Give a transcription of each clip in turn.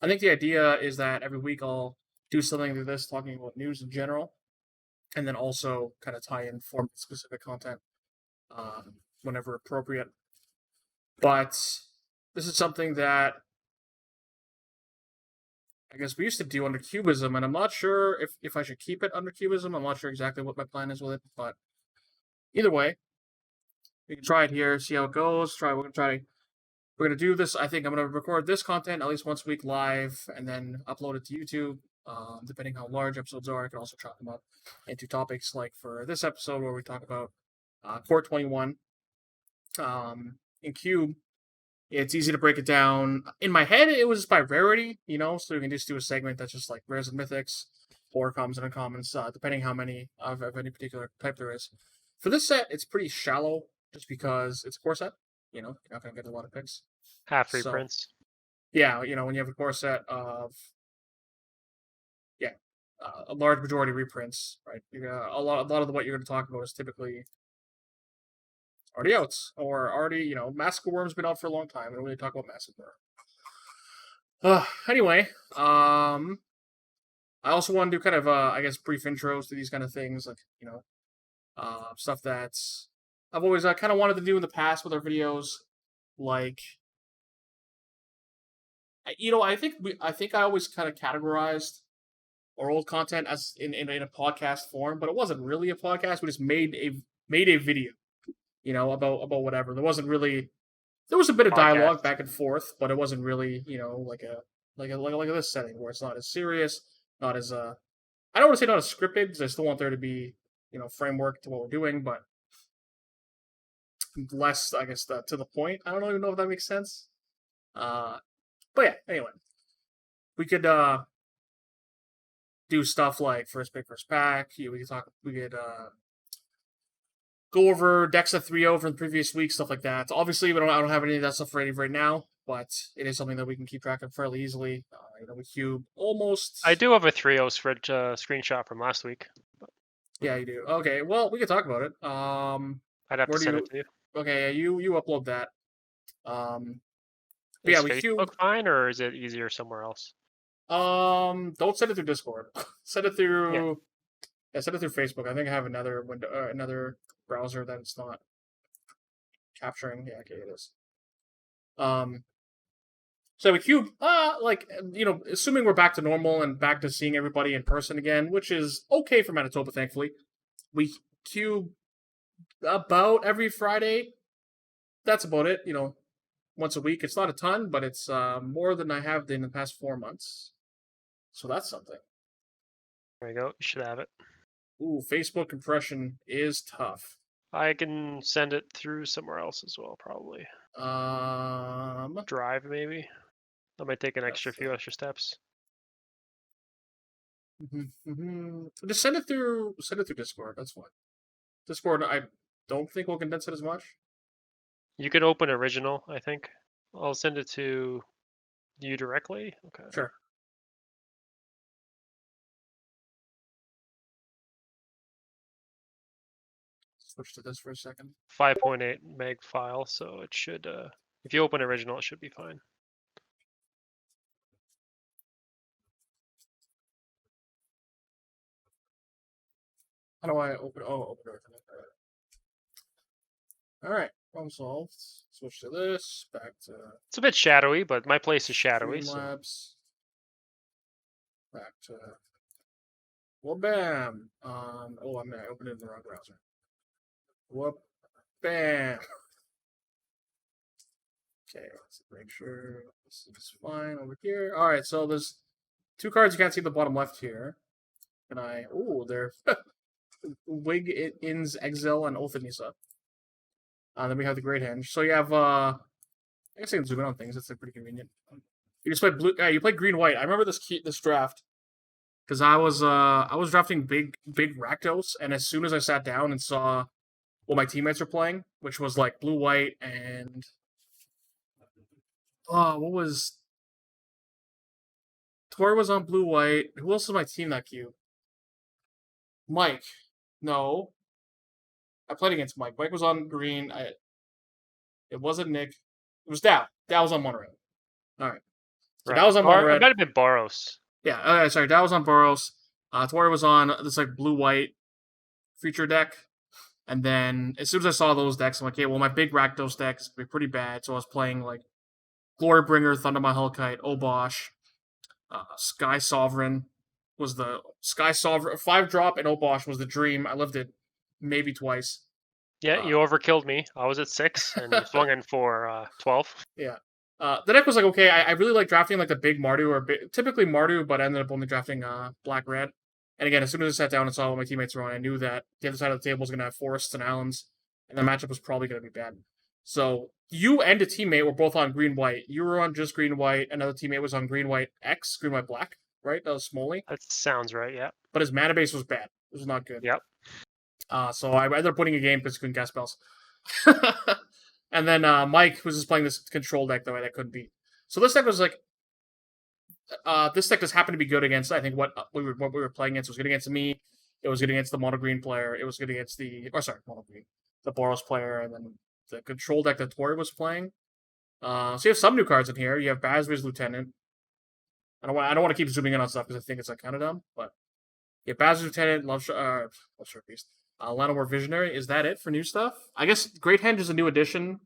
I think the idea is that every week I'll do something like this, talking about news in general, and then also kind of tie in format specific content whenever appropriate. But this is something that I guess we used to do under Cubism, and I'm not sure if I should keep it under Cubism. I'm not sure exactly what my plan is with it, but either way, we can try it here, see how it goes. We're gonna do this. I think I'm gonna record this content at least once a week live, and then upload it to YouTube. Depending how large episodes are, I can also chop them up into topics. Like for this episode, where we talk about Core 21 in Cube. It's easy to break it down. In my head, it was by rarity, so you can just do a segment that's just like rares and mythics, or commons and uncommons, depending how many of any particular type there is. For this set, it's pretty shallow, just because it's a core set. You're not going to get a lot of picks. Half So, reprints. yeah, when you have a core set of, a large majority reprints, right? A lot of what you're going to talk about is typically already out, or already, Massacre Worm's been out for a long time. We don't really talk about Massacre. Anyway, I also want to do kind of, I guess, brief intros to these kind of things, like, stuff that's I've always kind of wanted to do in the past with our videos, like, I think I always kind of categorized our old content as in a podcast form, but it wasn't really a podcast. We just made a video, about whatever. There was a bit of dialogue Podcast. back and forth, but it wasn't really, like this setting where it's not as serious, not as I don't want to say not as scripted, because I still want there to be, framework to what we're doing, but less, I guess, to the point. I don't even know if that makes sense. But yeah, anyway, we could do stuff like first pick, first pack. We could go over decks of 3-0 from the previous week, stuff like that. Obviously, I don't have any of that stuff ready right now, but it is something that we can keep track of fairly easily. We cube almost. I do have a 3-0 screenshot from last week. Yeah, you do. Okay, well, we can talk about it. I'd have Where to do send you? it to you. Okay, yeah, you upload that. But Is yeah, we cube. Facebook fine, or is it easier somewhere else? Don't send it through Discord. Send it Yeah. through. Yeah, send it through Facebook. I think I have another window, another browser that it's not capturing. Yeah, okay, it is. So we cube, assuming we're back to normal and back to seeing everybody in person again, which is okay for Manitoba, thankfully. We cube about every Friday. That's about it. Once a week. It's not a ton, but it's more than I have in the past 4 months. So that's something. There you go. You should have it. Ooh, Facebook compression is tough. I can send it through somewhere else as well, probably. Drive, maybe. That might take a few extra steps. Just send it through Discord. That's fine. Discord, I don't think we'll condense it as much. You can open original, I think. I'll send it to you directly. Okay. Sure. Switch to this for a second. 5.8 meg file, so it should. If you open original, it should be fine. How do I open? Oh, open everything. All right, problem solved. Switch to this. Back to. It's a bit shadowy, but my place is shadowy. Streamlabs. Back to. Well, bam. I opened it in the wrong browser. Whoop, bam. Okay, let's make sure this is fine over here. All right, so there's 2 cards you can't see at the bottom left here. And they're Wig In's Exile and Othanisa. Then we have the Great Henge. So you have, I guess I can zoom in on things. That's pretty convenient. You just played blue. You played green white. I remember this draft because I was drafting big Rakdos, and as soon as I sat down and saw what my teammates were playing, which was like blue white and what was Tori was on blue white. Who else was my team that cube? Mike. No. I played against Mike. Mike was on green. It wasn't Nick. It was Dow. Dow was on monorail. All right. So that was on mono It red. might have been Boros. Yeah, sorry, that was on Boros. Tori was on this like blue-white feature deck. And then as soon as I saw those decks, I'm like, okay, well, my big Rakdos deck is going to be pretty bad. So I was playing like Glorybringer, Thundermaw Hellkite, Obosh, Sky Sovereign was the Sky Sovereign 5-drop, and Obosh was the dream. I lived it maybe twice. Yeah, you overkilled me. I was at 6, and you swung in for 12. Yeah. The deck was like okay. I really like drafting like the big Mardu or typically Mardu, but I ended up only drafting Black Red. And again, as soon as I sat down and saw what my teammates were on, I knew that the other side of the table was going to have Forests and Allens, and the matchup was probably going to be bad. So you and a teammate were both on green white. You were on just green white. Another teammate was on green white X, green white black, right? That was Smoley. That sounds right. Yeah. But his mana base was bad. It was not good. Yep. So I ended up putting a game because he couldn't cast spells. And then Mike was just playing this control deck that I couldn't beat. So this deck was like, this deck just happened to be good against. I think what we were playing against. It was good against me. It was good against the mono green player. It was good against the mono green, the Boros player, and then the control deck that Tori was playing. So you have some new cards in here. You have Basri's Lieutenant. I don't want to keep zooming in on stuff because I think it's like kind of dumb, but yeah, Basri's Lieutenant, Love Shark Beast. Llanowar Visionary. Is that it for new stuff? I guess Great Henge is a new addition.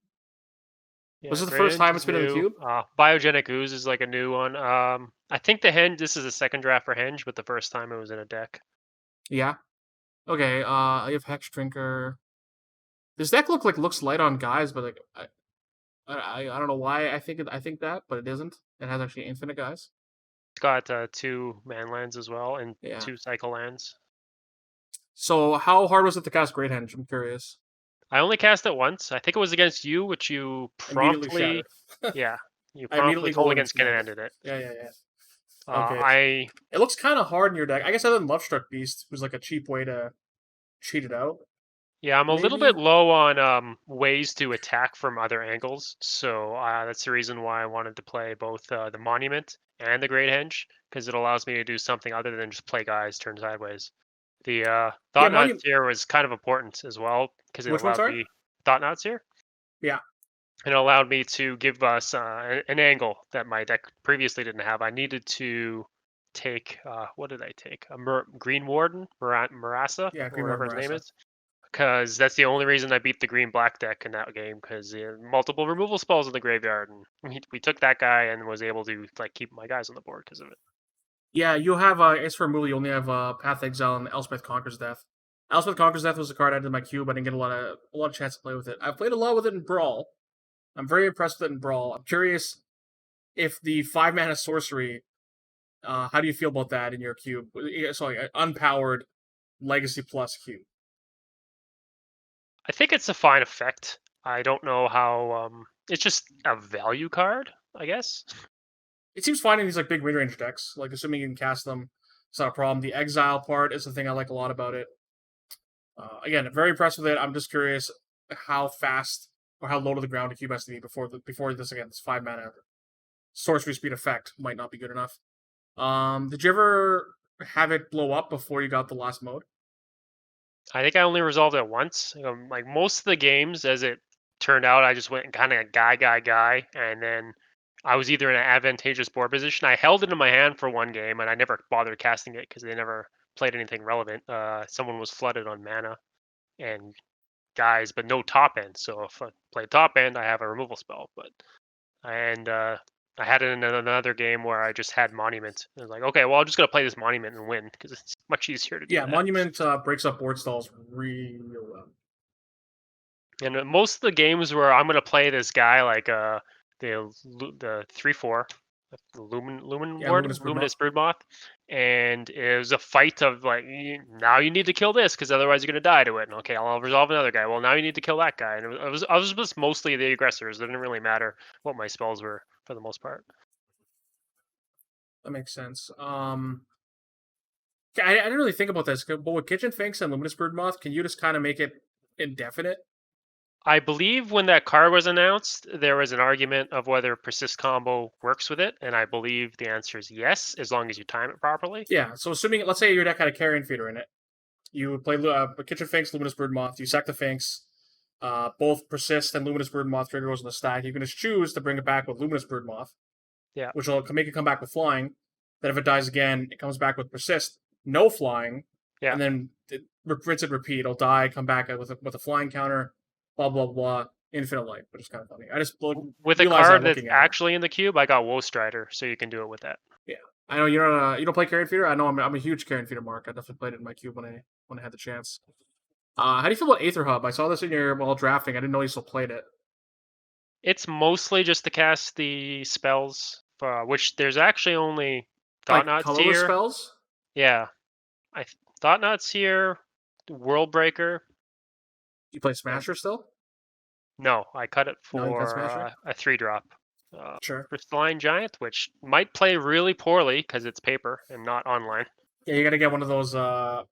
Yeah, was this the first time it's been in the cube? Biogenic Ooze is like a new one. I think the Henge, this is a second draft for Henge, but the first time it was in a deck. Yeah. Okay, I have Hex Drinker. This deck looks light on guys, but like I don't know why I think that, but it isn't. It has actually infinite guys. It's got 2 man lands as well and Yeah. 2 cycle lands. So how hard was it to cast Great Henge? I'm curious. I only cast it once. I think it was against you, which you promptly yeah, you promptly told against and ended it. Yeah. Okay. It looks kind of hard in your deck. I guess other than Lovestruck Beast was like a cheap way to cheat it out. Yeah, I'm a little bit low on ways to attack from other angles, so that's the reason why I wanted to play both the Monument and the Great Henge, because it allows me to do something other than just play guys turn sideways. The Thought-Knot Seer was kind of important as well, because it allowed me Thought-Knot Seer. Yeah. It allowed me to give us an angle that my deck previously didn't have. I needed to take, what did I take? A Green Warden, Marasa, or whatever his name is. Because that's the only reason I beat the green-black deck in that game, because multiple removal spells in the graveyard, and we took that guy and was able to like keep my guys on the board because of it. Yeah, you have, as for Muli, you only have Path Exile and Elspeth Conquers Death. Elspeth Conquers Death was a card I did in my cube. I didn't get a lot of chance to play with it. I've played a lot with it in Brawl. I'm very impressed with it in Brawl. I'm curious if the 5-mana sorcery, how do you feel about that in your cube? Sorry, unpowered Legacy Plus cube. I think it's a fine effect. I don't know how. It's just a value card, I guess. It seems fine in these like big mid-range decks. Like assuming you can cast them, it's not a problem. The exile part is the thing I like a lot about it. Again, very impressed with it. I'm just curious how fast or how low to the ground a cube has to be before this again. This 5-mana sorcery speed effect might not be good enough. Did you ever have it blow up before you got the last mode? I think I only resolved it once. Like most of the games, as it turned out, I just went kind of guy, and then I was either in an advantageous board position. I held it in my hand for one game, and I never bothered casting it because they never played anything relevant. Someone was flooded on mana and guys, but no top end. So if I play top end, I have a removal spell. I had it in another game where I just had Monument. I was like, okay, well, I'm just going to play this Monument and win because it's much easier to do that. Monument breaks up board stalls real well. And most of the games where I'm going to play this guy, like the 3/4, Luminous Broodmoth, and it was a fight of like, now you need to kill this because otherwise you're going to die to it. And okay, I'll resolve another guy. Well, now you need to kill that guy. And I was just mostly the aggressors. It didn't really matter what my spells were for the most part. That makes sense. I didn't really think about this, but with Kitchen Finks and Luminous Broodmoth, can you just kind of make it indefinite? I believe when that card was announced, there was an argument of whether Persist Combo works with it, and I believe the answer is yes, as long as you time it properly. Yeah, so assuming, let's say your deck had a Carrion Feeder in it, you would play Kitchen Finks, Luminous Broodmoth, you sack the Finks, both Persist and Luminous Broodmoth trigger goes in the stack. You can just choose to bring it back with Luminous Broodmoth, Yeah. which will make it come back with flying. Then if it dies again, it comes back with persist, no flying, Yeah. and then rinse and repeat. It'll die, come back with a flying counter, blah blah blah, infinite life, which is kind of funny. I just With a realized that card that's looking at it. actually in the cube, I got Woe Strider, so you can do it with that. Yeah, I know you don't play Carrion Feeder. I know I'm a huge Carrion Feeder mark. I definitely played it in my cube when I had the chance. How do you feel about Aether Hub? I saw this in your while drafting. I didn't know you still played it. It's mostly just to cast the spells, which there's actually only Like Thought-Knot colorless Seer. spells. Yeah, Thought-Knot Seer, World Breaker. You play and- Smasher still? No, I cut it No, you got for Smasher. a 3-drop. Sure. Crystalline Giant, which might play really poorly because it's paper and not online. Yeah, you got to get one of those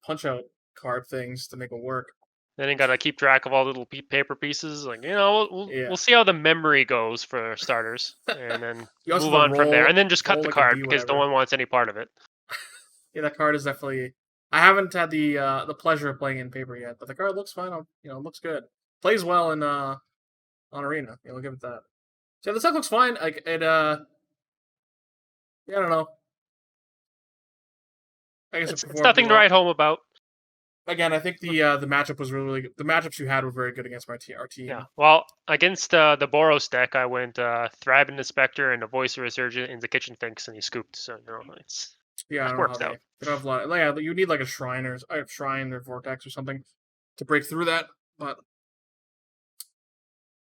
punch out card things to make it work. Then you gotta keep track of all the little paper pieces. Like, we'll Yeah. see how the memory goes for starters, and then You also move have to on from there, roll- and then just cut roll the like a card D, because no whatever. one wants any part of it. Yeah, that card is definitely. I haven't had the pleasure of playing in paper yet, but the card looks fine. It looks good. Plays well in on Arena. I'll give it that. So yeah, the deck looks fine. Like it. Yeah, I don't know. I guess It's it performed nothing to well. write home about. Again, I think the matchup was really good. The matchups you had were very good against our team. Yeah. Well, against the Boros deck, I went Thriving Inspector and a Voice of Resurgent into Kitchen Finks, and he scooped. So it's Yeah, I don't know how works they out. don't have a lot. Yeah, you need like a shrine or vortex or something to break through that. But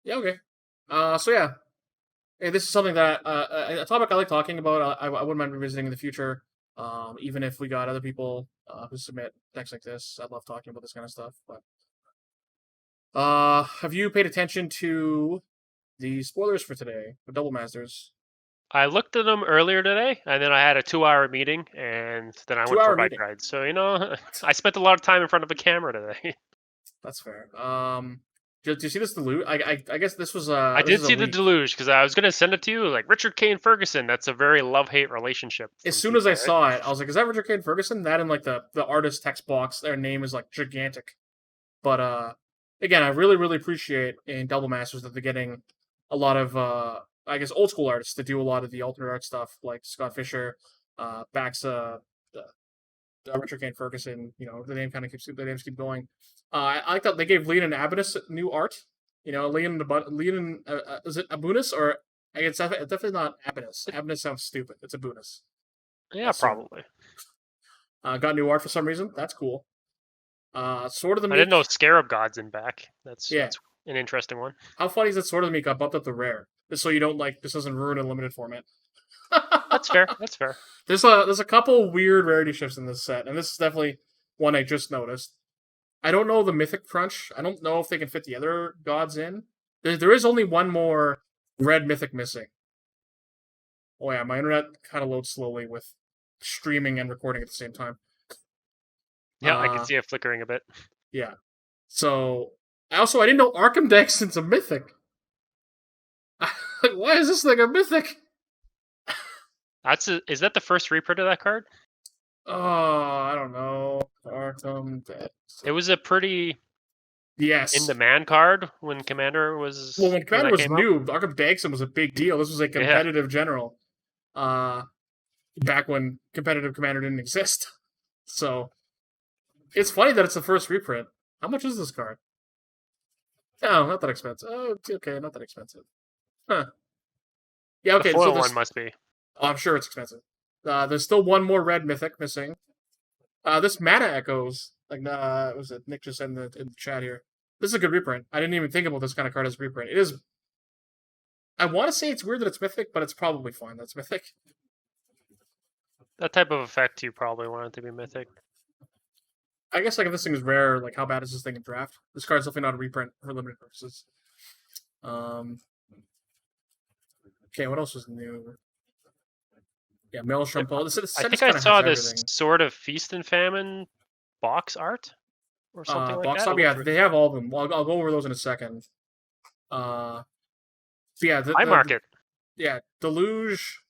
yeah, okay. So yeah, hey, this is something that a topic I like talking about. I wouldn't mind revisiting in the future. Even if we got other people who submit decks like this, I love talking about this kind of stuff. But have you paid attention to the spoilers for today for Double Masters? I looked at them earlier today, and then I had a 2-hour meeting, and then I went for 2-hour a bike meeting. ride. So I spent a lot of time in front of a camera today. That's fair. Do you see this deluge? I guess this was I this did is a see the leak. deluge because I was gonna send it to you. Like Richard Kane Ferguson, that's a very love-hate relationship. As from soon as I people, right? saw it, I was like, "Is that Richard Kane Ferguson?" That and like the artist text box, their name is like gigantic. But again, I really appreciate in Double Masters that they're getting a lot of I guess old school artists to do a lot of the alternate art stuff, like Scott Fisher, Baxa, Richard Kane Ferguson. The names keep going. I like that they gave Leon and Abunis new art. Leon is it Abunis or it's definitely not Abunis. Abunis sounds stupid. It's Abunis. Yeah, probably. Got new art for some reason. That's cool. Sword of the Meek. I didn't know Scarab God's in back. That's Yeah. that's an interesting one. How funny is that Sword of the Meek got bumped up to rare? Just so you don't this doesn't ruin a limited format. That's fair. That's fair. There's a couple weird rarity shifts in this set, and this is definitely one I just noticed. I don't know the Mythic Crunch. I don't know if they can fit the other gods in. There is only one more red Mythic missing. Oh yeah, my internet kind of loads slowly with streaming and recording at the same time. Yeah, I can see it flickering a bit. Yeah. So I didn't know Arkham Dexton's a Mythic. Why is this thing a Mythic? Is that the first reprint of that card? Oh, I don't know. Arkham Dexton. It was a pretty Yes. in-demand card when Commander was. Well, when Commander was came new, Arkham Dexton was a big deal. This was a competitive general. Back when competitive Commander didn't exist. So it's funny that it's the first reprint. How much is this card? No, not that expensive. Oh, okay, not that expensive. Huh. Yeah, okay. The foil so one must be. Oh, I'm sure it's expensive. There's still one more red mythic missing. This Mana Echoes, like was it Nick just said in the chat here? This is a good reprint. I didn't even think about this kind of card as a reprint. It is. I want to say it's weird that it's mythic, but it's probably fine. That's mythic. That type of effect you probably want it to be mythic. I guess if this thing is rare, how bad is this thing in draft? This card's definitely not a reprint for limited purposes. Okay, what else was new? Yeah, Maelstrom Pole. I think I saw this sort of Feast and Famine box art or something like box that. Art, yeah, they have all of them. Well, I'll go over those in a second. So yeah, I market. Yeah, Deluge.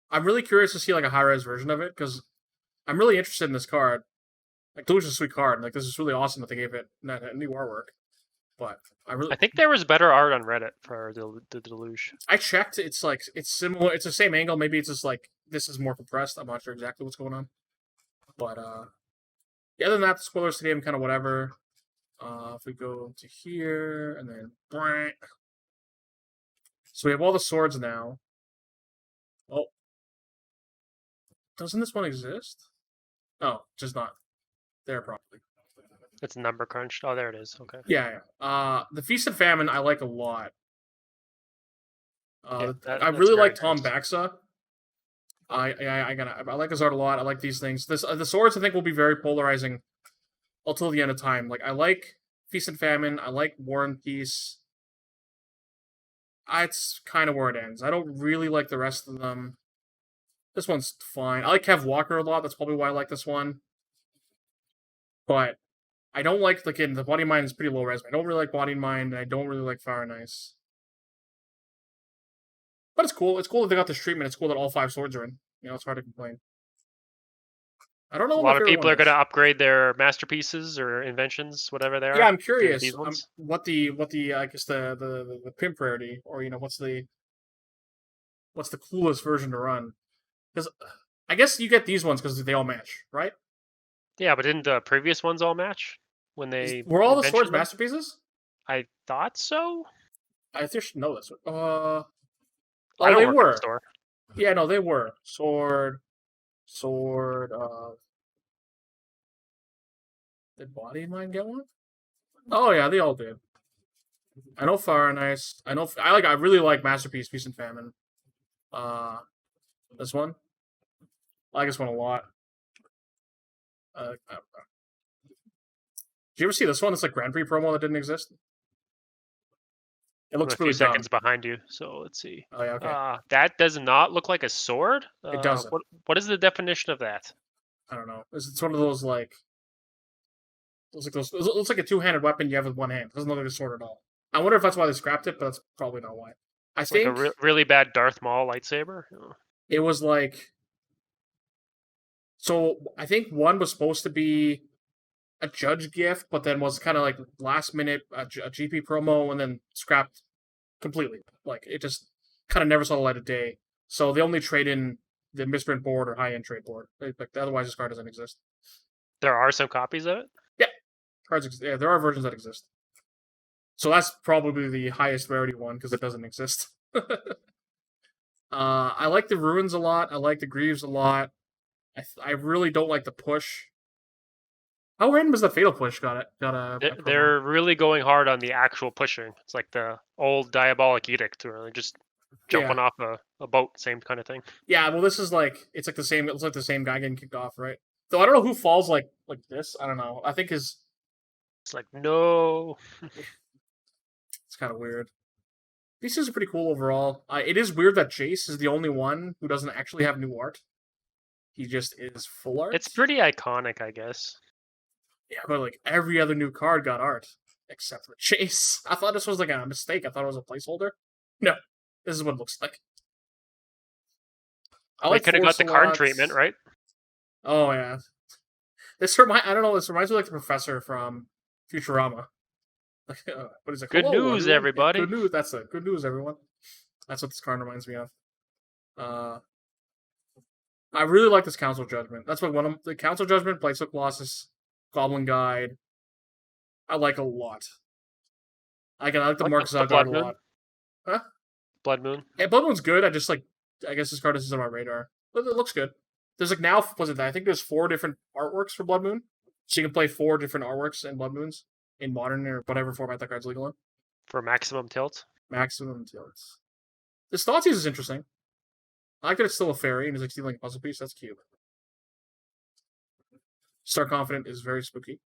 I'm really curious to see a high-res version of it because I'm really interested in this card. Deluge is a sweet card. This is really awesome that they gave it new artwork. but I think there was better art on Reddit for the Deluge. I checked. It's like it's similar. It's the same angle. Maybe it's just like this is more compressed. I'm not sure exactly what's going on. But yeah, other than that, the spoilers to the game kind of whatever. If we go to here and then so we have all the swords now. Oh, doesn't this one exist? Oh, just not there properly. It's number crunched. Oh, there it is. Okay. Yeah. The Feast and Famine I like a lot. I really like Tom Baxa. I like his art a lot. I like these things. The swords I think will be very polarizing until the end of time. Like I like Feast and Famine. I like War and Peace. It's kind of where it ends. I don't really like the rest of them. This one's fine. I like Kev Walker a lot. That's probably why I like this one. But I don't like in the Body and Mind is pretty low res. I don't really like Body and Mind, and I don't really like Fire and Ice. But it's cool. It's cool that they got this treatment. It's cool that all 5 swords are in. It's hard to complain. I don't know. A lot of people are going to upgrade their masterpieces or inventions, whatever they are. Yeah, I'm curious. What the I guess the pimp rarity, or what's the coolest version to run? Because I guess you get these ones because they all match, right? Yeah, but didn't the previous ones all match when were all the swords masterpieces? I thought so. I should know this. I don't they were. The store. Yeah, no, they were sword. Did Body and Mind get one? Oh yeah, they all did. I know Fire and Ice. I really like Masterpiece, Feast and Famine. This one. I like this one a lot. Did you ever see this one? It's like Grand Prix promo that didn't exist. It looks really dumb. Seconds behind you, so let's see. Oh yeah, okay. That does not look like a sword. It doesn't. What is the definition of that? I don't know. It's one of those it looks like a two-handed weapon you have with one hand. It doesn't look like a sword at all. I wonder if that's why they scrapped it, but that's probably not why. I think like a really bad Darth Maul lightsaber. It was like. So I think one was supposed to be a judge gift, but then was kind of like last minute a GP promo, and then scrapped completely. Like it just kind of never saw the light of day. So they only trade in the misprint board or high end trade board. Like otherwise, this card doesn't exist. There are some copies of it. Yeah, cards exist. Yeah, there are versions that exist. So that's probably the highest rarity one because it doesn't exist. I like the ruins a lot. I like the Greaves a lot. I really don't like the push. How random is the fatal push? They're really going hard on the actual pushing. It's like the old Diabolic Edict, where they're just jumping off a boat, same kind of thing. Yeah, well, this is it's like the same. It's like the same guy getting kicked off, right? Though I don't know who falls like this. I don't know. I think it's like no. It's kind of weird. These are pretty cool overall. It is weird that Jace is the only one who doesn't actually have new art. He just is full art. It's pretty iconic, I guess. Yeah, but every other new card got art except for Chase. I thought this was a mistake. I thought it was a placeholder. No, this is what it looks like. I could have got the card treatment, right? Oh yeah. This I don't know. This reminds me of the professor from Futurama. What is it? Good news, everybody. Good news. That's it. Good news, everyone. That's what this card reminds me of. I really like this Council Judgment. That's what the Council Judgment, Blades of Colossus, Goblin Guide. I like a lot. I like the Mark Zugard a lot. Huh? Blood Moon. Yeah, Blood Moon's good. I guess this card is on my radar. But it looks good. There's now, I think there's 4 different artworks for Blood Moon. So you can play 4 different artworks in Blood Moons in Modern or whatever format that card's legal in. For maximum tilt? Maximum tilt. This Thoughtseize is interesting. I like that it's still a fairy and it's stealing a puzzle piece. That's cute. Star Confident is very spooky.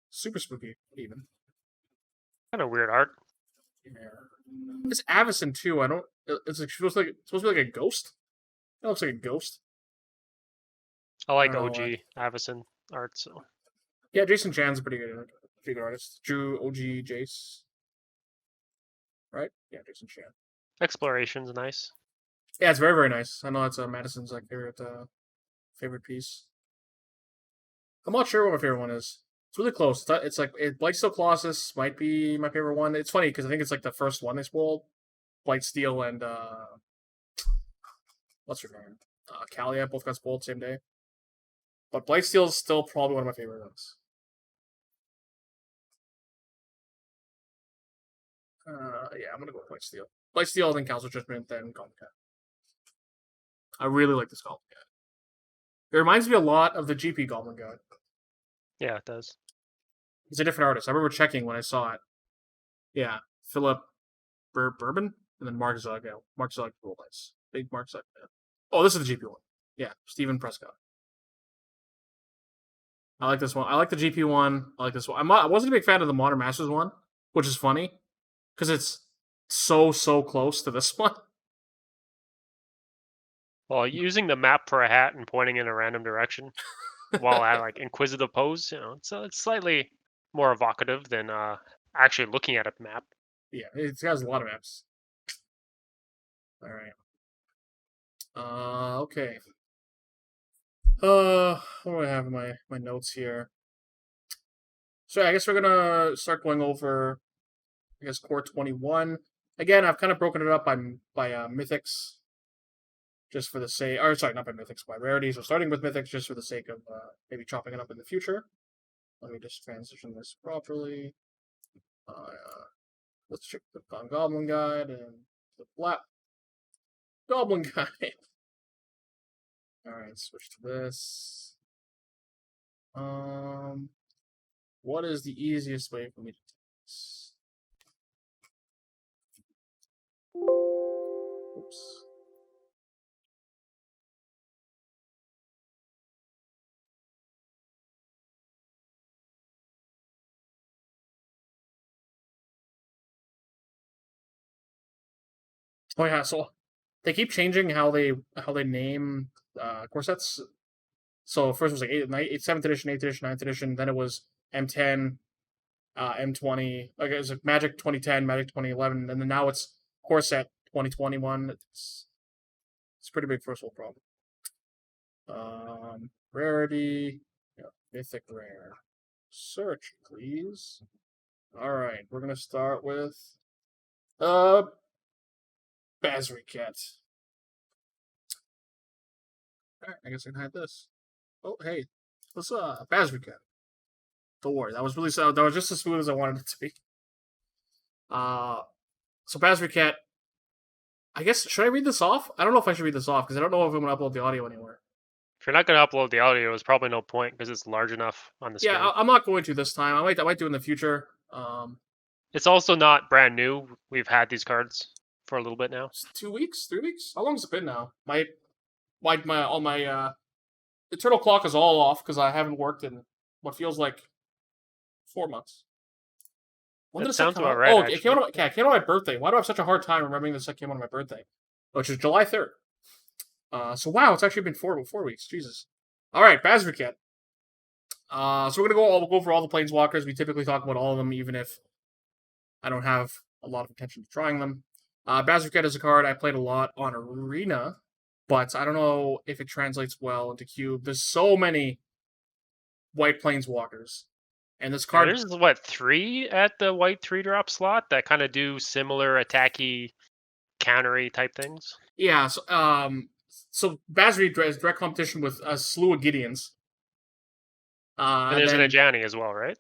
Super spooky, even. Kind of weird art. Yeah. It's Avacyn too. It's supposed to be like a ghost. It looks like a ghost. I like OG Avacyn art, so. Yeah, Jason Chan's a pretty good artist. Drew OG Jace. Right? Yeah, Jason Chan. Exploration's nice. Yeah, it's very, very nice. I know it's Madison's favorite piece. I'm not sure what my favorite one is. It's really close. It's like Blightsteel Colossus might be my favorite one. It's funny because I think it's like the first one they spoiled. Blightsteel and what's her name? Kalia both got spoiled same day. But Blightsteel is still probably one of my favorite ones. Yeah, I'm gonna go with Blightsteel. Blightsteel, then Council Judgment, then Goblin Cat. I really like this Goblin Cat. It reminds me a lot of the GP Goblin Cat. Yeah, it does. He's a different artist. I remember checking when I saw it. Yeah, Philip Bourbon, and then Mark Zug. Yeah, Mark Zug rule dice. Big Mark Zug. Yeah. Oh, this is the GP one. Yeah, Stephen Prescott. I like this one. I like the GP one. I like this one. I wasn't a big fan of the Modern Masters one, which is funny because it's so close to this one. Well, using the map for a hat and pointing in a random direction while at like inquisitive pose, it's slightly more evocative than actually looking at a map. Yeah, it has a lot of maps. All right. Okay. What do I have in my notes here? So I guess we're gonna start going over, I guess, Core 21. Again, I've kind of broken it up by mythics, just for the sake, or sorry, not by mythics, by rarities. So starting with mythics, just for the sake of maybe chopping it up in the future. Let me just transition this properly. Let's check the Goblin Guide and the Black Goblin Guide. All right, switch to this. What is the easiest way for me to do this? Oops. Oh yeah, so they keep changing how they name core sets. So first it was like 7th edition, 8th edition, 9th edition. Then it was M10, M20. Okay, it was like Magic 2010, Magic 2011, and then now it's core set 2021. It's a pretty big first world problem. Rarity, yeah, mythic rare. Search, please. All right, we're gonna start with Bazriket. Alright, I guess I can hide this. Oh, hey, what's Bazriket? Don't worry, that was really that was just as smooth as I wanted it to be. So Bazriket. I guess should I read this off? I don't know if I should read this off because I don't know if I'm gonna upload the audio anywhere. If you're not going to upload the audio, there's probably no point because it's large enough on the screen. Yeah, I'm not going to this time. I might do in the future. It's also not brand new. We've had these cards for a little bit now. 2 weeks, 3 weeks. How long has it been now? All my eternal clock is all off because I haven't worked in what feels like 4 months. When That did this sounds come about out? right. Oh, actually. it came out on my birthday. Why do I have such a hard time remembering this came out on my birthday? Which is July 3rd. So wow, it's actually been 4 weeks. Jesus. All right, Bazriket. So we're gonna go over all the planeswalkers. We typically talk about all of them, even if I don't have a lot of intention of trying them. Bazriket is a card I played a lot on Arena, but I don't know if it translates well into Cube. There's so many white planeswalkers, and this card. There's what 3 at the white 3-drop slot that kind of do similar attacky, countery type things. Yeah. So Bazri has direct competition with a slew of Gideons. And there's an Ajani as well, right?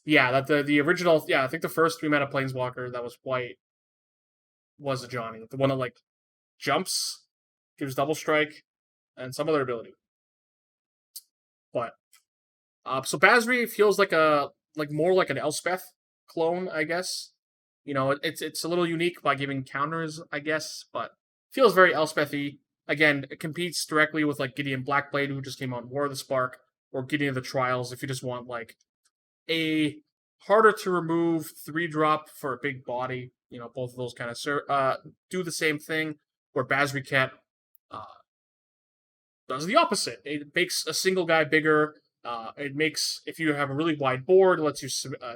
Yeah, that the original. Yeah, I think the first 3-mana planeswalker that was white was a Johnny, the one that like jumps, gives double strike, and some other ability. But so Bazri feels like more like an Elspeth clone, I guess. You know, it's a little unique by giving counters, I guess, but feels very Elspethy. Again, it competes directly with like Gideon Blackblade, who just came out in War of the Spark, or Gideon of the Trials, if you just want like a harder to remove 3-drop for a big body. You know, both of those kind of do the same thing. Where Bazriket does the opposite. It makes a single guy bigger. It makes, if you have a really wide board, it lets you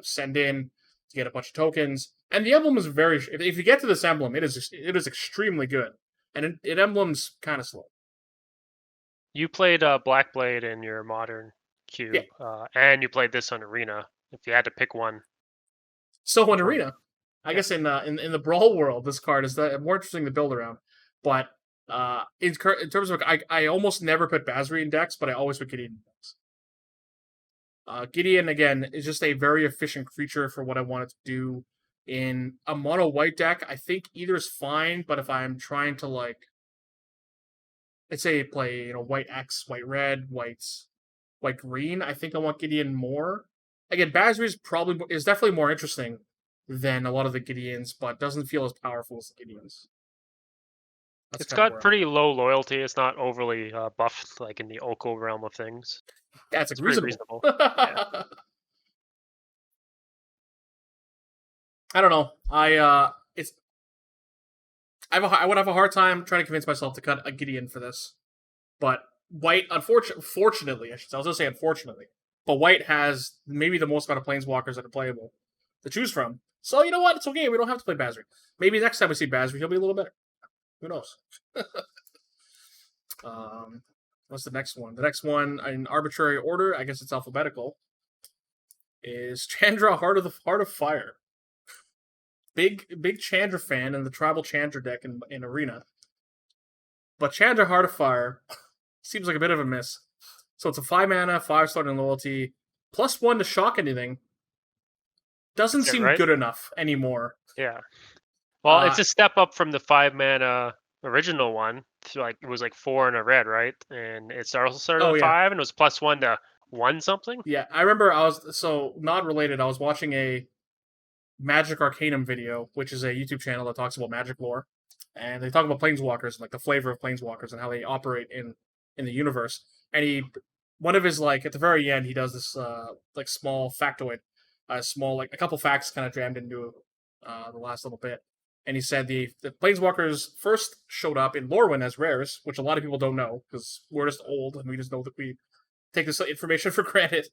send in to get a bunch of tokens. And the emblem is very. If you get to this emblem, it is extremely good. And emblem's kind of slow. You played Blackblade in your modern cube, and you played this on Arena. If you had to pick one, So in which one? Arena, I Yeah. guess in the Brawl world, this card is more interesting to build around. But in terms of I almost never put Basri in decks, but I always put Gideon in decks. Gideon again is just a very efficient creature for what I want it to do. In a mono white deck, I think either is fine, but if I'm trying to let's say play white X, white red, white green, I think I want Gideon more. Again, Basri is definitely more interesting than a lot of the Gideons, but doesn't feel as powerful as the Gideons. That's It's kind of got where I'm at. pretty low loyalty. It's not overly buffed like in the Oko realm of things. That's It's pretty reasonable. reasonable. Yeah. I don't know. I would have a hard time trying to convince myself to cut a Gideon for this, but White, fortunately, I was gonna say unfortunately, but White has maybe the most amount of planeswalkers that are playable to choose from. So you know what? It's okay. We don't have to play Basri. Maybe next time we see Basri, he'll be a little better. Who knows? What's the next one? The next one in arbitrary order, I guess it's alphabetical, is Chandra Heart of Fire. Big Chandra fan in the tribal Chandra deck in Arena. But Chandra Heart of Fire seems like a bit of a miss. So it's a 5 mana, 5-star in loyalty, +1 to shock anything. Doesn't seem Right? good enough anymore. Yeah. Well, it's a step up from the 5 mana original one. It was like 4 and a red, right? And it also started with 5 and it was +1 to 1 something. Yeah, I remember not related. I was watching a Magic Arcanum video, which is a YouTube channel that talks about Magic lore, and they talk about planeswalkers, like the flavor of planeswalkers and how they operate in the universe. And one of his at the very end, he does this small factoid, small a couple facts kind of jammed into the last little bit. And he said the planeswalkers first showed up in Lorwyn as rares, which a lot of people don't know because we're just old and we just know that we take this information for granted.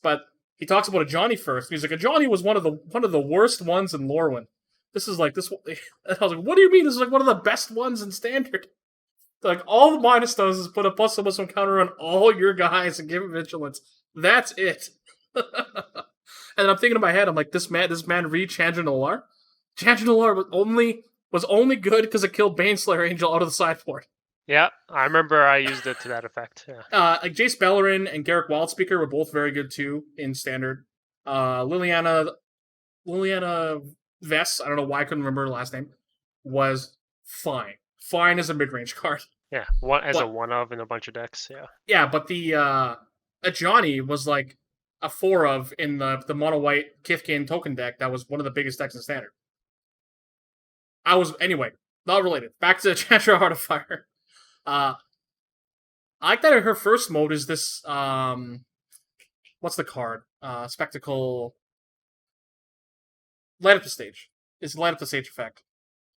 But he talks about a Johnny first. He's like, a Johnny was one of the worst ones in Lorwyn. This is this. I was like, what do you mean? This is one of the best ones in Standard. All the minus does is put a +1/+1 counter on all your guys and give him vigilance. That's it. And I'm thinking in my head, I'm like, this man read Chandra Nolar? Chandra Nolar was only good because it killed Baneslayer Angel out of the sideboard. Yeah, I remember I used it to that effect. Yeah. Jace Bellerin and Garruk Wildspeaker were both very good too in Standard. Liliana Vess, I don't know why I couldn't remember her last name, was fine. Fine as a mid-range card. Yeah, a one of in a bunch of decks. Yeah. Yeah, but the Johnny was like a 4 of in the mono white Kithkin token deck. That was one of the biggest decks in Standard. Anyway, not related. Back to Chandra Heart of Fire. I like that her first mode is this what's the card? Spectacle Light Up the Stage. It's Light Up the Stage effect.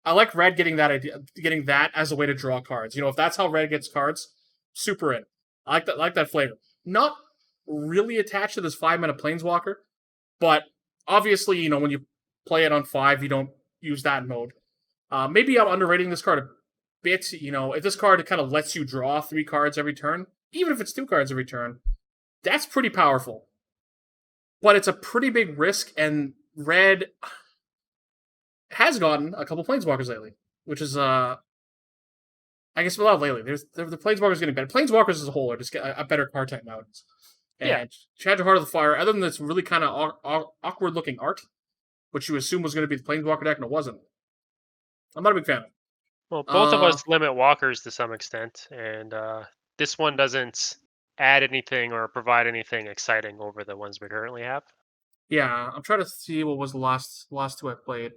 I like red getting that as a way to draw cards. If that's how red gets cards, super in. I like that flavor. Not really attached to this 5 mana planeswalker, but obviously, when you play it on 5, you don't use that mode. Maybe I'm underrating this card a bit. If this card kind of lets you draw 3 cards every turn, even if it's 2 cards every turn, that's pretty powerful. But it's a pretty big risk, and red has gotten a couple planeswalkers lately, which is I guess not lately. The planeswalkers getting better. Planeswalkers as a whole are just a better card type nowadays. And Chandra Heart of the Fire, other than this really kind of awkward looking art, which you assume was going to be the planeswalker deck, and it wasn't. I'm not a big fan of it. Well, both of us limit walkers to some extent, and this one doesn't add anything or provide anything exciting over the ones we currently have. Yeah, I'm trying to see what was the last 2 I played.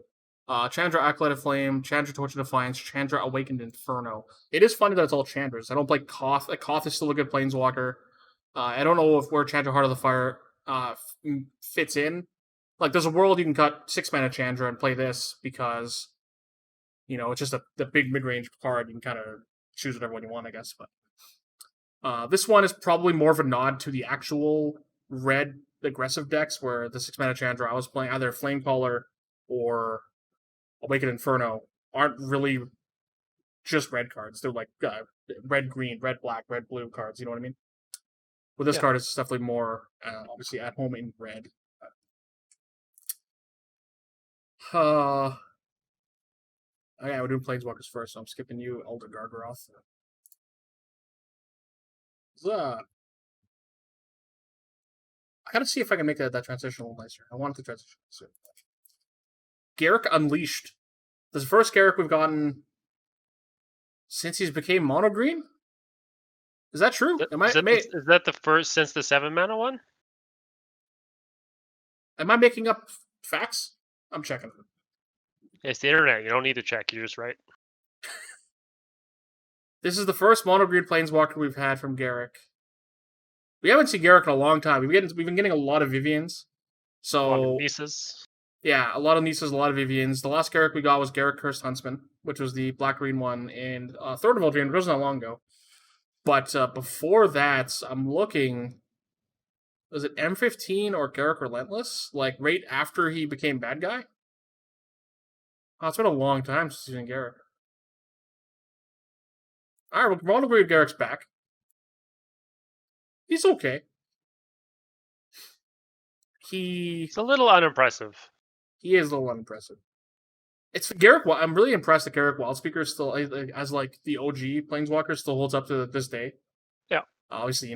Chandra Acolyte of Flame, Chandra Torch of Defiance, Chandra Awakened Inferno. It is funny that it's all Chandras. I don't play Koth. Koth is still a good planeswalker. I don't know where Chandra Heart of the Fire fits in. There's a world you can cut 6 mana Chandra and play this because, it's just the big mid-range card. You can kind of choose whatever one you want, I guess. But this one is probably more of a nod to the actual red aggressive decks where the 6 mana Chandra I was playing either Flamecaller or Awakened Inferno aren't really just red cards. They're red, green, red, black, red, blue cards. You know what I mean? With this Yeah. card, it's definitely more obviously at home in red. Oh yeah, we're doing Planeswalkers first, so I'm skipping you, Elder Gargaroth. I gotta see if I can make that transition a little nicer. I want it to transition nicer. Garruk Unleashed. This is the first Garruk we've gotten since he's became mono green. Is that true? Is that the first since the 7-mana one? Am I making up facts? I'm checking. It's the internet. You don't need to check. You're just right. This is the first mono green planeswalker we've had from Garruk. We haven't seen Garruk in a long time. We've been getting a lot of Vivians. So A lot of Nisas. Yeah, a lot of Nisas, a lot of Vivians. The last Garruk we got was Garruk Cursed Huntsman, which was the black-green one, and Third of Eldraine, which wasn't that long ago. But before that, I'm looking... Was it M15 or Garruk Relentless? Like, right after he became bad guy? Oh, it's been a long time since he's seen Garruk. Alright, well, Mono Green Garruk's back. He's okay. It's a little unimpressive. He is a little unimpressive. It's Garruk. I'm really impressed that Garruk Wildspeaker still, as like the OG Planeswalker, still holds up to this day. Yeah. Obviously,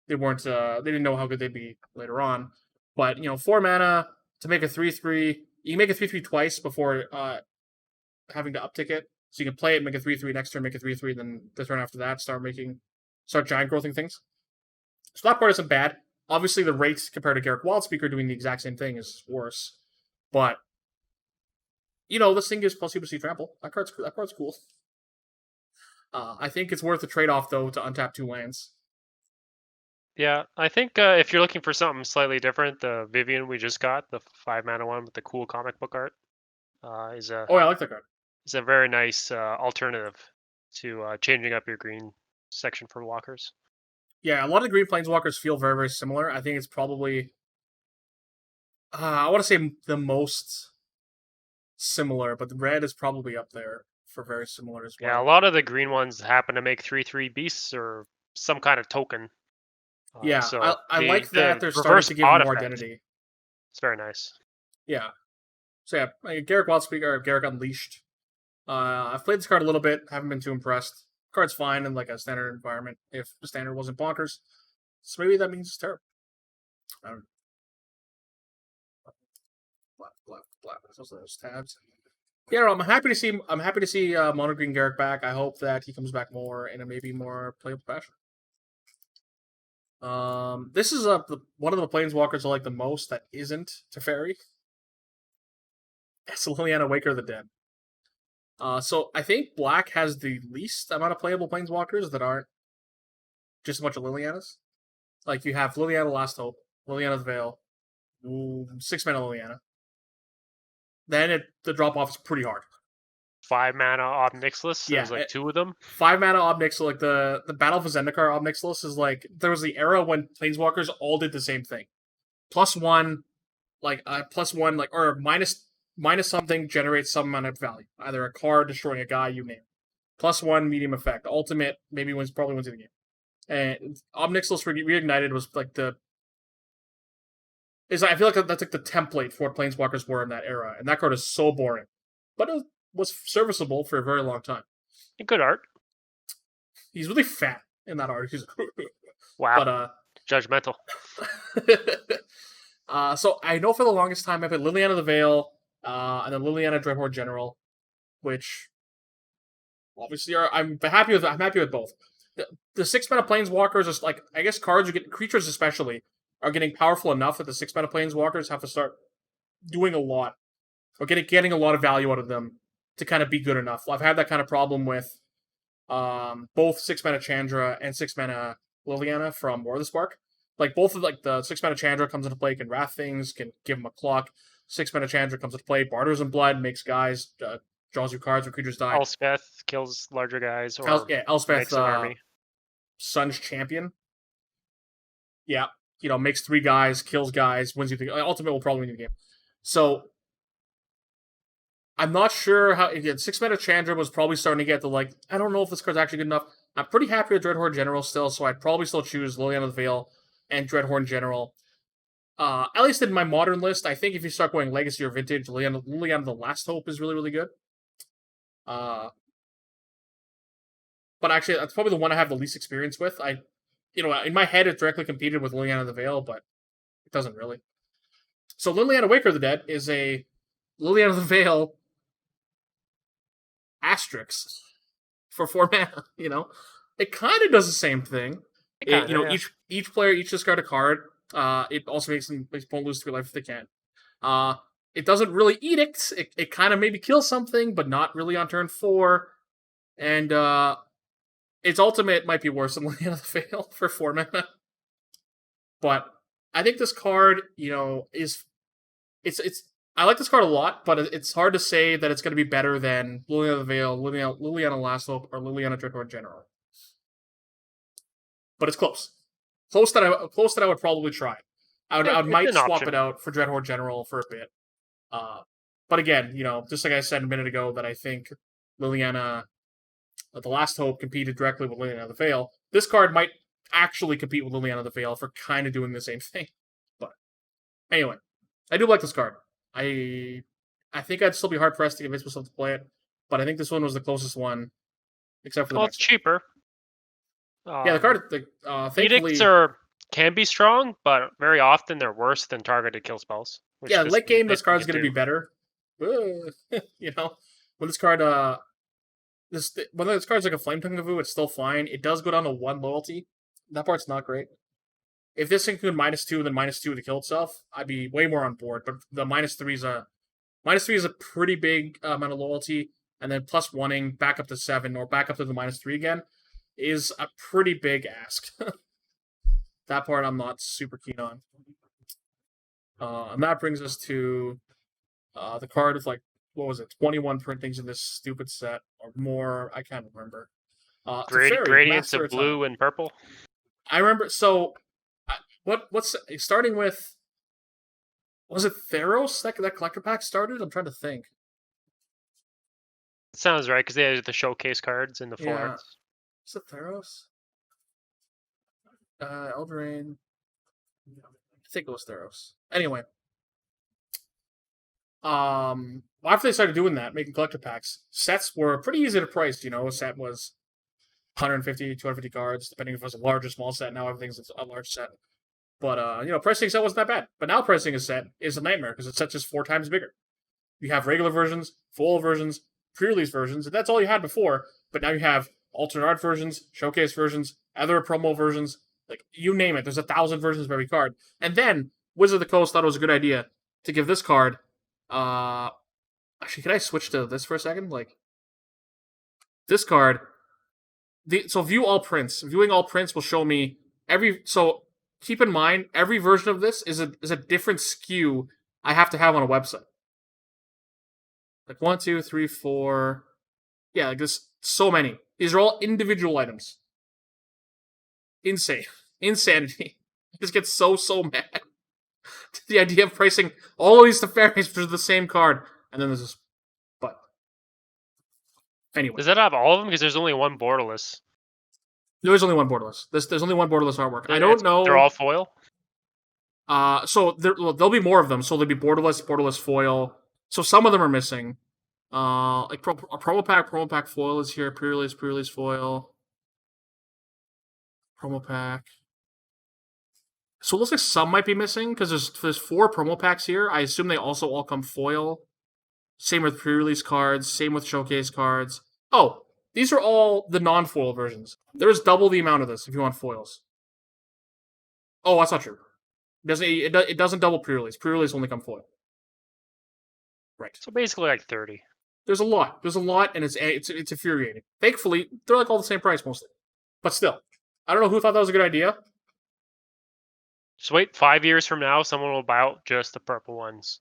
they weren't. They didn't know how good they'd be later on. But 4 mana to make a 3/3. You can make a 3/3 twice before having to uptick it. So you can play it, make a 3/3 next turn, make a 3/3, then the turn after that start giant growthing things. So that part isn't bad. Obviously, the rates compared to Garruk Wildspeaker doing the exact same thing is worse. But this thing gives plus C trample. That card's cool. I think it's worth the trade-off, though, to untap 2 lands. Yeah, I think if you're looking for something slightly different, the Vivian we just got, the 5-mana one with the cool comic book art, is a... Oh, yeah, I like that card. It's a very nice alternative to changing up your green section for walkers. Yeah, a lot of green planeswalkers feel very, very similar. I think it's probably... I want to say the most similar, but the red is probably up there for very similar as well. Yeah, a lot of the green ones happen to make 3/3 beasts or some kind of token. Yeah, so I like that they're starting to give more identity. It's very nice. Yeah. So yeah, Garruk Wildspeaker, or Garruk Unleashed. I've played this card a little bit, haven't been too impressed. The card's fine in like a standard environment if the standard wasn't bonkers. So maybe that means it's terrible. I don't know. Black. Those tabs. Yeah, no, I'm happy to see Mono Green Garruk back. I hope that he comes back more in a maybe more playable fashion. This is one of the planeswalkers I like the most that isn't Teferi. It's Liliana Waker of the Dead. So I think Black has the least amount of playable planeswalkers that aren't just a bunch of Lilianas. Like you have Liliana Last Hope, Liliana the Veil, 6-mana Liliana. Then the drop off is pretty hard. 5-mana Ob Nixilis. Yeah, there's like 2 of them. 5-mana Ob Nixilis, like the Battle for Zendikar Ob Nixilis is like there was the era when planeswalkers all did the same thing. +1, or minus something generates some amount of value. Either a card destroying a guy, you name it. +1 medium effect. Ultimate probably wins the game. And Ob Nixilis Reignited was like I feel like that's like the template for what planeswalkers were in that era, and that card is so boring. But it was serviceable for a very long time. Good art. He's really fat in that art. Wow. But judgmental. So I know for the longest time I played Liliana the Veil, and then Liliana Dreadhorde General, which obviously I'm happy with both. The 6-mana planeswalkers is like, I guess cards you get, creatures especially, are getting powerful enough that the 6-mana planeswalkers have to start doing a lot, or getting a lot of value out of them to kind of be good enough. I've had that kind of problem with both 6-mana Chandra and 6-mana Liliana from War of the Spark. Like both of the 6-mana Chandra comes into play, can wrath things, can give them a clock. 6-mana Chandra comes into play, Barters in Blood, makes guys, draws you cards when creatures die. Elspeth kills larger guys, or Elspeth makes an army. Sun's Champion. Yeah, makes 3 guys, kills guys, wins you the ultimate will probably win you the game. So I'm not sure how 6-mana Chandra was probably starting to get I don't know if this card's actually good enough. I'm pretty happy with Dreadhorde General still, so I'd probably still choose Liliana the Veil and Dreadhorde General. At least in my modern list, I think if you start going Legacy or Vintage, Liliana the Last Hope is really, really good. But actually, that's probably the one I have the least experience with. In my head, it directly competed with Liliana the Veil, but it doesn't really. So Liliana Waker of the Dead is a Liliana the Veil asterisk for 4 mana. It kind of does the same thing. Yeah. Each player each discard a card. It also makes opponent lose 3 life if they can. It doesn't really edict. It kind of maybe kills something, but not really on turn 4. And its ultimate might be worse than Liliana the Veil for 4 mana. But I think this card, is it's I like this card a lot, but it's hard to say that it's going to be better than Liliana the Veil, Liliana Last Hope, or Liliana Dreadhorde General. But it's close. Close that I would probably try. I might swap option. it out for Dreadhorde General for a bit. But again, just like I said a minute ago, that I think Liliana, the Last Hope, competed directly with Liliana the Veil. This card might actually compete with Liliana the Veil for kind of doing the same thing. But anyway, I do like this card. I think I'd still be hard pressed to convince myself to play it, but I think this one was the closest one, except for the it's cheaper. Yeah, the card. Thankfully, edicts can be strong, but very often they're worse than targeted kill spells. Yeah, late game, this card's going to be better. When this card, when this card's like a Flame Tongue of Vu, it's still fine. It does go down to 1 loyalty. That part's not great. If this thing could -2 and then -2 to kill itself, I'd be way more on board. But the -3 is a pretty big amount of loyalty, and then +1ing back up to 7 or back up to the -3 again is a pretty big ask. That part I'm not super keen on. And that brings us to the card of 21 printings in this stupid set or more. I can't remember. Gradients of blue and purple. I remember. So, what's starting with? Was it Theros that collector pack started? I'm trying to think. Sounds right, because they had the showcase cards in the forums. Is it Theros? Eldraine. I think it was Theros. Anyway. After they started doing that, making collector packs, sets were pretty easy to price. A set was 150, 250 cards, depending if it was a large or small set. Now everything's a large set. But, pricing a set wasn't that bad. But now pricing a set is a nightmare, because the set's just 4 times bigger. You have regular versions, full versions, pre-release versions, and that's all you had before. But now you have alternate art versions, showcase versions, other promo versions, you name it. There's 1,000 versions of every card. And then, Wizard of the Coast thought it was a good idea to give this card, actually, can I switch to this for a second? This card, so view all prints. Viewing all prints will show me so keep in mind, every version of this is a different SKU I have to have on a website. 1, 2, 3, 4. Yeah, this so many. These are all individual items. Insane. Insanity. I just get so mad. The idea of pricing all of these Teferis for the same card, and then there's this. But anyway, does that have all of them? Because there's only one borderless. There's only one borderless. There's only one borderless artwork. I don't know. They're all foil. So there'll be more of them. So there'll be borderless foil. So some of them are missing. Promo pack foil is here. Pre-release foil. Promo pack. So it looks like some might be missing, because there's 4 promo packs here. I assume they also all come foil. Same with pre-release cards. Same with showcase cards. Oh, these are all the non-foil versions. There's double the amount of this if you want foils. Oh, that's not true. It doesn't double pre-release. Pre-release only come foil. Right. So basically 30. There's a lot, and it's infuriating. Thankfully, they're all the same price mostly. But still, I don't know who thought that was a good idea. Just wait 5 years from now, someone will buy out just the purple ones.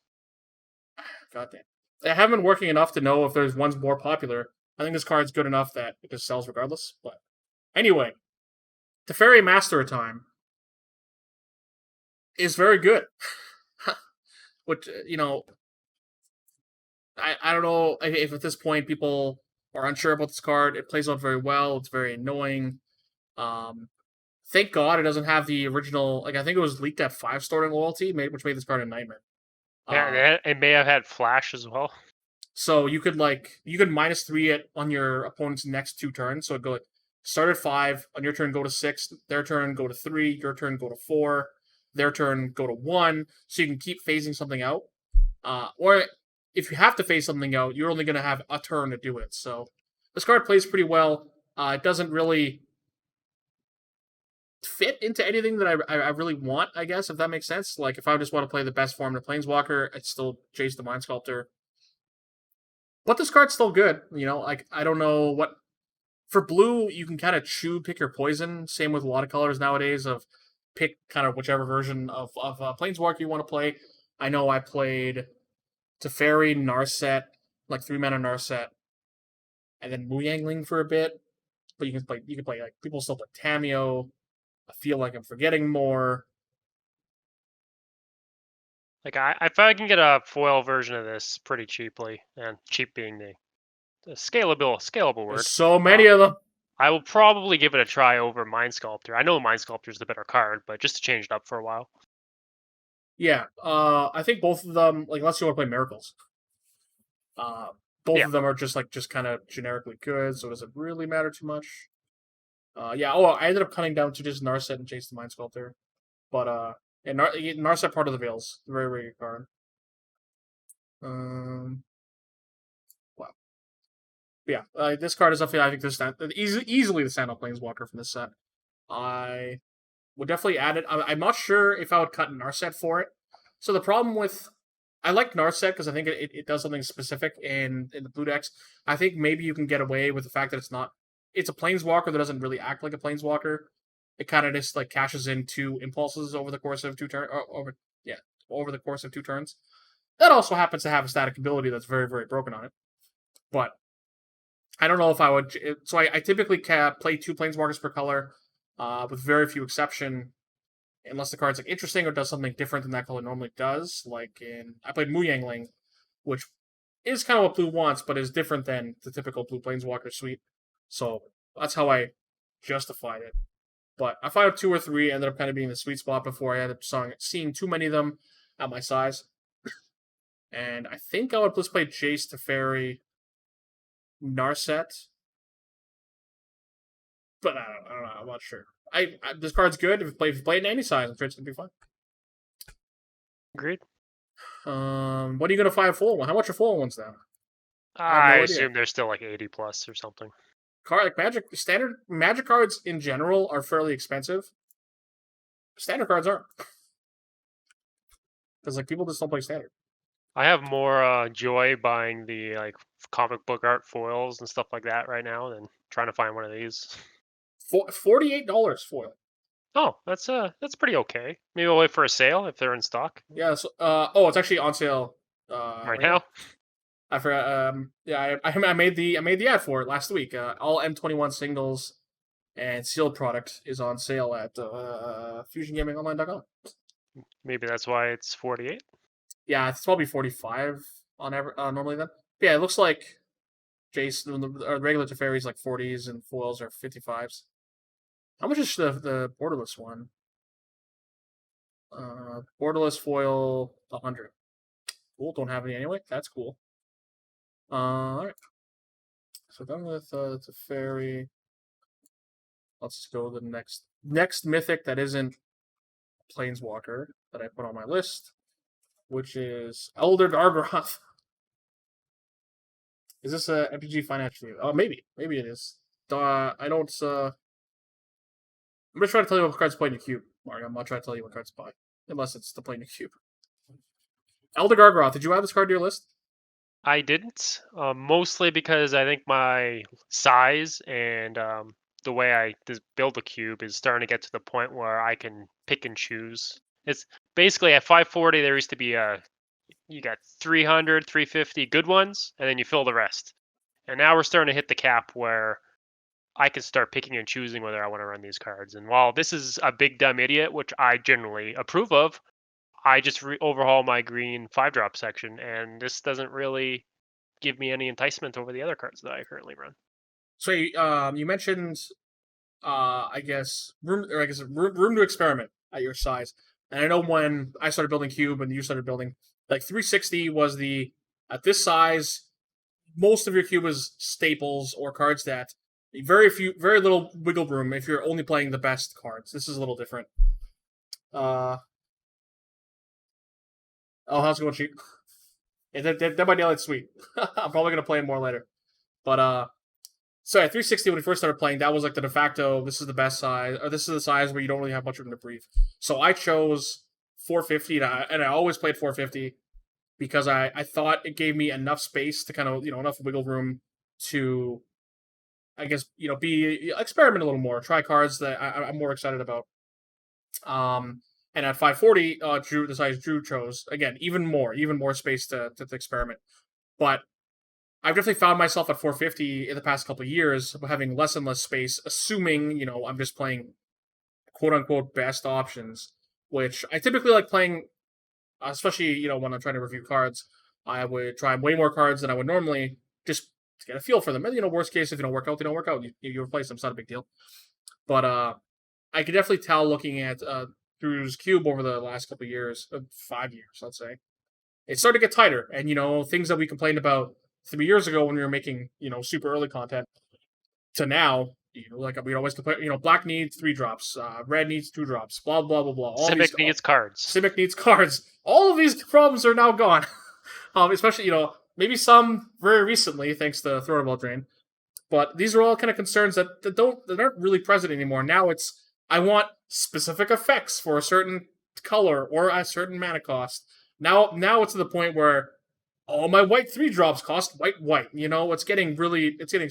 Goddamn. They haven't been working enough to know if there's ones more popular. I think this card's good enough that it just sells regardless. But anyway, Teferi Master of Time is very good. Which, I don't know if at this point people are unsure about this card, it plays out very well. It's very annoying. Thank God it doesn't have the original. Like I think it was leaked at 5-star in loyalty, which made this card a nightmare. Yeah, it may have had flash as well. So you could -3 it on your opponent's next 2 turns. So it go start at 5, on your turn go to 6, their turn go to 3, your turn go to 4, their turn go to 1. So you can keep phasing something out. Or if you have to phase something out, you're only going to have a turn to do it. So this card plays pretty well. It doesn't really fit into anything that I really want, I guess, if that makes sense. Like if I just want to play the best form of Planeswalker, it's still Jace the Mind Sculptor. But this card's still good, like I don't know what for blue you can kind of pick your poison. Same with a lot of colors nowadays of pick kind of whichever version of Planeswalker you want to play. I know I played Teferi, Narset, like 3-mana Narset, and then Wu-Yangling for a bit. But you can play like people still play Tameo. I feel like I'm forgetting more. Like if I can get a foil version of this pretty cheaply, and cheap being the scalable word. There's so many of them. I will probably give it a try over Mind Sculptor. I know Mind Sculptor is the better card, but just to change it up for a while. Yeah, I think both of them, like unless you want to play Miracles, both of them are just kind of generically good, so it doesn't really matter too much. Yeah. Oh, I ended up cutting down to just Narset and Chase the Mind Sculptor, but and Narset part of the Veils, very very good card. Wow. Yeah, this card is definitely I think easily the standout Planeswalker from this set. I would definitely add it. I'm not sure if I would cut Narset for it. So the problem with I like Narset because I think it does something specific in the blue decks. I think maybe you can get away with the fact that it's a Planeswalker that doesn't really act like a Planeswalker. It kind of just like cashes in 2 impulses over the course of 2 turns. Over the course of 2 turns. That also happens to have a static ability that's very very broken on it. But I don't know if I would. So I typically play 2 Planeswalkers per color, with very few exception, unless the card's like interesting or does something different than that color normally does. Like I played Mu Yangling, which is kind of what blue wants, but is different than the typical blue Planeswalker suite. So that's how I justified it. But I found 2 or 3 ended up kind of being the sweet spot before I ended up seeing too many of them at my size. And I think I would just play Jace, Teferi, Narset. But I don't know. I'm not sure. This card's good. If you play it in any size, I'm sure it's gonna be fun. Agreed. What are you gonna find full one? How much are full ones now? I assume they're still like 80 plus or something. Standard Magic cards in general are fairly expensive. Standard cards aren't, because like people just don't play standard. I have more joy buying the like comic book art foils and stuff like that right now than trying to find one of these. $48 foil. Oh, that's pretty okay. Maybe I'll wait for a sale if they're in stock. Yeah. So, it's actually on sale right now. I forgot. Yeah, I made the ad for it last week. All M21 singles and sealed product is on sale at FusionGamingOnline.com. Maybe that's why it's 48. Yeah, it's probably 45 on normally then. But yeah, it looks like Jason, the regular Teferi's like 40s and foils are 55s. How much is the borderless one? Borderless foil 100. Cool. Don't have any anyway. That's cool. All right. So done with Teferi. Let's just go to the next mythic that isn't Planeswalker that I put on my list, which is Elder Gargaroth. Is this a MTG financial review? Oh, maybe it is. I don't. I'm just trying to tell you what cards play in your cube, Mario. I'm not trying to tell you what cards to buy, unless it's to play in your cube. Elder Gargaroth. Did you add this card to your list? I didn't, mostly because I think my size and the way I build a cube is starting to get to the point where I can pick and choose. It's basically at 540 there used to be you got 300, 350 good ones, and then you fill the rest. And now we're starting to hit the cap where I can start picking and choosing whether I want to run these cards. And while this is a big dumb idiot, which I generally approve of, I just overhaul my green 5-drop section, and this doesn't really give me any enticement over the other cards that I currently run. So you mentioned, I guess room to experiment at your size. And I know when I started building Cube and you started building, like 360 was the at this size. Most of your Cube is staples or cards that very little wiggle room if you're only playing the best cards. This is a little different. Oh, how's it going, cheap? Yeah, that might Daylight sweet. I'm probably gonna play it more later. But so at 360 when we first started playing, that was like the de facto. This is the best size, or this is the size where you don't really have much room to breathe. So I chose 450, and I always played 450 because I thought it gave me enough space to kind of enough wiggle room to, I guess be experiment a little more, try cards that I'm more excited about. And at 540, the size Drew chose, again, even more space to experiment. But I've definitely found myself at 450 in the past couple of years, having less and less space, assuming, I'm just playing quote unquote best options, which I typically like playing, especially, when I'm trying to review cards. I would try way more cards than I would normally just to get a feel for them. And, worst case, if they don't work out, they don't work out. You replace them, it's not a big deal. But I could definitely tell looking at Drew's Cube over the last couple of years, 5 years, let's say, it started to get tighter. And, things that we complained about 3 years ago when we were making, super early content to now, like we'd always complain, black needs 3 drops, red needs 2 drops, blah, blah, blah, blah. Simic needs cards. Simic needs cards. All of these problems are now gone. Especially, maybe some very recently, thanks to Throwable Drain. But these are all kind of concerns that aren't really present anymore. Now it's, I want specific effects for a certain color or a certain mana cost. Now it's to the point where all my white 3 drops cost white. It's getting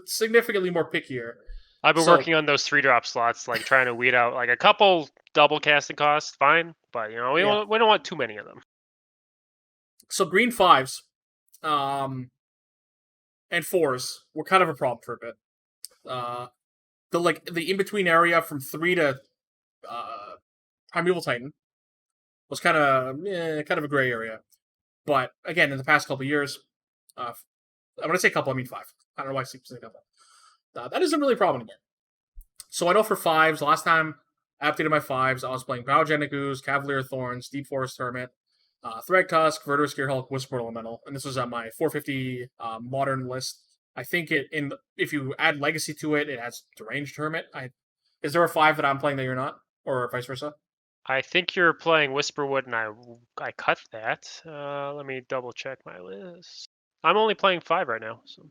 significantly more pickier. I've been working on those 3 drop slots, like trying to weed out like a couple double casting costs, fine, but we don't want too many of them. So green 5s, and 4s were kind of a problem for a bit. The in between area from 3 to Primeval Titan was kind of a gray area. But again, in the past couple of years, when I say couple, I mean 5. I don't know why I say couple. That isn't really a problem anymore. So I know for 5s, last time I updated my 5s, I was playing Biogenic Ooze, Cavalier Thorns, Deep Forest Hermit, Thragtusk, Verdurous Gearhulk, Whisper Elemental, and this was on my 450 modern list. I think if you add Legacy to it, it has Deranged Hermit. Is there a 5 that I'm playing that you're not, or vice versa? I think you're playing Whisperwood, and I cut that. Let me double check my list. I'm only playing 5 right now. So.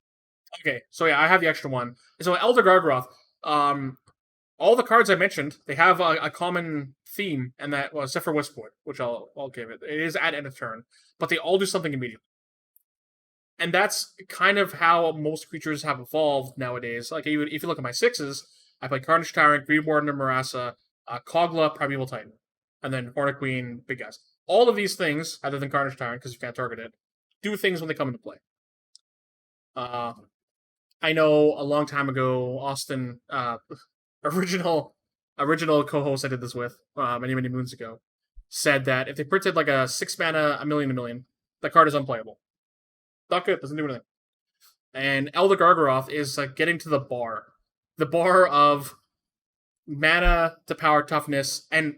Okay, so yeah, I have the extra one. So Elder Gargaroth, all the cards I mentioned, they have a common theme, and that, well, except for Whisperwood, which I'll give it. It is at end of turn, but they all do something immediately. And that's kind of how most creatures have evolved nowadays. Like, if you look at my 6s, I play Carnage Tyrant, Green Warden of Marassa, Kogla, Primeval Titan, and then Hornet Queen, big guys. All of these things, other than Carnage Tyrant, because you can't target it, do things when they come into play. I know a long time ago, Austin, original co-host I did this with many moons ago, said that if they printed like a 6 mana, a million, the card is unplayable. Not good, doesn't do anything. And Elder Gargaroth is like getting to the bar of mana to power toughness and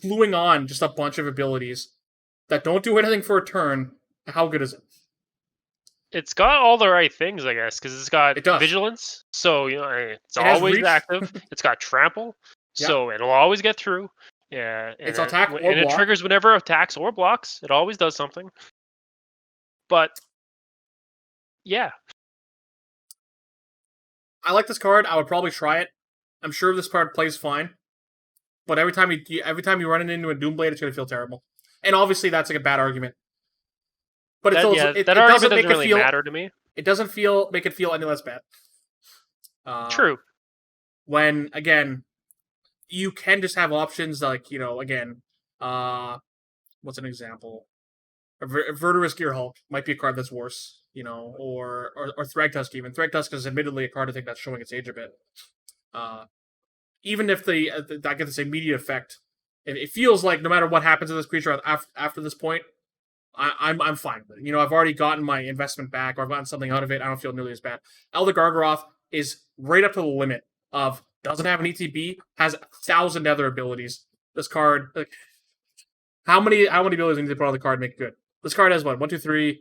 gluing on just a bunch of abilities that don't do anything for a turn. How good is it? It's got all the right things, I guess, because it's got vigilance, so it's always active. It's got trample, so it'll always get through. Yeah, it's attack or block. And it triggers whenever attacks or blocks. It always does something. But yeah, I like this card. I would probably try it. I'm sure this card plays fine, but every time you run it into a Doomblade, it's going to feel terrible. And obviously, that's like a bad argument. But that argument doesn't really matter to me. It doesn't make it feel any less bad. True. When again, you can just have options like again, what's an example? A Verdurous Gearhulk might be a card that's worse, or Thragtusk even. Thragtusk is admittedly a card I think that's showing its age a bit. Even if that gets this immediate effect, it feels like no matter what happens to this creature after this point, I'm fine with it. I've already gotten my investment back, or I've gotten something out of it. I don't feel nearly as bad. Elder Gargaroth is right up to the limit of doesn't have an ETB, has 1,000 other abilities. This card, like, how many abilities need to put on the card to make it good? This card has what, 1, 2, 3.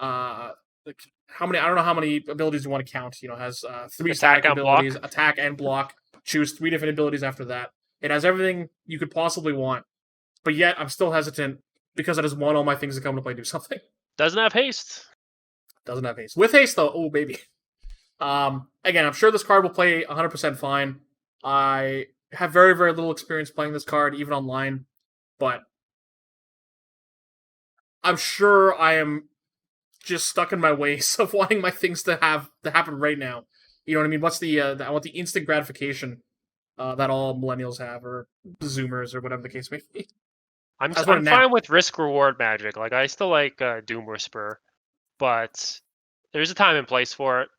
Like, how many? I don't know how many abilities you want to count. It has 3 Attack static on block. abilities, attack and block. Choose 3 different abilities after that. It has everything you could possibly want, but yet I'm still hesitant because I just want all my things to come to play do something. Doesn't have haste. Doesn't have haste. With haste though, oh baby. Again, I'm sure this card will play 100% fine. I have very, very little experience playing this card, even online, but I'm sure I am just stuck in my ways of wanting my things to happen right now. You know what I mean? What's I want the instant gratification that all millennials have, or Zoomers, or whatever the case may be. I'm That's what I'm now. fine with risk reward magic. Like I still like Doom Whisperer, but there's a time and place for it,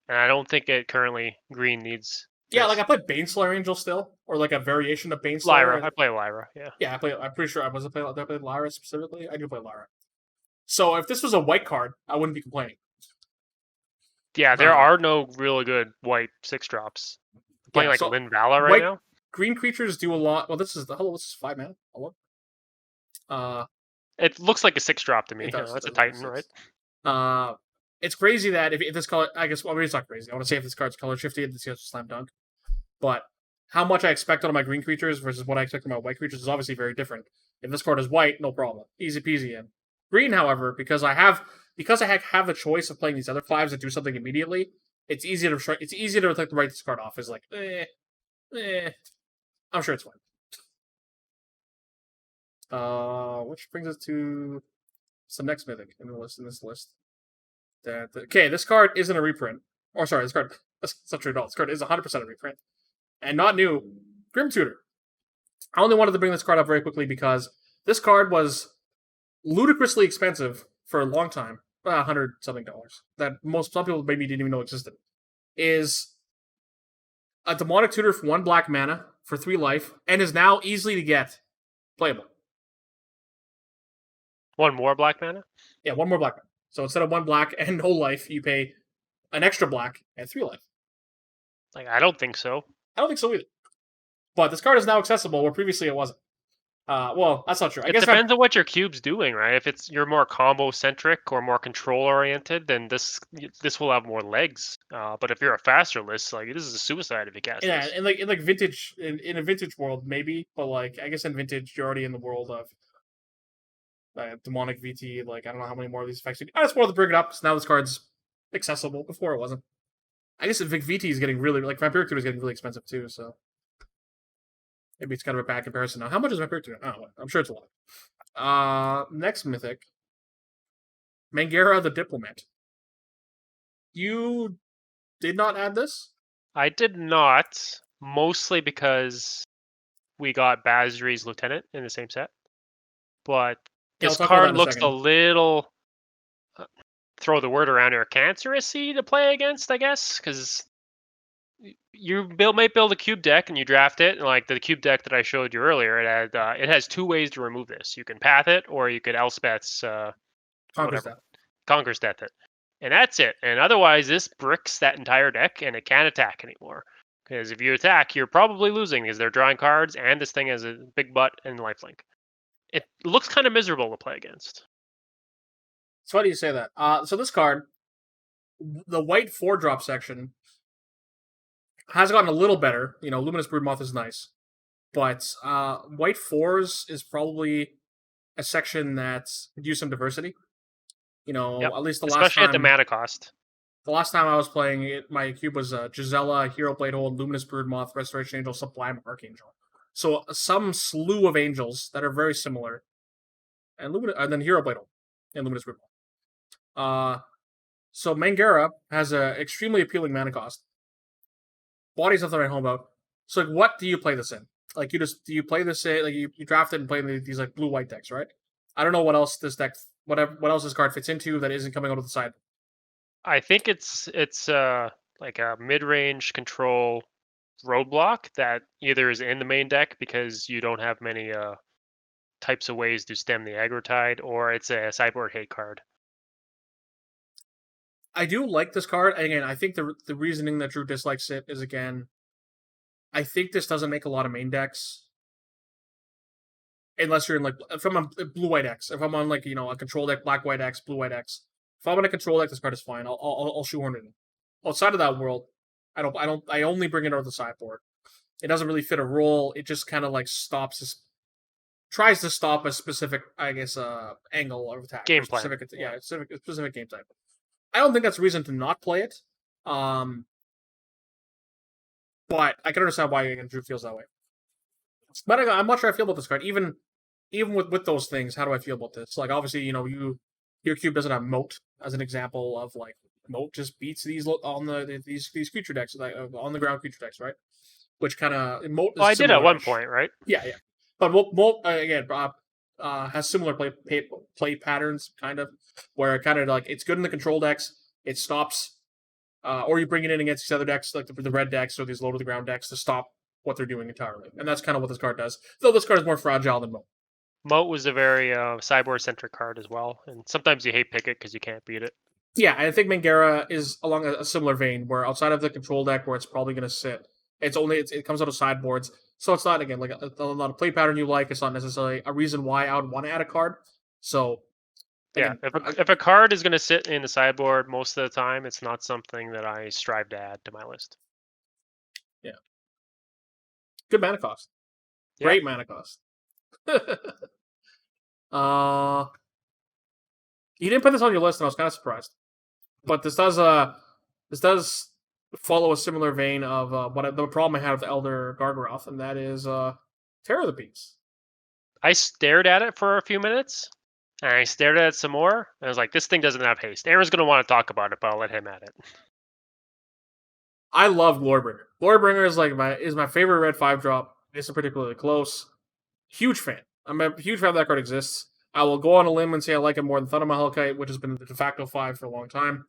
and I don't think it currently green needs. Yeah, this. like I play Baneslayer Angel still, or like a variation of Baneslayer. Lyra. I play Lyra. Yeah. Yeah, I'm pretty sure I was play. Did I play Lyra specifically? I do play Lyra. So if this was a white card, I wouldn't be complaining. Yeah, there are no really good white 6-drops. I'm playing like Lynn Vala right now. Green creatures do a lot. Well, this is 5 mana. Hello. It looks like a 6-drop to me. It does. That's a Titan, right? It's crazy that if this color, I guess, well, maybe it's not crazy. I want to say if this card's color shifted, this gets a slam dunk. But how much I expect out of my green creatures versus what I expect from my white creatures is obviously very different. If this card is white, no problem, easy peasy. And green, however, because I have the choice of playing these other 5s that do something immediately, it's easier to like write this card off as like, I'm sure it's fine. Which brings us to some next mythic in this list. This card isn't a reprint. Or sorry, that's not true at all. This card is 100% a reprint. And not new. Grim Tutor. I only wanted to bring this card up very quickly because this card was ludicrously expensive for a long time. $100-something. That some people maybe didn't even know existed. Is a demonic tutor for 1 black mana for 3 life, and is now easily to get playable. 1 more black mana? Yeah, 1 more black mana. So instead of 1 black and no life, you pay an extra black and 3 life. Like, I don't think so. I don't think so either. But this card is now accessible where previously it wasn't. Well, that's not true. I It guess depends on what your cube's doing, right? If you're more combo centric or more control oriented, then this will have more legs. But if you're a faster list, like this is a suicide if you cast yeah, this. in like vintage in a vintage world maybe, but like I guess in vintage you're already in the world of demonic VT. Like I don't know how many more of these effects. I just wanted to bring it up because now this card's accessible. Before it wasn't. I guess VT is getting really like Vampiric Tutor is getting really expensive too. So maybe it's kind of a bad comparison now. How much is Vampiric Tutor? I don't know. I'm sure it's a lot. Next mythic, Mangara the Diplomat. You did not add this? I did not, mostly because we got Basri's Lieutenant in the same set. But this card looks a little, throw the word around here, cancerousy to play against, I guess, because you might build a cube deck and you draft it, and like the cube deck that I showed you earlier, it has 2 ways to remove this. You can path it, or you could Elspeth's Conquer's Death it. And that's it. And otherwise, this bricks that entire deck, and it can't attack anymore. Because if you attack, you're probably losing because they're drawing cards, and this thing has a big butt and lifelink. It looks kind of miserable to play against. So why do you say that? So this card, the white 4-drop section, has gotten a little better. Luminous Broodmoth is nice. But white 4s is probably a section that could use some diversity. Yep. At least especially at the mana cost. The last time I was playing it, my cube was Gisela, Hero Bladehold, Luminous Broodmoth, Restoration Angel, Sublime Archangel. So some slew of angels that are very similar. And then Hero Bladehold and Luminous Broodmoth. So Mangara has an extremely appealing mana cost. Body's nothing to write home about. So like, what do you play this in? Like do you play this in, like you draft it and play these like blue-white decks, right? I don't know what else this deck, what else this card fits into that isn't coming out of the side. I think it's like a mid-range control roadblock that either is in the main deck because you don't have many types of ways to stem the aggro tide, or it's a sideboard hate card. I do like this card. Again, I think the reasoning that Drew dislikes it is, again, I think this doesn't make a lot of main decks. Unless you're in, like, if I'm on blue-white decks. If I'm on, like, a control deck, black-white decks, blue-white decks. If I'm on a control deck, this card is fine. I'll shoehorn it in. Outside of that world, I only bring it over the sideboard. It doesn't really fit a role. It just kind of, like, tries to stop a specific, I guess, angle of attack. Game plan. Yeah, specific game type. I don't think that's a reason to not play it. But I can understand why Drew feels that way. But I'm not sure I feel about this card. Even with those things, how do I feel about this? Like, obviously, your cube doesn't have moat as an example of, like, moat just beats these on these creature decks, like, on the ground creature decks, right? Which kind of moat. Well, I did at one point, right? Yeah. But moat again has similar play patterns, kind of, where it kind of, like, it's good in the control decks. It stops, or you bring it in against these other decks, like the red decks or these low to the ground decks, to stop what they're doing entirely. And that's kind of what this card does. Though this card is more fragile than moat. Moat was a very sideboard-centric card as well, and sometimes you hate pick it because you can't beat it. Yeah, I think Mangara is along a similar vein, where outside of the control deck, where it's probably going to sit, it comes out of sideboards, so it's not, again, like a lot of play pattern you like. It's not necessarily a reason why I would want to add a card. So yeah, if a card is going to sit in the sideboard most of the time, it's not something that I strive to add to my list. Yeah, good mana cost, great mana cost. You didn't put this on your list, and I was kind of surprised. But this does follow a similar vein of the problem I had with Elder Gargaroth, and that is Terror of the Peaks. I stared at it for a few minutes, and I stared at it some more, and I was like, this thing doesn't have haste. Aaron's going to want to talk about it, but I'll let him at it. I love Glorybringer. Glorybringer is my favorite red 5-drop. Isn't particularly close. Huge fan. I'm a huge fan that card exists. I will go on a limb and say I like it more than Thundermaw Hellkite, which has been the de facto 5 for a long time.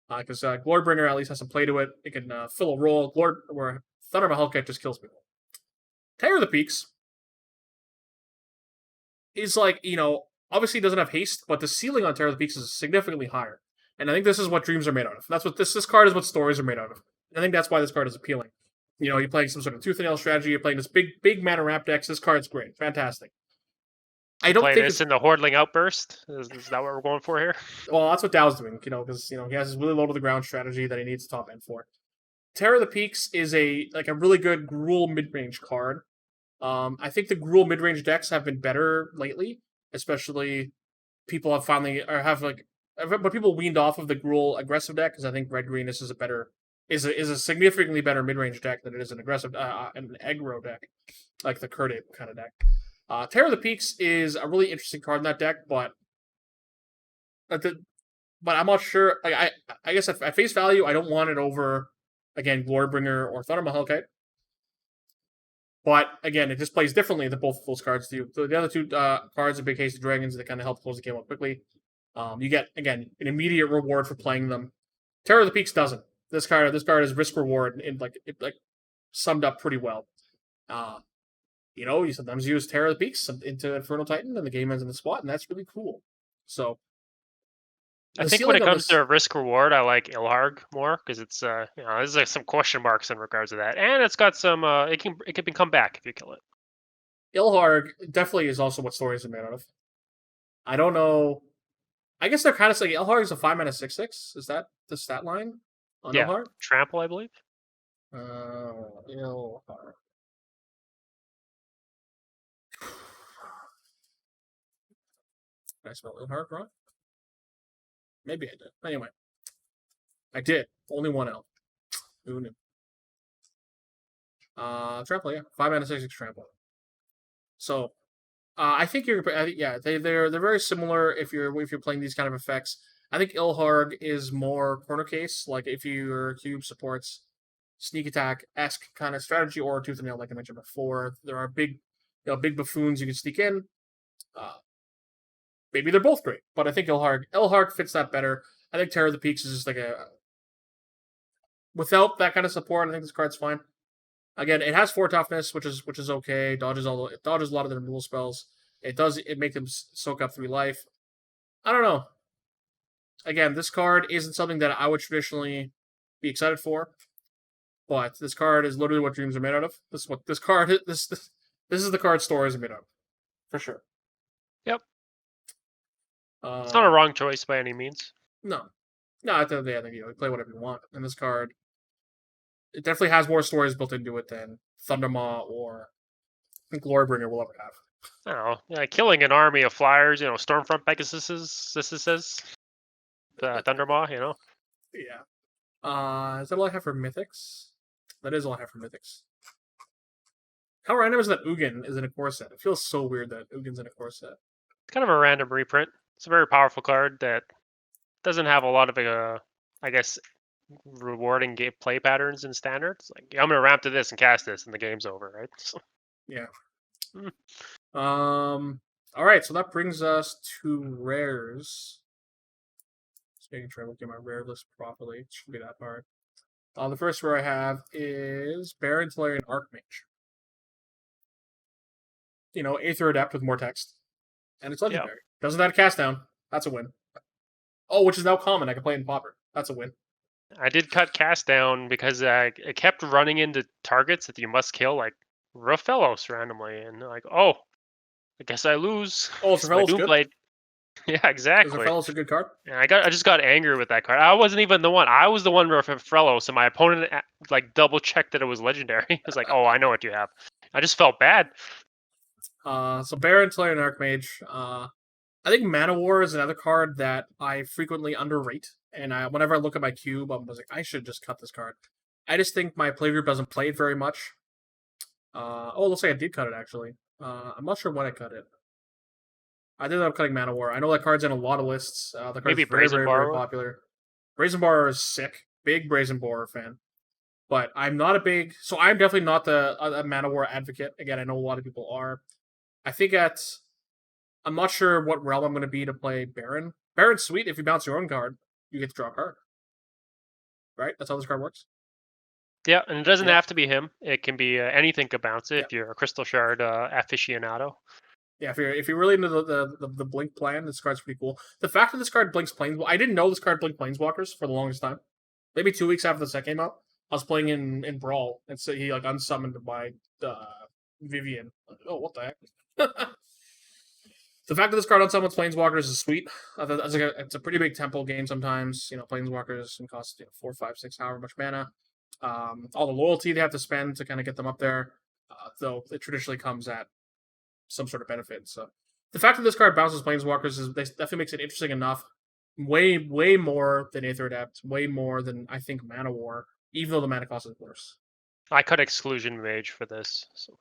Because Glorybringer at least has some play to it. It can fill a role where Thundermaw Hellkite just kills people. Terror of the Peaks is, like, obviously doesn't have haste, but the ceiling on Terror of the Peaks is significantly higher. And I think this is what dreams are made out of. That's what this card is, what stories are made out of. And I think that's why this card is appealing. You're playing some sort of tooth and nail strategy. You're playing this big mana ramp decks. This card's great, fantastic. I don't think this in the Hordling Outburst. Is that what we're going for here? Well, that's what Dow's doing, because he has this really low to the ground strategy that he needs top end for. Terror of the Peaks is a really good Gruul mid-range card. I think the Gruul mid-range decks have been better lately, especially people have but people weaned off of the Gruul aggressive deck, because I think red green is a significantly better mid-range deck than it is an aggressive an aggro deck, like the Kurdape kind of deck. Terror of the Peaks is a really interesting card in that deck, but I'm not sure. I guess at face value, I don't want it over, again, Glorybringer or Thundermaw Hellkite. But again, it just plays differently than both of those cards do. So the other two cards are Big Hasty Dragons that kind of help close the game up quickly. You get, again, an immediate reward for playing them. Terror of the Peaks doesn't. This card is risk reward, and it summed up pretty well. You sometimes use Terror of the Peaks into Infernal Titan, and the game ends in the spot, and that's really cool. So, I think when it comes to risk reward, I like Ilharg more, because it's there's some question marks in regards to that, and it's got some it can come back if you kill it. Ilharg definitely is also what stories are made out of. I don't know. I guess they're kind of saying Ilharg is a 5 mana 6/6. Is that the stat line on Ilharg? Trample, I believe. Ilharg. Did I spell Ilharg wrong? Maybe I did. Anyway, I did. Only one L. Who knew? Trample, yeah. 5 mana 6/6 trample. So, I think they're very similar if you're playing these kind of effects. I think Ilharg is more corner case, like if your cube supports sneak attack-esque kind of strategy, or tooth and nail, like I mentioned before. There are big buffoons you can sneak in. Maybe they're both great, but I think Ilharg fits that better. I think Terror of the Peaks is just without that kind of support, I think this card's fine. Again, it has 4 toughness, which is okay. It dodges a lot of the removal spells. It make them soak up 3 life. I don't know. Again, this card isn't something that I would traditionally be excited for, but this card is literally what dreams are made out of. This is what this card this is the card stories are made out of, for sure. Yep. It's not a wrong choice by any means. No, at the end of the day, I think you play whatever you want. And this card, it definitely has more stories built into it than Thundermaw or Glorybringer will ever have. I don't know. Yeah, killing an army of flyers, Stormfront Pegasuses, Thundermaw, Yeah. Is that all I have for Mythics? That is all I have for Mythics. How random is that Ugin is in a core set? It feels so weird that Ugin's in a core set. It's kind of a random reprint. It's a very powerful card that doesn't have a lot of, I guess, rewarding game play patterns in standard. It's like, I'm going to ramp to this and cast this, and the game's over, right? Yeah. All right, so that brings us to rares. Just making sure I look at my rare list properly. It shouldn't be that hard. The first rare I have is Baron Tolarian Archmage. Aether Adept with more text. And it's legendary. Yep. Doesn't that cast down? That's a win. Oh, which is now common. I can play it in Pauper. That's a win. I did cut cast down because it kept running into targets that you must kill, like Rafellos randomly. And I guess I lose. Oh, is Rafellos good? Blade. Yeah, exactly. Is Rafellos a good card? Yeah, I just got angry with that card. I wasn't even the one. I was the one with Rafellos, and my opponent double checked that it was legendary. I was like, oh, I know what you have. I just felt bad. So Baron Tolarian Archmage. I think Mana War is another card that I frequently underrate. And whenever I look at my cube, I'm like, I should just cut this card. I just think my playgroup doesn't play it very much. It looks like I did cut it, actually. I'm not sure when I cut it. I did end up cutting Mana War. I know that card's in a lot of lists. The card's Maybe very, very, very popular. Brazen Borrower is sick. Big Brazen Borrower fan. But I'm not a big... So I'm definitely not a Mana War advocate. Again, I know a lot of people are. I think I'm not sure what realm I'm going to be to play Baron. Baron's sweet. If you bounce your own card, you get to draw a card. Right? That's how this card works? Yeah, and it doesn't have to be him. It can be anything could bounce it if you're a Crystal Shard aficionado. Yeah, if you're really into the Blink plan, this card's pretty cool. The fact that this card blinks Planeswalkers... I didn't know this card blinked Planeswalkers for the longest time. Maybe 2 weeks after the set came out, I was playing in Brawl, and so he unsummoned my Vivian. Oh, what the heck? The fact that this card unsummons Planeswalkers is sweet. It's a pretty big tempo game sometimes. Planeswalkers can cost 4, 5, 6, however much mana. All the loyalty they have to spend to kind of get them up there, though it traditionally comes at some sort of benefit. So the fact that this card bounces Planeswalkers definitely makes it interesting enough. Way, way more than Aether Adept. Way more than, I think, Mana War, even though the mana cost is worse. I cut Exclusion Mage for this. So.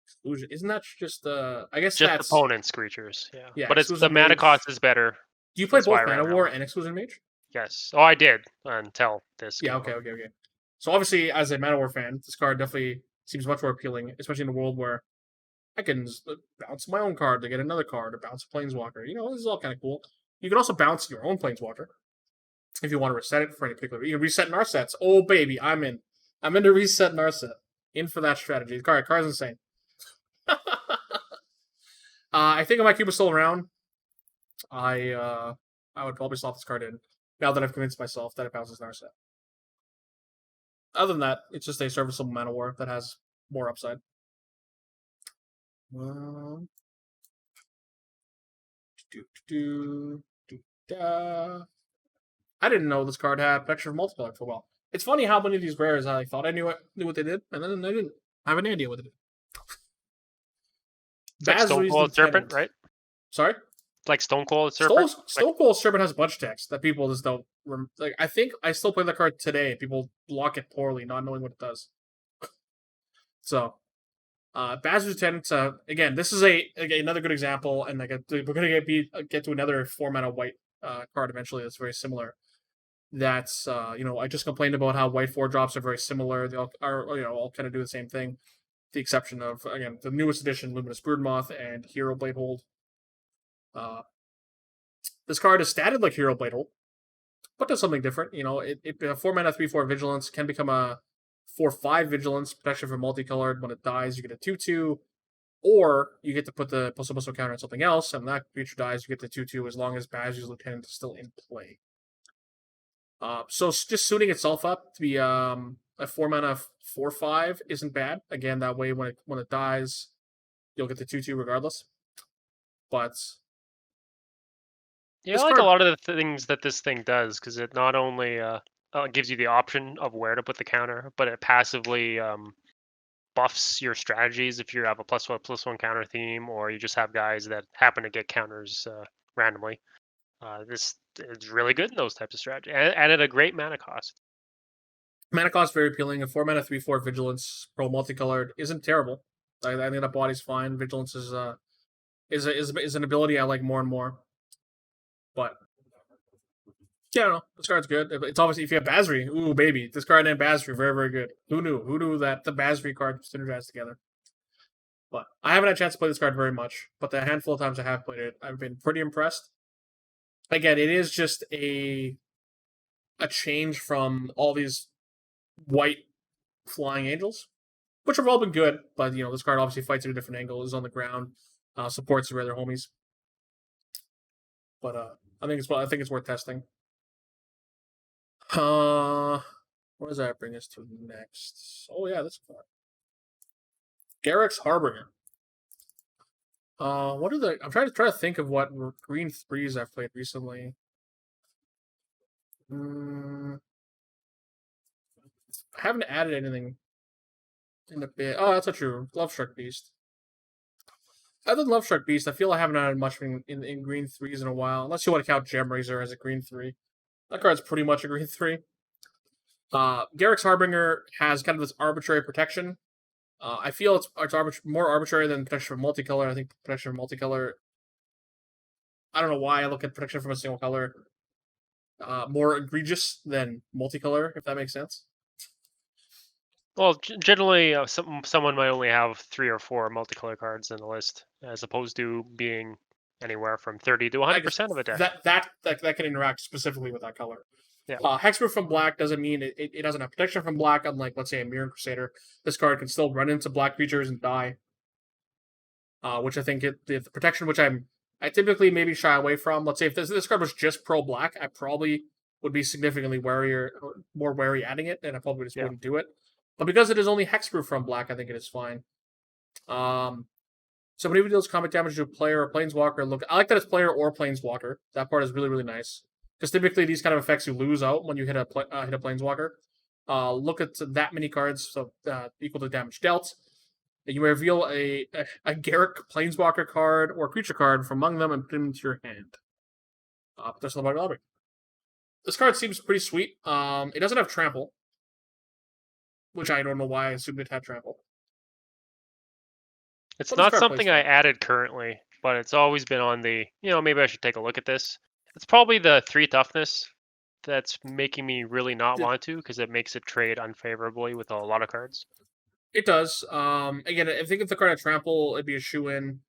Exclusion. Isn't that just I guess just that's opponents' creatures. Yeah. But the mana Mage... cost is better. Do you play both Mana War and Exclusion Mage? Yes. Oh, I did until this. Yeah. Okay. So obviously, as a Mana War fan, this card definitely seems much more appealing, especially in a world where I can bounce my own card to get another card, or bounce a Planeswalker. This is all kind of cool. You can also bounce your own Planeswalker if you want to reset it for any particular. You can reset Narsets. Oh baby, I'm in. I'm into reset Narset. In for that strategy. The card's insane. I think if my cube was still around, I would probably slot this card in. Now that I've convinced myself that it bounces Narset. Other than that, it's just a serviceable Mana War that has more upside. I didn't know this card had protection for multiplayer for a while. It's funny how many of these rares I thought I knew what they did, and then I didn't have any idea what they did. Like Stone Cold Serpent, right? Sorry? Like Stone Cold Serpent? Stone Cold Serpent has a bunch of text that people just don't... I think I still play that card today. People block it poorly, not knowing what it does. So... Bazoo's Lieutenant, again, this is another good example, and we're going to get to another 4-mana white card eventually that's very similar. That's, I just complained about how white 4-drops are very similar. They all kind of do the same thing. The exception of, again, the newest edition, Luminous Broodmoth and Hero Bladehold. This card is statted like Hero Bladehold, but does something different. 4-mana 3/4 Vigilance can become a 4/5 Vigilance, protection for multicolored. When it dies, you get a 2/2. Or you get to put the plus counter on something else, and that creature dies. You get the 2/2 as long as Bazzi's Lieutenant is still in play. So just suiting itself up to be a 4-mana 4/5 isn't bad. Again, that way when it dies, you'll get the 2/2 regardless. But Yeah, this I like a card, lot of the things that this thing does because it not only gives you the option of where to put the counter, but it passively buffs your strategies if you have a +1/+1 counter theme, or you just have guys that happen to get counters randomly. This is really good in those types of strategies, and at a great mana cost. mana cost very appealing. A 4-mana 3/4 Vigilance pro multicolored isn't terrible. I think that body's fine. Vigilance is an ability I like more and more. But yeah, I don't know. This card's good. It's obviously if you have Basri, ooh baby, this card and Basri very very good. Who knew? Who knew that the Basri card synergized together? But I haven't had a chance to play this card very much. But the handful of times I have played it, I've been pretty impressed. Again, it is just a change from all these white flying angels, which have all been good. But this card obviously fights at a different angle, is on the ground, supports your other homies. But I think it's worth testing. What does that bring us to next? Oh yeah, this card. Garrick's Harbinger. What are the? I'm trying to think of what green 3s I've played recently. I haven't added anything in a bit. Oh, that's not true. Love Struck Beast. Other than Love Struck Beast, I feel I haven't added much in green 3s in a while, unless you want to count Gem Razor as a green 3. That card's pretty much a green 3. Garrick's Harbinger has kind of this arbitrary protection. I feel it's more arbitrary than protection from multicolor. I think protection from multicolor. I don't know why I look at protection from a single color more egregious than multicolor, if that makes sense. Well, generally, someone might only have 3 or 4 multicolor cards in the list, as opposed to being anywhere from 30 to 100% of a deck. That can interact specifically with that color. Yeah. Hexproof from black doesn't mean it doesn't have protection from black, unlike, let's say, a Mirror Crusader. This card can still run into black creatures and die. Which I think the protection, which I typically maybe shy away from. Let's say if this card was just pro black, I probably would be significantly more wary adding it, and I probably just wouldn't do it. But because it is only hexproof from black, I think it is fine. So whenever it deals combat damage to a player or planeswalker, I like that it's player or planeswalker. That part is really really nice because typically these kind of effects you lose out when you hit a planeswalker. Look at that many cards, so equal to damage dealt. You may reveal a Garrick Planeswalker card or creature card from among them and put them into your hand. That's the library. This card seems pretty sweet. It doesn't have trample, which I don't know why I assumed it had trample. It's not something I added currently, but it's always been on the, maybe I should take a look at this. It's probably the 3 toughness that's making me really not want to, because it makes it trade unfavorably with a lot of cards. It does. Again, I think if the card had trample, it'd be a shoe-in.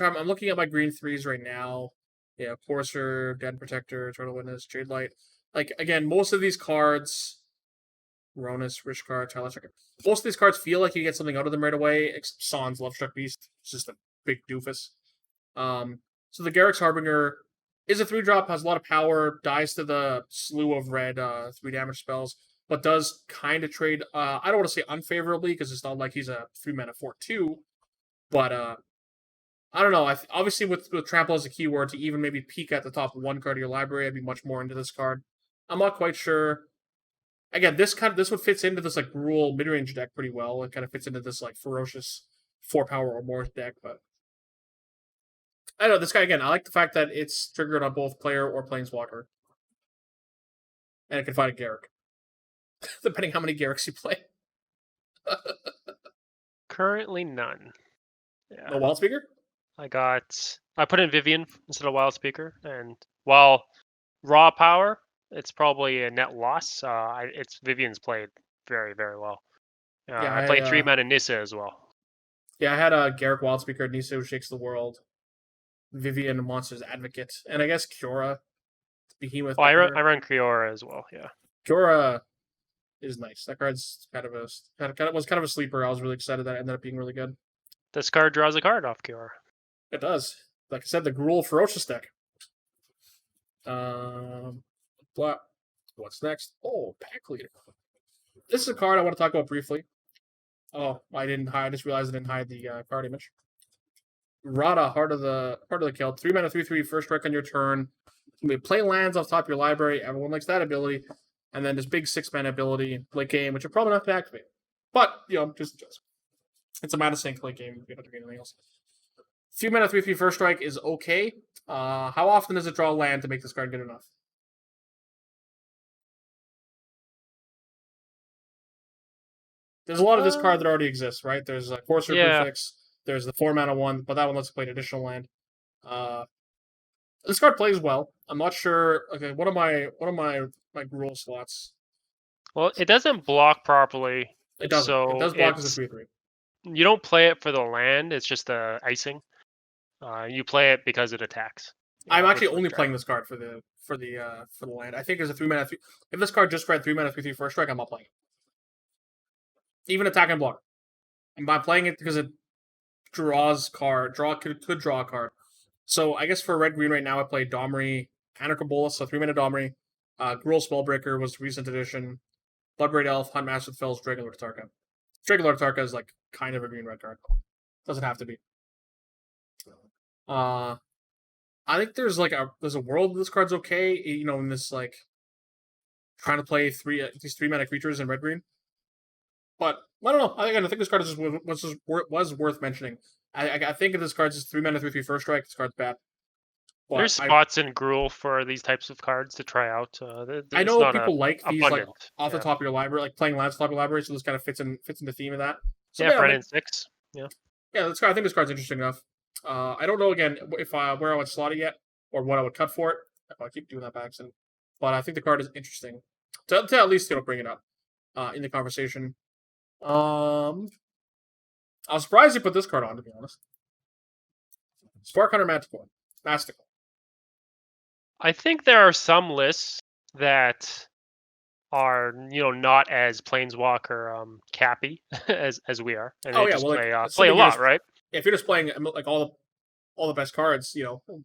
I'm looking at my green 3s right now. Yeah, Courser, Dead Protector, Eternal Witness, Jade Light. Like, again, most of these cards, Ronus, Rishkar, Chalice, most of these cards feel like you get something out of them right away, except Sans Love Struck Beast. It's just a big doofus. So the Garrick's Harbinger is a 3-drop, has a lot of power, dies to the slew of red 3 damage spells, but does kind of trade, I don't want to say unfavorably, because it's not like he's a 3-mana 4/2, but I don't know. Obviously, with trample as a keyword, to even maybe peek at the top 1 card of your library, I'd be much more into this card. I'm not quite sure. Again, this one fits into this like Gruul mid-range deck pretty well. It kind of fits into this like ferocious 4 power or more deck, but I don't know, this guy again. I like the fact that it's triggered on both player or planeswalker, and it can fight a Garrick, depending how many Garricks you play. Currently none. Yeah. No Wild Speaker? I put in Vivian instead of Wild Speaker, and while raw power, it's probably a net loss. It's Vivian's played very, very well. I played 3-mana Nissa as well. Yeah, I had a Garrick Wild Speaker, Nissa Who Shakes the World, Vivian Monsters Advocate, and I guess Kiora, Behemoth. I run Kiora as well. Yeah, Kiora is nice. That card's was kind of a sleeper. I was really excited that it ended up being really good. This card draws a card off QR. It does. Like I said, the Gruul Ferocious deck. What's next? Oh, Pack Leader. This is a card I want to talk about briefly. Oh, I didn't hide. I just realized I didn't hide the card image. Rada, Heart of the Kill. 3 mana, 3/3, first strike on your turn. You may play lands off top of your library. Everyone likes that ability. And then this big 6 mana ability, late game, which you're probably not going to activate. But, just it's a mana sink late game. You don't do anything else. 3 mana, 3/3, first strike is okay. How often does it draw land to make this card good enough? There's a lot of this card that already exists, right? There's a Corsair Prefix. There's the 4 mana one, but that one lets you play an additional land. This card plays well. I'm not sure. Okay, what are my Gruul slots? Well, it doesn't block properly. It doesn't. So it does block as a 3/3. You don't play it for the land. It's just the icing. You play it because it attacks. I'm actually only playing this card for the land. I think there's a 3 mana. If this card just read 3 mana 3/3 first strike, I'm not playing it. Even attack and block. And by playing it because it draws card, could draw a card. So I guess for red green right now, I play Domri, Anarchabolus, so 3 mana Domri. Gruul Spellbreaker was recent edition. Bloodbraid Elf, Hunt Master of Fells, Dragonlord Tarka. Dragonlord Tarka is like kind of a green red card. Doesn't have to be. I think there's a world where this card's okay. In this like trying to play these 3 mana creatures in red green. But I don't know. I think this card was worth mentioning. I think if this card's just 3 mana 3/3 first strike, this card's bad. But there's spots in Gruul for these types of cards to try out. I know people like these abundant. like off the top of your library, like playing lands off the top of your library. So this kind of fits in the theme of that. So yeah, Friend 6. Yeah. Yeah, I think this card's interesting enough. I don't know again if where I would slot it yet or what I would cut for it. I keep doing that by accident, but I think the card is interesting to at least bring it up in the conversation. I was surprised you put this card on, to be honest. Spark Hunter Mastical. I think there are some lists that are not as Planeswalker cappy as we are, and they play a lot, right? If you're just playing like all the best cards,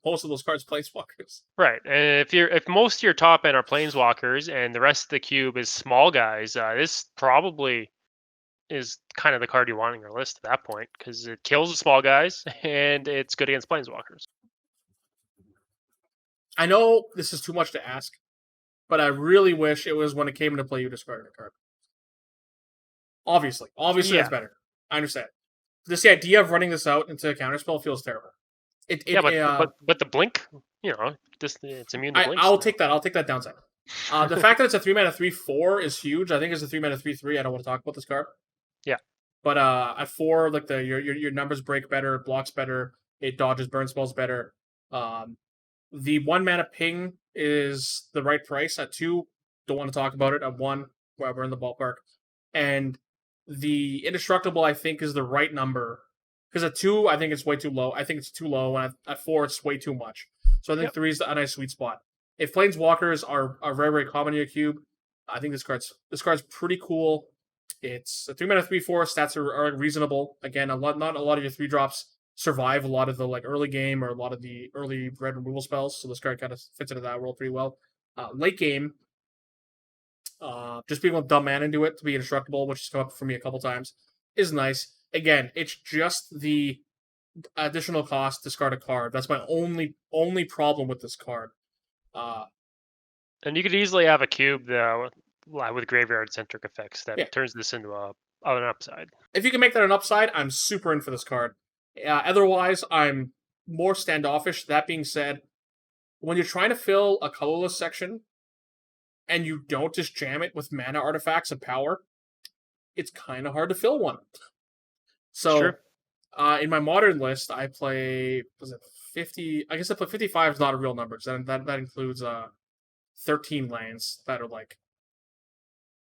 most of those cards Planeswalkers. Right, and if most of your top end are Planeswalkers and the rest of the cube is small guys, this probably is kind of the card you want on your list at that point because it kills the small guys and it's good against Planeswalkers. I know this is too much to ask, but I really wish it was when it came into play you discarded a card. Obviously, that's better. I understand. Just the idea of running this out into a counterspell feels terrible. But the blink, it's immune to blink. I'll take that. I'll take that downside. The fact that it's a 3 mana 3/4 is huge. I think it's a 3 mana 3/3. I don't want to talk about this card. Yeah. But at 4, like your numbers break better, it blocks better, it dodges burn spells better. The 1 mana ping is the right price. At 2, don't want to talk about it. At 1, we're in the ballpark. And the indestructible, I think, is the right number. Because at 2, I think it's way too low. I think it's too low. And at 4, it's way too much. So I think 3 is a nice sweet spot. If Planeswalkers are very, very common in your cube, I think this card's pretty cool. It's a 3 mana 3/4. Stats are reasonable. Again, not a lot of your 3-drops survive a lot of the early game or a lot of the early red removal spells. So this card kind of fits into that world pretty well. Late game, just being able to dump mana into it to be indestructible, which has come up for me a couple times, is nice. Again, it's just the additional cost to discard a card. That's my only problem with this card. And you could easily have a cube though with graveyard centric effects that turns this into an upside. If you can make that an upside, I'm super in for this card. Otherwise, I'm more standoffish. That being said, when you're trying to fill a colorless section and you don't just jam it with mana artifacts and power, it's kind of hard to fill one. So, in my modern list, I play 50. I guess I play 55 is not a real number. So that includes 13 lands that are like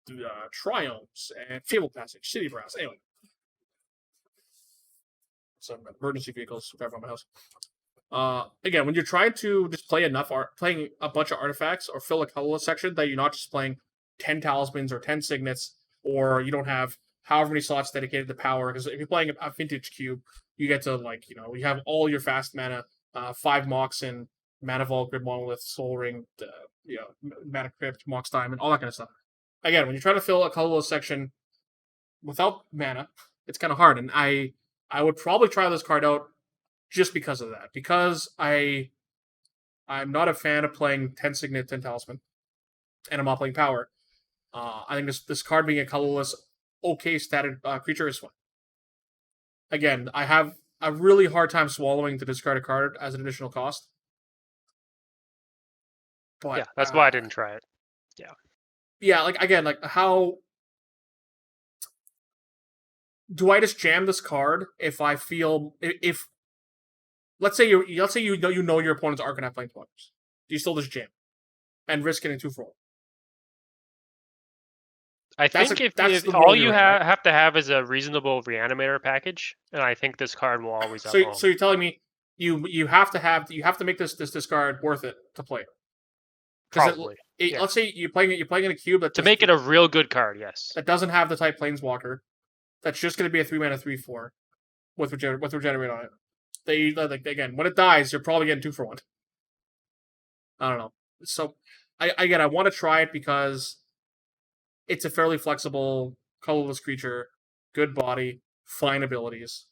Triomes and Fable Passage, City Brass. Anyway, some emergency vehicles right around my house. Again, when you're trying to just play playing a bunch of artifacts or fill a colorless section, that you're not just playing 10 talismans or 10 signets, or you don't have however many slots dedicated to power. Because if you're playing a vintage cube, you get to you have all your fast mana, 5 Moxen, Mana Vault, Grid Monolith, Soul Ring, Mana Crypt, Mox Diamond, all that kind of stuff. Again, when you're trying to fill a colorless section without mana, it's kind of hard. And I would probably try this card out just because of that. Because I'm not a fan of playing 10 Signet, 10 Talisman, and I'm not playing Power. I think this card being a colorless, okay stated creature is fine. Again, I have a really hard time swallowing to discard a card as an additional cost. But yeah, that's why I didn't try it. Yeah, how do I just jam this card if I feel if let's say you know your opponents aren't gonna have Planeswalkers. Do you still just jam and risk getting 2 for 1? I think if all you have to have is a reasonable Reanimator package, and I think this card will always have home. So you're telling me you have to make this discard worth it to play. Probably. Let's say you're playing in a cube that to make it a real good card, yes. That doesn't have the type Planeswalker. That's just going to be a 3 mana 3/4 with regenerate on it. Again, when it dies, you're probably getting 2 for 1. I don't know. So I want to try it because it's a fairly flexible, colorless creature, good body, fine abilities.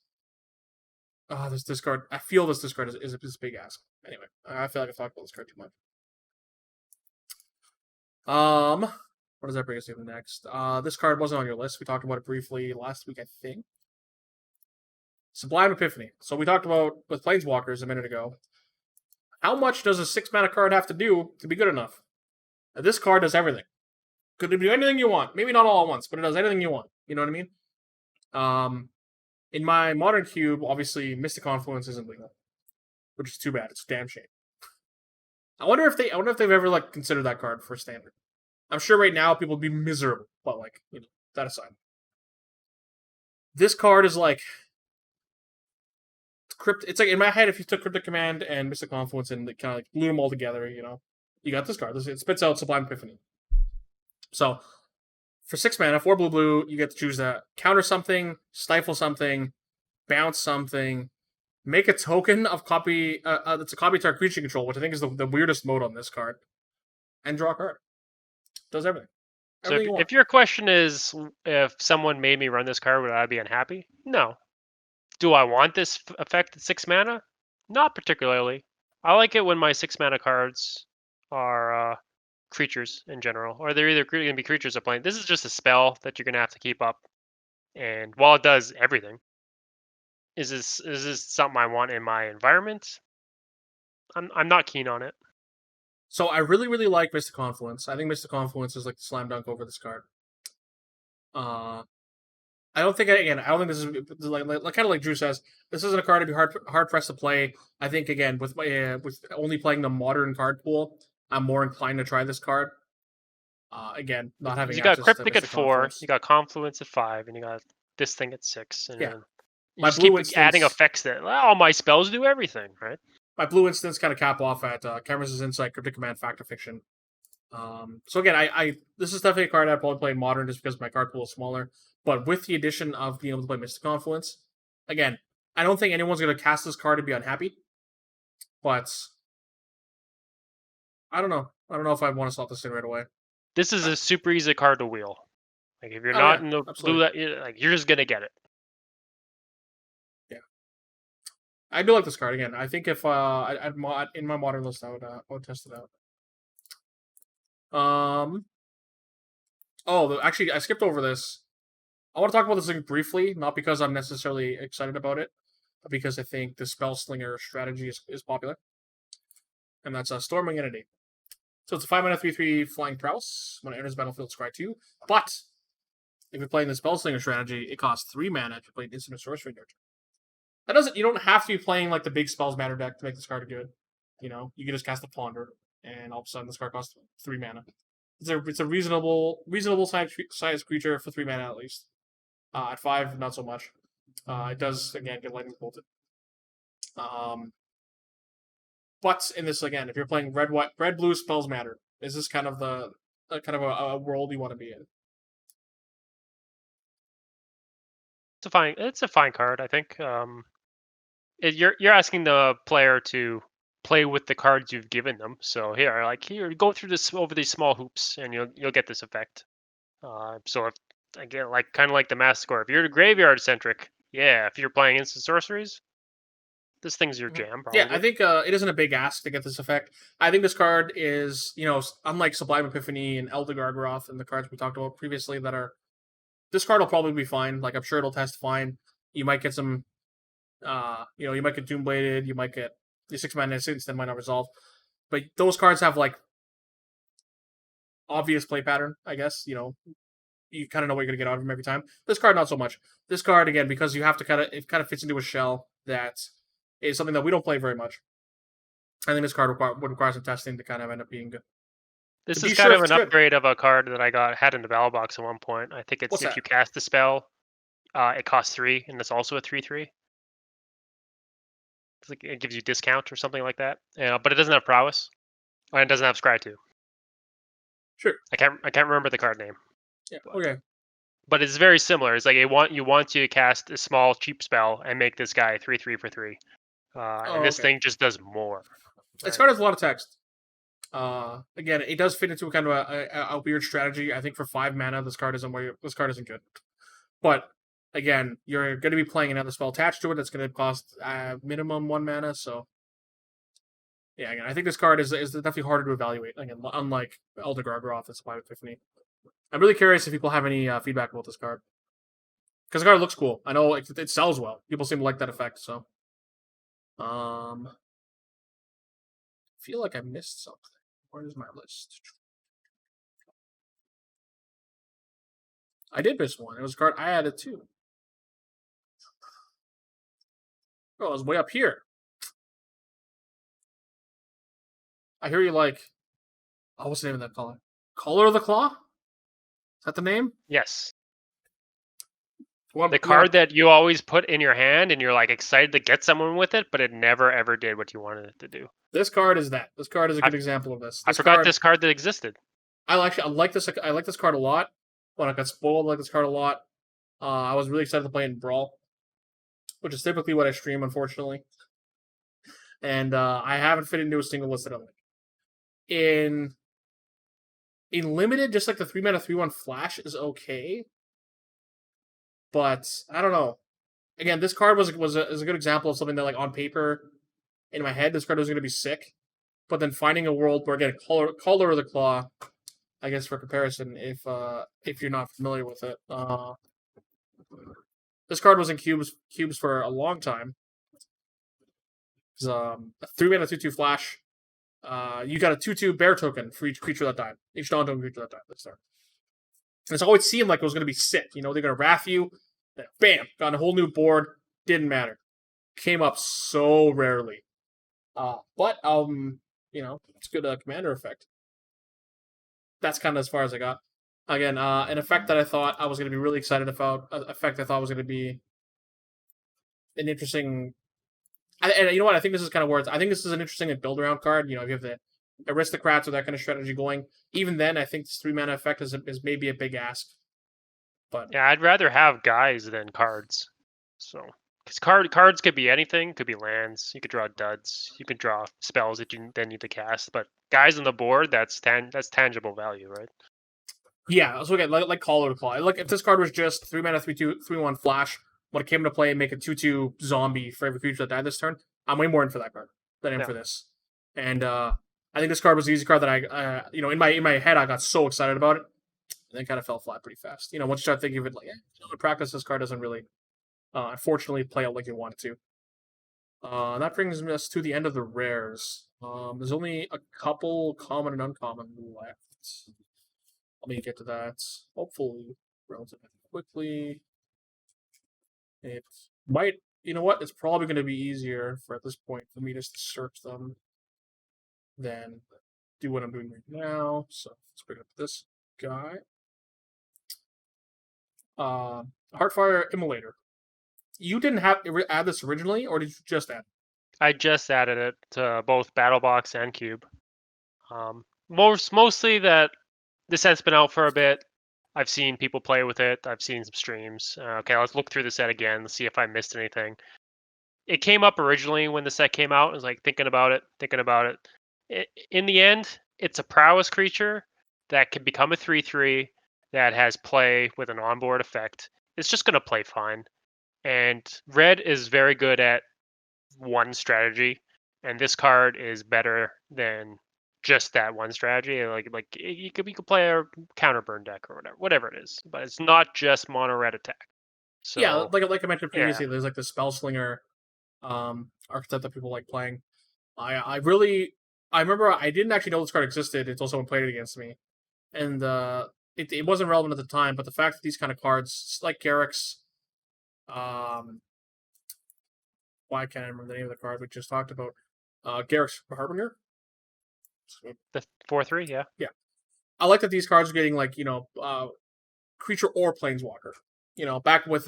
This card. I feel this discard is a big ask. Anyway, I feel like I've talked about this card too much. What does that bring us to next? This card wasn't on your list. We talked about it briefly last week, I think. Sublime Epiphany. So we talked about with Planeswalkers a minute ago. How much does a 6 mana card have to do to be good enough? Now, this card does everything. Could do anything you want. Maybe not all at once, but it does anything you want. You know what I mean? In my modern cube, obviously Mystic Confluence isn't legal, which is too bad. It's a damn shame. I wonder if they've ever considered that card for standard. I'm sure right now people would be miserable, but that aside. This card is it's in my head, if you took Cryptic Command and Mystic Confluence and kind of glued them all together, you got this card. It spits out Sublime Epiphany. So, for 6 mana, 4 blue, you get to choose that. Counter something, stifle something, bounce something, make a token of copy. That's a copy to our creature control, which I think is the weirdest mode on this card, and draw a card. Does everything. So if your question is if someone made me run this card, would I be unhappy? No. Do I want this effect at 6 mana? Not particularly. I like it when my 6 mana cards are creatures in general, or they're either going to be creatures or playing. This is just a spell that you're going to have to keep up, and while it does everything, is this something I want in my environment? I'm not keen on it. So I really, really like Mystic Confluence. I think Mystic Confluence is the slam dunk over this card. I don't think this is kind of like Drew says. This isn't a card to be hard pressed to play. I think again with only playing the modern card pool, I'm more inclined to try this card. Again, not having you got Cryptic at 4, you got Confluence at 5, and you got this thing at 6. And yeah, you just keep adding effects that all my spells do everything, right? My blue instants kind of cap off at Cameras' Insight, Cryptic Command, Fact or Fiction. So again, I this is definitely a card I'd probably play in Modern just because my card pool is smaller. But with the addition of being able to play Mystic Confluence, again, I don't think anyone's going to cast this card and be unhappy. But I don't know. I don't know if I want to slot this in right away. This is a super easy card to wheel. If you're not in the blue, you're just going to get it. Yeah. I do like this card again. I think if in my Modern list, I would test it out. Actually, I skipped over this. I want to talk about this thing briefly, not because I'm necessarily excited about it, but because I think the Spell Slinger strategy is popular. And that's Storming Entity. So it's a 5 mana 3/3 flying prowess. When it enters battlefield, scry 2. But if you're playing the Spell Slinger strategy, it costs 3 mana if you're playing Instant Sorcery Nurture. You don't have to be playing the big Spells Matter deck to make this card good. You can just cast a Ponder, and all of a sudden this card costs 3 mana. It's a reasonable size creature for 3 mana at least. At 5, not so much. It does again get lightning bolted. But in this again, if you're playing red blue spells matter, is this kind of a world you want to be in? It's a fine card, I think. You're asking the player to play with the cards you've given them. So here, go through this over these small hoops, and you'll get this effect. So if again, like kind of like the Massacre, if you're graveyard centric, yeah. If you're playing instant sorceries, this thing's your jam Yeah, I probably. think it isn't a big ask to get this effect. I think this card is, unlike Sublime Epiphany and Elder Gargaroth and the cards we talked about previously that are, this card will probably be fine. Like, I'm sure it'll test fine. You might get some, you might get Doombladed, you might get the 6-mana instant might not resolve. But those cards have, like, obvious play pattern, I guess. You kind of know what you're going to get out of them every time. This card, not so much. This card, again, because you have to it kind of fits into a shell that is something that we don't play very much. I think this card would require some testing to kind of end up being good. This To be is sure kind if of it's an good. upgrade of a card that I had in the battle box at one point. I think it's What's if that? you cast the spell, it costs 3, and it's also a 3/3. It's like it gives you discount or something like that. Yeah, but it doesn't have prowess, and it doesn't have scry 2. Sure. I can't remember the card name. Yeah. Okay. But it's very similar. It's like you want to cast a small cheap spell and make this guy 3/3 for 3. And this thing just does more. This card has a lot of text. Again, it does fit into a kind of a weird strategy. I think for 5 mana, this card isn't good. But again, you're going to be playing another spell attached to it that's going to cost minimum 1 mana. So yeah, again, I think this card is definitely harder to evaluate. Again, unlike Elder Gargaroth and Sublime Epiphany. I'm really curious if people have any feedback about this card, because the card looks cool. I know it sells well. People seem to like that effect. So, I feel like I missed something. Where is my list? I did miss one. It was a card I added too. Oh, it was way up here. I hear you like. Oh, what's the name of that color? Color of the Claw? Is that the name? Yes. One, The card that you always put in your hand and you're like excited to get someone with it, but it never ever did what you wanted it to do. This card is that. This card is a good example of this. I forgot this card that existed. I like this. I like this card a lot. When I got spoiled, I like this card a lot. I was really excited to play in Brawl, which is typically what I stream, unfortunately. And I haven't fit into a single list that I like. In limited, just like the 3-mana 3/1 flash is okay, but I don't know. Again, this card is a good example of something that, like, on paper, in my head, this card was going to be sick. But then finding a world where, again, Color of the Claw, I guess for comparison, if you're not familiar with it, this card was in cubes for a long time. It's a 3-mana 2/2 flash. You got a 2/2 bear token for each creature that died. Each non-token creature that died this turn. And it's always seemed like it was going to be sick. They're going to wrath you. Then bam, got a whole new board. Didn't matter. Came up so rarely. But it's a good commander effect. That's kind of as far as I got. Again, an effect that I thought I was going to be really excited about. An effect I thought was going to be an interesting. And you know what? I think this is kind of where I think this is an interesting build around card. If you have the aristocrats or that kind of strategy going, even then, I think this 3-mana effect is maybe a big ask. But yeah, I'd rather have guys than cards. So, because cards could be anything, could be lands. You could draw duds. You could draw spells that you then need to cast. But guys on the board, that's tangible value, right? Yeah, so again, like Call or Claw. Like if this card was just 3-mana 3/2 3/1 flash, when it came into play, make a 2/2 zombie for every creature that died this turn, I'm way more in for that card than in for this. And I think this card was the easy card that I in my head I got so excited about it, and then kind of fell flat pretty fast. Once you start thinking of it like, in practice, this card doesn't really, unfortunately, play out like you want it to. That brings us to the end of the rares. There's only a couple common and uncommon left. Let me get to that, hopefully, relatively quickly. It might, it's probably going to be easier at this point for me just to search them than do what I'm doing right now. So let's pick up this guy. Heartfire Immolator. You didn't add this originally, or did you just add it? I just added it to both BattleBox and Cube. Mostly that this has been out for a bit. I've seen people play with it. I've seen some streams. Okay, let's look through the set again. Let's see if I missed anything. It came up originally when the set came out. I was like thinking about it. In the end, it's a prowess creature that can become a 3/3 that has play with an onboard effect. It's just going to play fine. And red is very good at one strategy, and this card is better than just that one strategy. Like you could play a counter burn deck or whatever it is, but it's not just mono red attack. Yeah, So like I mentioned yeah, previously, there's like the spell slinger archetype that people like playing. I remember I didn't actually know this card existed until someone played it against me, and it wasn't relevant at the time. But the fact that these kind of cards, like Garrick's, why can't I remember the name of the card we just talked about? Garrick's Harbinger. the 4/3, yeah. Yeah, I like that these cards are getting like creature or planeswalker. Back with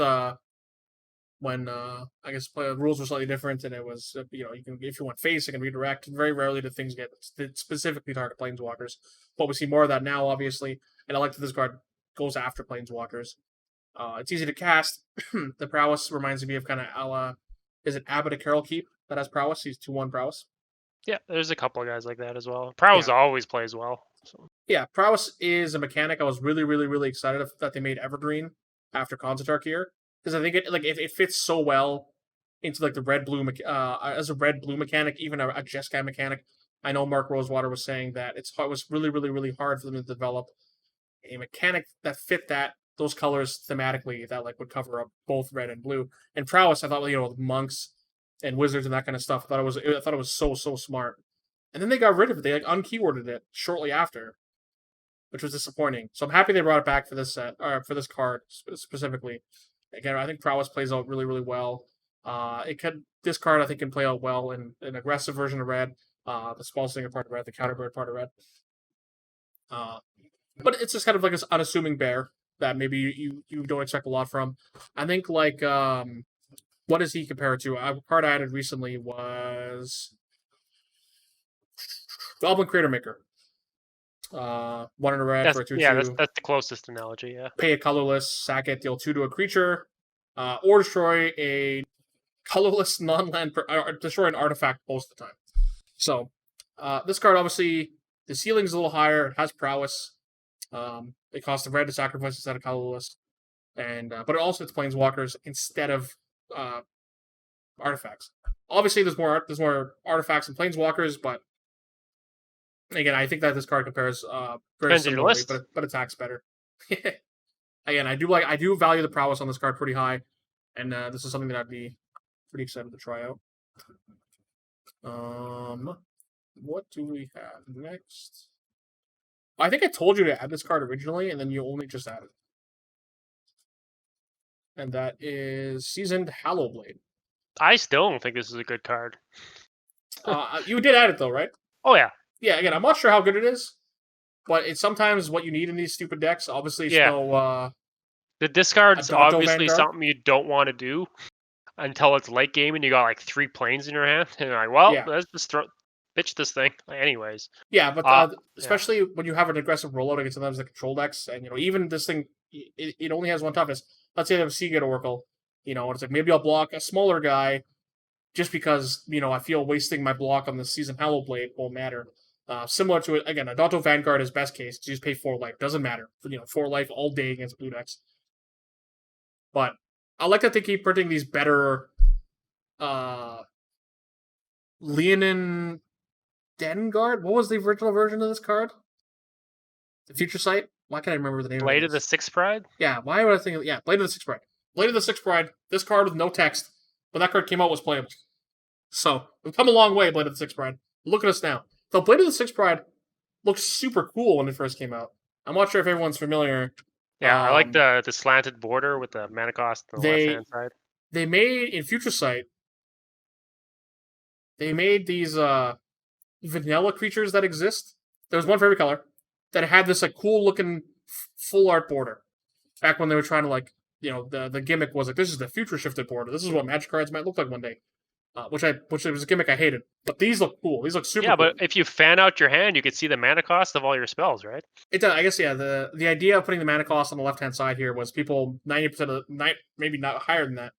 when I guess rules were slightly different, and it was you can, if you want face, it can redirect. Very rarely do things get specifically target planeswalkers, but we see more of that now, obviously. And I like that this card goes after planeswalkers. It's easy to cast. The prowess reminds me of kind of is it Abbott of Carol Keep that has prowess? He's 2/1 prowess. Yeah, there's a couple of guys like that as well. Prowess Yeah, always plays well. So. yeah. Prowess is a mechanic. I was really, really, really excited that they made Evergreen after Concertarch here because I think it fits so well into like the red blue as a red blue mechanic, even a Jeskai mechanic. I know Mark Rosewater was saying that it was really, really, really hard for them to develop a mechanic that fit those colors thematically that like would cover up both red and blue. And prowess, I thought with monks and wizards and that kind of stuff. I thought it was so smart. And then they got rid of it. They like unkeyworded it shortly after, which was disappointing. So I'm happy they brought it back for this set or for this card specifically. Again, I think prowess plays out really, really well. This card I think can play out well in an aggressive version of red, the small slinger part of red, the counterbird part of red. But it's just kind of like this unassuming bear that maybe you don't expect a lot from. I think like what does he compare it to? A card I added recently was Goblin Crater Maker. 1 in a red for a 2/2. Yeah, that's the closest analogy. Yeah. Pay a colorless, sack it, deal 2 to a creature, or destroy a colorless non-land, destroy an artifact most of the time. So this card obviously the ceiling's a little higher. It has prowess. It costs a red to sacrifice instead of colorless, and but it also hits planeswalkers instead of artifacts. Obviously, there's more artifacts and planeswalkers, but again, I think that this card compares very similarly, but attacks better. Again, I do value the prowess on this card pretty high, and this is something that I'd be pretty excited to try out. What do we have next? I think I told you to add this card originally, and then you only just added. And that is Seasoned Hallowblade. I still don't think this is a good card. You did add it though, right? Oh yeah. Yeah. Again, I'm not sure how good it is, but it's sometimes what you need in these stupid decks. Obviously, it's no. The discard's obviously Vanguard. something you don't want to do until it's late game and you got like 3 planes in your hand, and you're like, well, let's just pitch this thing, anyways. Yeah, but especially when you have an aggressive rollout against sometimes the control decks, and even this thing, it only has one toughness. Let's say they have a Seagate Oracle, and it's like maybe I'll block a smaller guy, just because I feel wasting my block on the Seasoned Hallowblade won't matter. Similar to it again, Adonto Vanguard is best case. You just pay 4 life, doesn't matter. 4 life all day against blue decks. But I like that they keep printing these better Leonin Dengard? What was the original version of this card? The Future Sight? Why can't I remember the name Blade of the Sixth Pride? Yeah, why would I think Blade of the Sixth Pride. Blade of the Sixth Pride, this card with no text. When that card came out was playable. So, we've come a long way, Blade of the Sixth Pride. Look at us now. The Blade of the Sixth Pride looked super cool when it first came out. I'm not sure if everyone's familiar. Yeah, I like the slanted border with the mana cost on the left-hand side. They made, in Future Sight, they made these vanilla creatures that exist. There was one for every color that had this like cool looking full art border. Back when they were trying to the gimmick was like, this is the future shifted border. This is what Magic cards might look like one day. which was a gimmick I hated. But these look cool. These look super Yeah, cool. but if you fan out your hand, you could see the mana cost of all your spells, right? I guess yeah. The idea of putting the mana cost on the left hand side here was people 90% of the night, maybe not higher than that.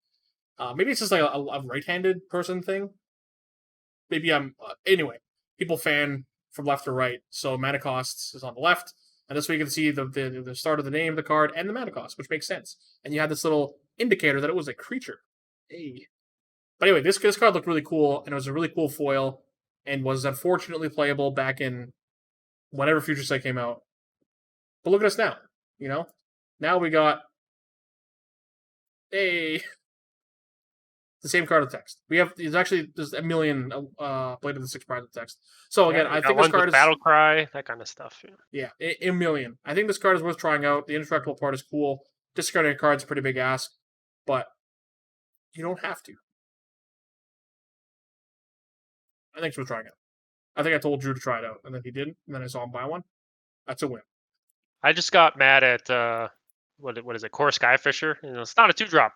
Maybe it's just like a right handed person thing. Maybe I'm anyway. People fan from left to right, so mana costs is on the left, and this way you can see the start of the name of the card and the mana cost, which makes sense. And you had this little indicator that it was a creature. Hey. But anyway, this card looked really cool, and it was a really cool foil, and was unfortunately playable back in whenever Future Sight came out. But look at us now. You know, now we got the same card of text. There's a million Blade of the Six Prides of text. So again, I think this card is Battle Cry, that kind of stuff. Yeah, a million. I think this card is worth trying out. The indestructible part is cool. Discarding a card is a pretty big ask, but you don't have to. I think it's worth trying out. I think I told Drew to try it out, and then he didn't, and then I saw him buy one. That's a win. I just got mad at what is it, Core Skyfisher? It's not a 2-drop.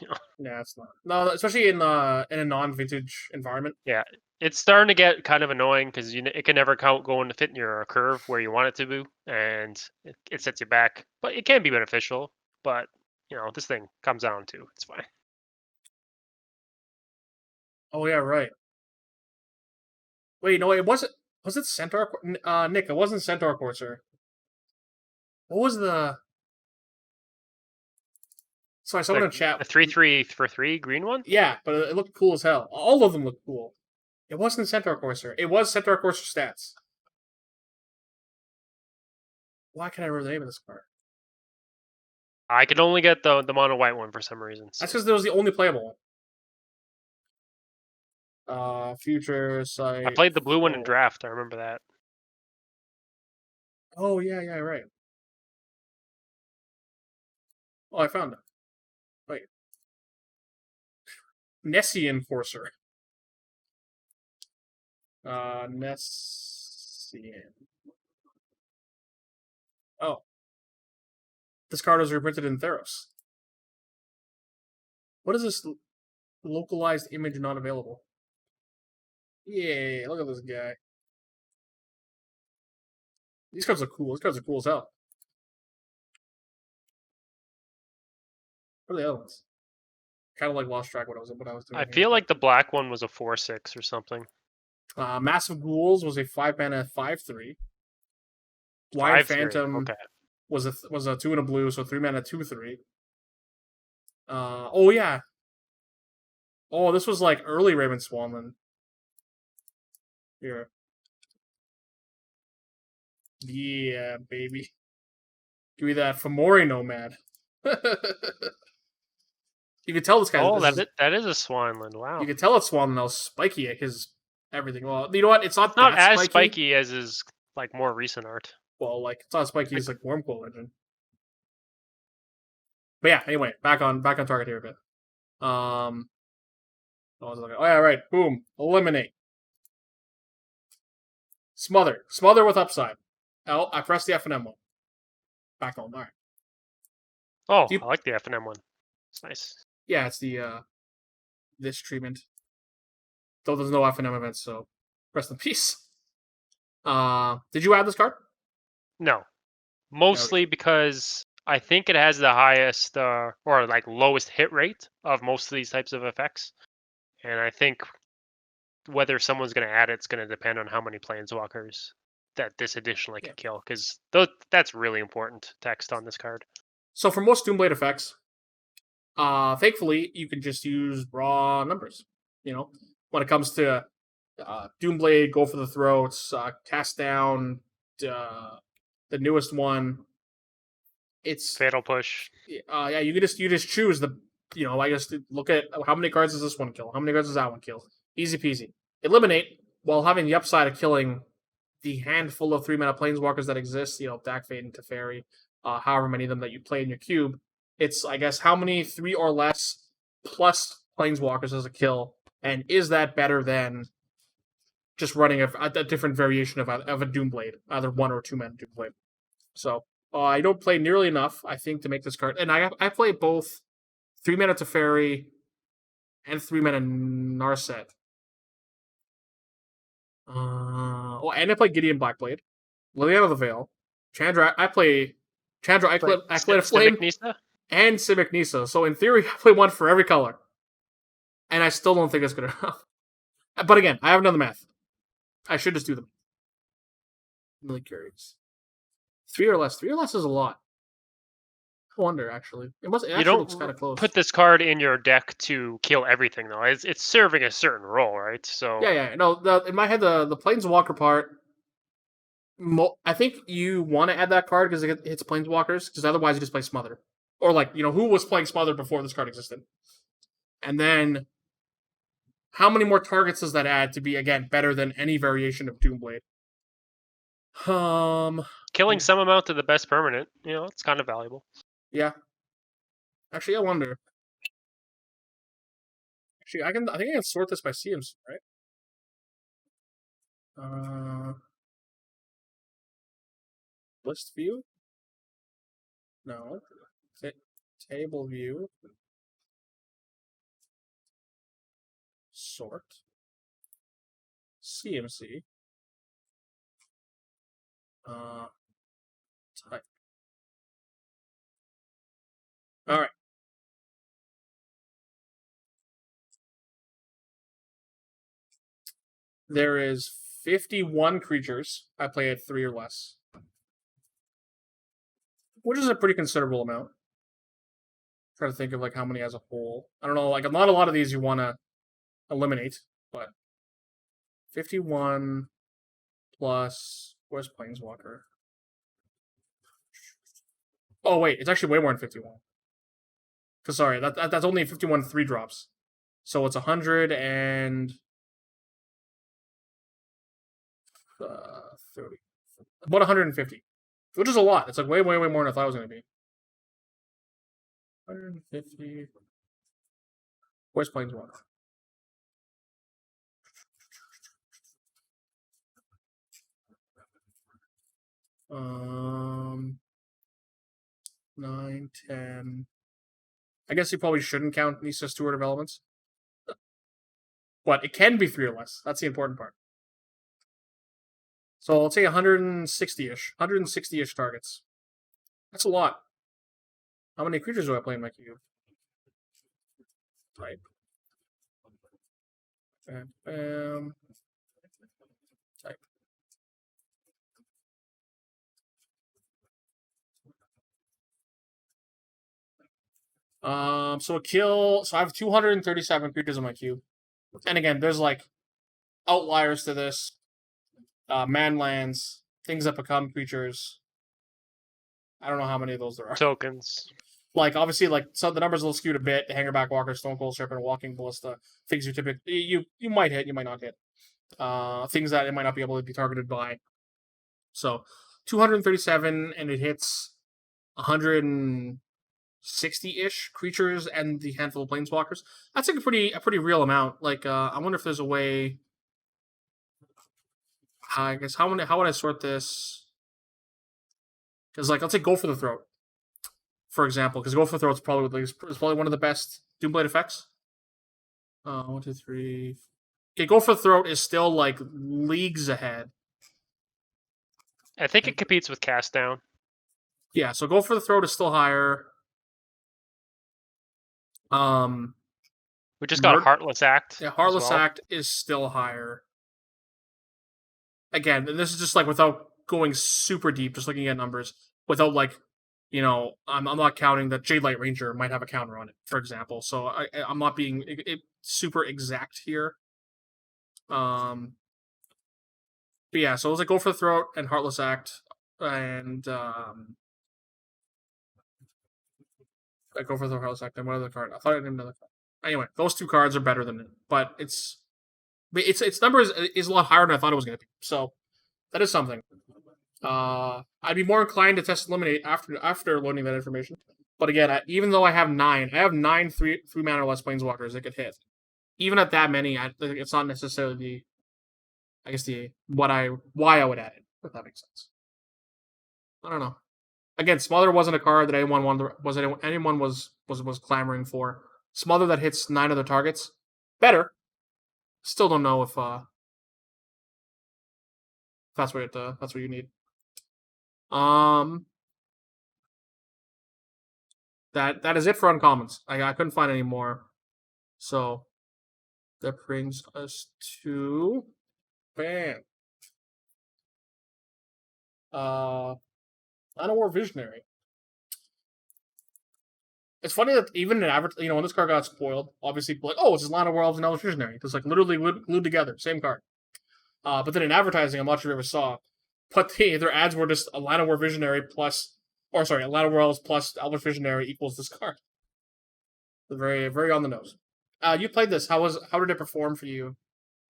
Yeah, it's not. No, especially in a non-vintage environment. Yeah, it's starting to get kind of annoying because it can never go and fit in your curve where you want it to be, and it sets you back. But it can be beneficial. But this thing comes down to it's fine. Oh yeah, right. Wait, no, it wasn't. Was it Centaur? Nick, it wasn't Centaur Courser. What was the? So I saw it in chat. A 3/3 for 3 green one. Yeah, but it looked cool as hell. All of them looked cool. It wasn't Centaur Courser. It was Centaur Courser stats. Why can't I remember the name of this card? I could only get the mono white one for some reason. So. That's because it was the only playable one. Future Sight. I played the blue one in draft. I remember that. Oh yeah, right. Oh, I found it. Wait. Nessian Courser. Nessian. Oh. This card was reprinted in Theros. What is this localized image not available? Yeah, look at this guy. These cards are cool. These cards are cool as hell. What are the other ones? Kind of like lost track what I was doing. I feel like the black one was a 4/6 or something. Massive Ghouls was a 5-mana 5/3. Blind Phantom was a 2 and a blue, so 3-mana 2/3. Oh yeah. Oh, this was like early Raven Swanland. Here. Yeah, baby. Give me that Fomori Nomad. You can tell this guy. Oh, that is a Swanland. Wow. You can tell it's Swanland how spiky his everything. Well, you know what? It's not as spiky as his like more recent art. Well, like it's not as spiky as like Wormcoil Legend. But yeah, anyway, back on target here a bit. Oh yeah, right. Boom. Eliminate. Smother with upside. I press the F and M one. Back on. All right. Oh, I like the F and M one. It's nice. Yeah, it's the this treatment. Though there's no F and M events, so rest in peace. Did you add this card? No, mostly because I think it has the highest or like lowest hit rate of most of these types of effects, and I think whether someone's going to add it's going to depend on how many planeswalkers that this additionally can kill, because that's really important text on this card. So for most Doomblade effects, thankfully you can just use raw numbers. When it comes to Doomblade, Go for the Throats, Cast Down, the newest one, it's Fatal Push. Yeah, you just choose the. I just look at how many cards does this one kill, how many cards does that one kill. Easy peasy. Eliminate while having the upside of killing the handful of 3-mana planeswalkers that exist. Black Fade and Teferi, however many of them that you play in your cube. It's, I guess, how many 3 or less plus planeswalkers does it kill, and is that better than just running a different variation of a Doomblade, either 1 or 2-mana Doomblade. So I don't play nearly enough, I think, to make this card. And I play both 3-mana Teferi and 3-mana Narset. And I play Gideon Blackblade, Liliana of the Veil, Chandra. I play Chandra. I play a Flame Nisa? and Simic Nisa. So in theory, I play one for every color, and I still don't think it's good enough. But again, I haven't done the math. I should just do them. I'm really curious. 3 or less. 3 or less is a lot. I wonder, actually. It actually looks kind of close. Put this card in your deck to kill everything, though. It's serving a certain role, right? So yeah. No, in my head, the Planeswalker part. I think you want to add that card because it hits Planeswalkers. Because otherwise, you just play Smother, or like who was playing Smother before this card existed, and then how many more targets does that add to be again better than any variation of Doomblade? Killing some amount of the best permanent, it's kind of valuable. Yeah. Actually, I wonder. Actually, I think I can sort this by CMC, right? List view? No. Table view. Sort. CMC. Type. Alright. There is 51 creatures I play at 3 or less. Which is a pretty considerable amount. Try to think of how many as a whole. I don't know, not a lot of these you want to eliminate, but 51 plus where's Planeswalker? Oh wait, it's actually way more than 51. Cause sorry, that's only 51 3-drops. So it's 100 and 30. About 150. Which is a lot. It's way more than I thought it was gonna be. 150. Where's Planeswalker? Um, 9, 10. I guess you probably shouldn't count Nisa Steward of Elements. But it can be 3 or less. That's the important part. So let's say 160-ish. 160-ish targets. That's a lot. How many creatures do I play in my cube? Type. Bam. Type. So I have 237 creatures in my cube. And again, there's outliers to this. Manlands, things that become creatures. I don't know how many of those there are. Tokens. Obviously, so the numbers will skewed a bit. The Hangerback Walker, Stone Cold Serpent, Walking Ballista, things you typically you might hit, you might not hit. Things that it might not be able to be targeted by. So 237, and it hits 160-ish creatures and the handful of Planeswalkers. That's a pretty real amount. I wonder if there's a way. I guess how would I sort this? Because let's say Go for the Throat, for example, because Go for the Throat is probably one of the best Doomblade effects. 1, 2, 3. Okay, Go for the Throat is still leagues ahead. I think it competes with Cast Down. Yeah, so Go for the Throat is still higher. We just got Heartless Act. Yeah, Heartless Act is still higher. Again, this is just without going super deep, just looking at numbers, without I'm not counting that Jade Light Ranger might have a counter on it, for example. So I'm not being super exact here. But yeah, so it was Go for the Throat and Heartless Act, and Go for the Heartless Act and what other card? I thought I named another card. Anyway, those 2 cards are better than it, but its number is a lot higher than I thought it was going to be. So that is something. I'd be more inclined to test Eliminate after learning that information. But again, even though I have 9 3 mana or less Planeswalkers that could hit. Even at that many, it's not necessarily why I would add it. If that makes sense. I don't know. Again, Smother wasn't a card that anyone was clamoring for. Smother that hits 9 other targets. Better. Still don't know if that's what you need. That is it for uncommons. I couldn't find any more. So that brings us to bam. War Visionary. It's funny that even in when this card got spoiled, obviously like, oh, it's Lana War Elves and Elvish Visionary. It's like literally glued together, same card. But then in advertising, I'm not sure if you ever saw, but their ads were just Lana War Visionary plus, or sorry, Lana War Elves plus Elvish Visionary equals this card. Very, very on the nose. You played this. How did it perform for you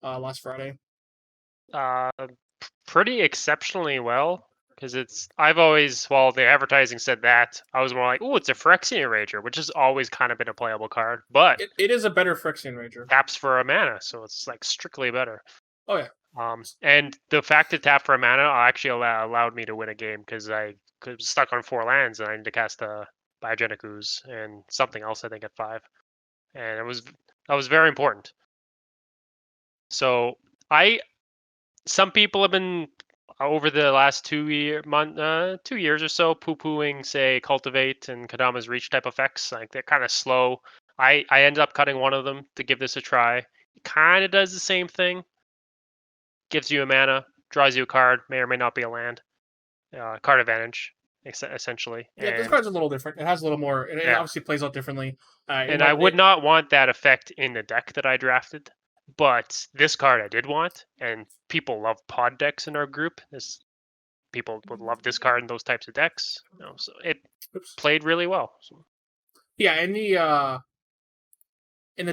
last Friday? Pretty exceptionally well, because I've always, while the advertising said that, I was more like, oh, it's a Phyrexian Rager, which has always kind of been a playable card, but it is a better Phyrexian Rager. Taps for a mana, so it's like strictly better. Oh yeah. And the fact that tap for a mana actually allowed me to win a game because I was stuck on 4 lands and I need to cast a Biogenic Ooze and something else, I think, at 5, and that was very important. So some people have been over the last 2 years or so poo-pooing, say, Cultivate and Kadama's Reach type effects. Like, they're kind of slow. I ended up cutting one of them to give this a try. It kind of does the same thing. Gives you a mana, draws you a card, may or may not be a land. Card advantage, essentially. Yeah, this card's a little different. It has a little more. It obviously plays out differently. And I would not want that effect in the deck that I drafted. But this card I did want, and people love pod decks in our group. People would love this card in those types of decks. So it played really well. So. Yeah, in the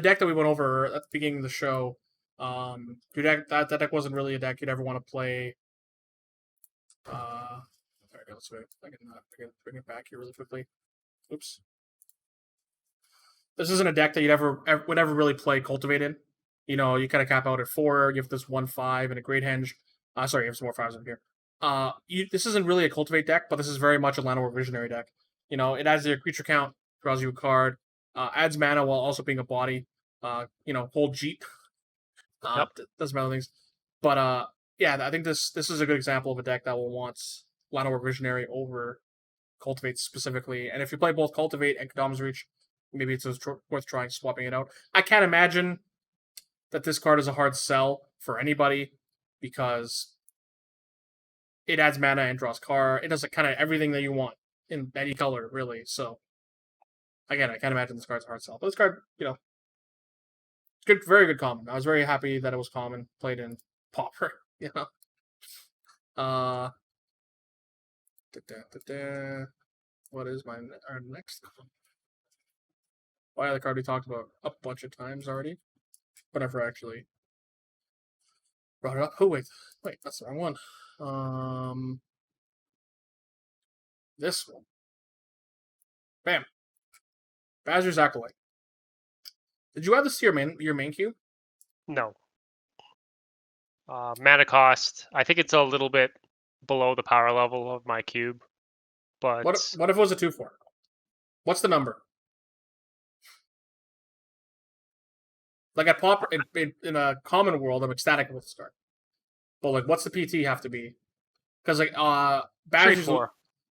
deck that we went over at the beginning of the show, your deck that deck wasn't really a deck you'd ever want to play. There we go. So I can bring it back here really quickly. Oops. This isn't a deck that would ever really play Cultivate in. You kind of cap out at 4. You have this 1/5 and a Great Henge. Sorry, you have some more 5s over here. This isn't really a Cultivate deck, but this is very much a Llanowar Visionary deck. It adds your creature count, draws you a card, adds mana while also being a body. Hold Jeep. Does some other things. But yeah, I think this is a good example of a deck that will want Llanowar Visionary over Cultivate specifically. And if you play both Cultivate and Kadama's Reach, maybe it's worth trying swapping it out. I can't imagine that this card is a hard sell for anybody because it adds mana and draws card. It does kind of everything that you want in any color, really. So again, I can't imagine this card's a hard sell. But this card, good, very good common. I was very happy that it was common. Played in Pauper, What is our next common? Why the card we talked about a bunch of times already? Whatever, actually brought it up. Oh wait, that's the wrong one. This one. Bam. Bazir's Acolyte. Did you add this to your main queue? No. Mana cost. I think it's a little bit below the power level of my cube. But what if it was a 2/4? What's the number? Like at Pauper, in a common world, I'm ecstatic with the start. But like, what's the PT have to be? Because like Bazir's 3/4.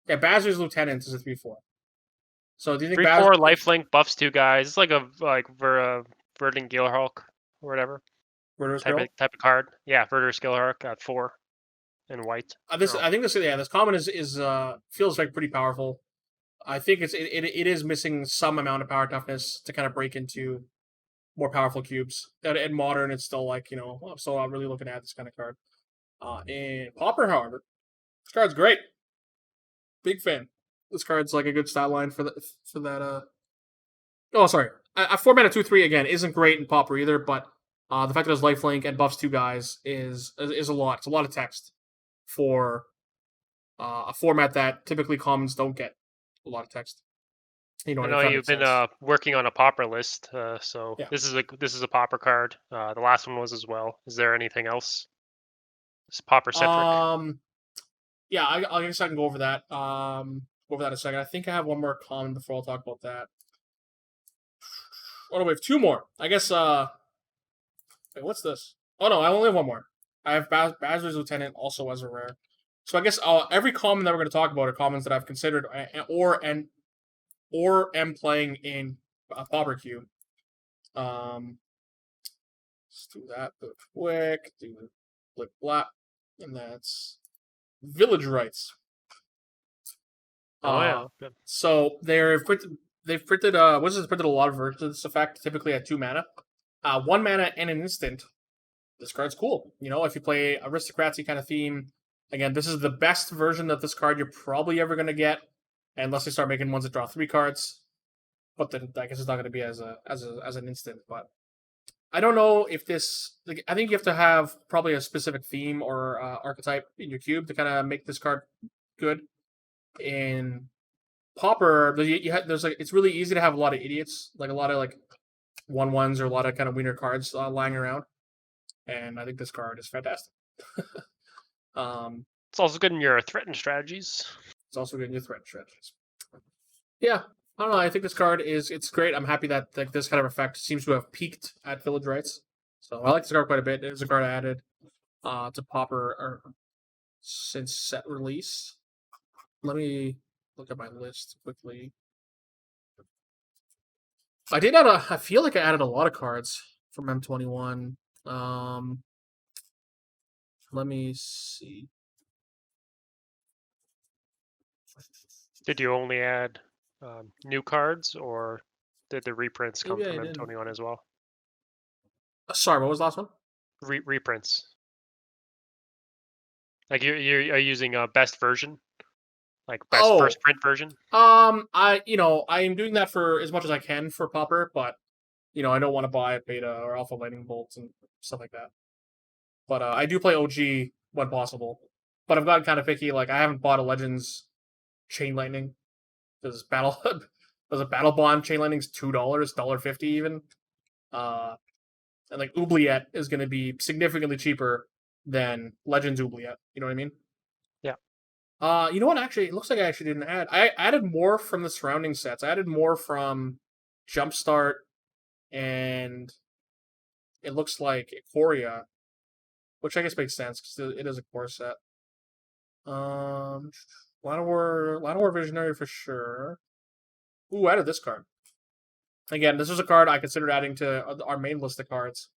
Yeah, Bazir's Lieutenant is a 3/4. So do you think 3/4 lifelink buffs 2 guys? It's like Verdant Gilhulk or whatever. Type of card. Yeah, Verdant Gilhulk at 4 and white. I think this common is feels like pretty powerful. I think it is missing some amount of power toughness to kind of break into more powerful cubes. In Modern, it's still like, I'm still not really looking at this kind of card. In Pauper, however, this card's great. Big fan. This card's like a good stat line for that. Oh, sorry. A 4-mana 2/3 again isn't great in Pauper either, but the fact that it's lifelink and buffs 2 guys is a lot. It's a lot of text for a format that typically commons don't get a lot of text. I know you've been working on a Pauper list, so yeah. This is a Pauper card. The last one was as well. Is there anything else? Is Pauper centric? Yeah, I guess I can go over that. Go over that in a second. I think I have one more common before I'll talk about that. What do we have? Two more. I guess. Wait, what's this? Oh no, I only have one more. I have Bazzo's Lieutenant also as a rare. So I guess every common that we're going to talk about are commons that I've considered or am playing in Pauper queue. Let's do that real quick. Do flip blap, and that's Village Rights. Oh yeah. Good. So they've printed Wizards printed a lot of versions of this effect, typically at 2 mana. 1 mana and an instant. This card's cool. You know, if you play aristocracy kind of theme, again, this is the best version of this card you're probably ever gonna get, unless they start making ones that draw 3 cards. But then I guess it's not gonna be as an instant. But I don't know if this. Like, I think you have to have probably a specific theme or archetype in your cube to kind of make this card good. In Pauper, there's like it's really easy to have a lot of idiots, like a lot of like 1/1s or a lot of kind of wiener cards lying around, and I think this card is fantastic. It's also good in your threatened strategies. It's also good in your threat strategies. Yeah, I don't know. I think this card it's great. I'm happy that like this kind of effect seems to have peaked at Village Rights. So I like this card quite a bit. It is a card I added to Pauper since set release. Let me look at my list quickly. I did add I feel like I added a lot of cards from M21. Let me see. Did you only add new cards, or did the reprints come Maybe I from did. M21 as well? Sorry, what was the last one? Reprints. Like you're using a best version, like best first print version. I'm doing that for as much as I can for Pauper, but I don't want to buy beta or alpha lightning bolts and stuff like that. But I do play OG when possible. But I've gotten kind of picky. Like I haven't bought a Legends Chain Lightning. There's a Battle Bond Chain Lightning's $2, $1.50 even. And like Oubliette is going to be significantly cheaper than Legends Oubliette. You know what I mean? Yeah. You know what? Actually, it looks like I actually didn't add. I added more from the surrounding sets. I added more from Jumpstart, and it looks like Ikoria, which I guess makes sense because it is a core set. Llanowar Visionary for sure. Ooh, added this card. Again, this was a card I considered adding to our main list of cards,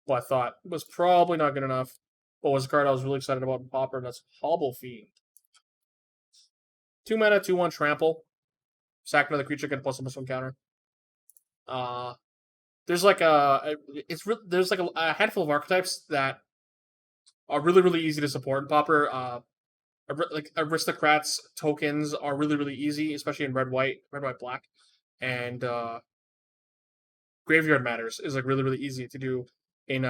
but I thought was probably not good enough. But was a card I was really excited about in Pauper, and that's Hobble Fiend. 2 mana, 2/1 trample. Sack another creature, get a +1/+1 counter. There's like there's like a handful of archetypes that are really, really easy to support in Pauper. Like aristocrats tokens are really, really easy, especially in red white black, and graveyard matters is like really, really easy to do in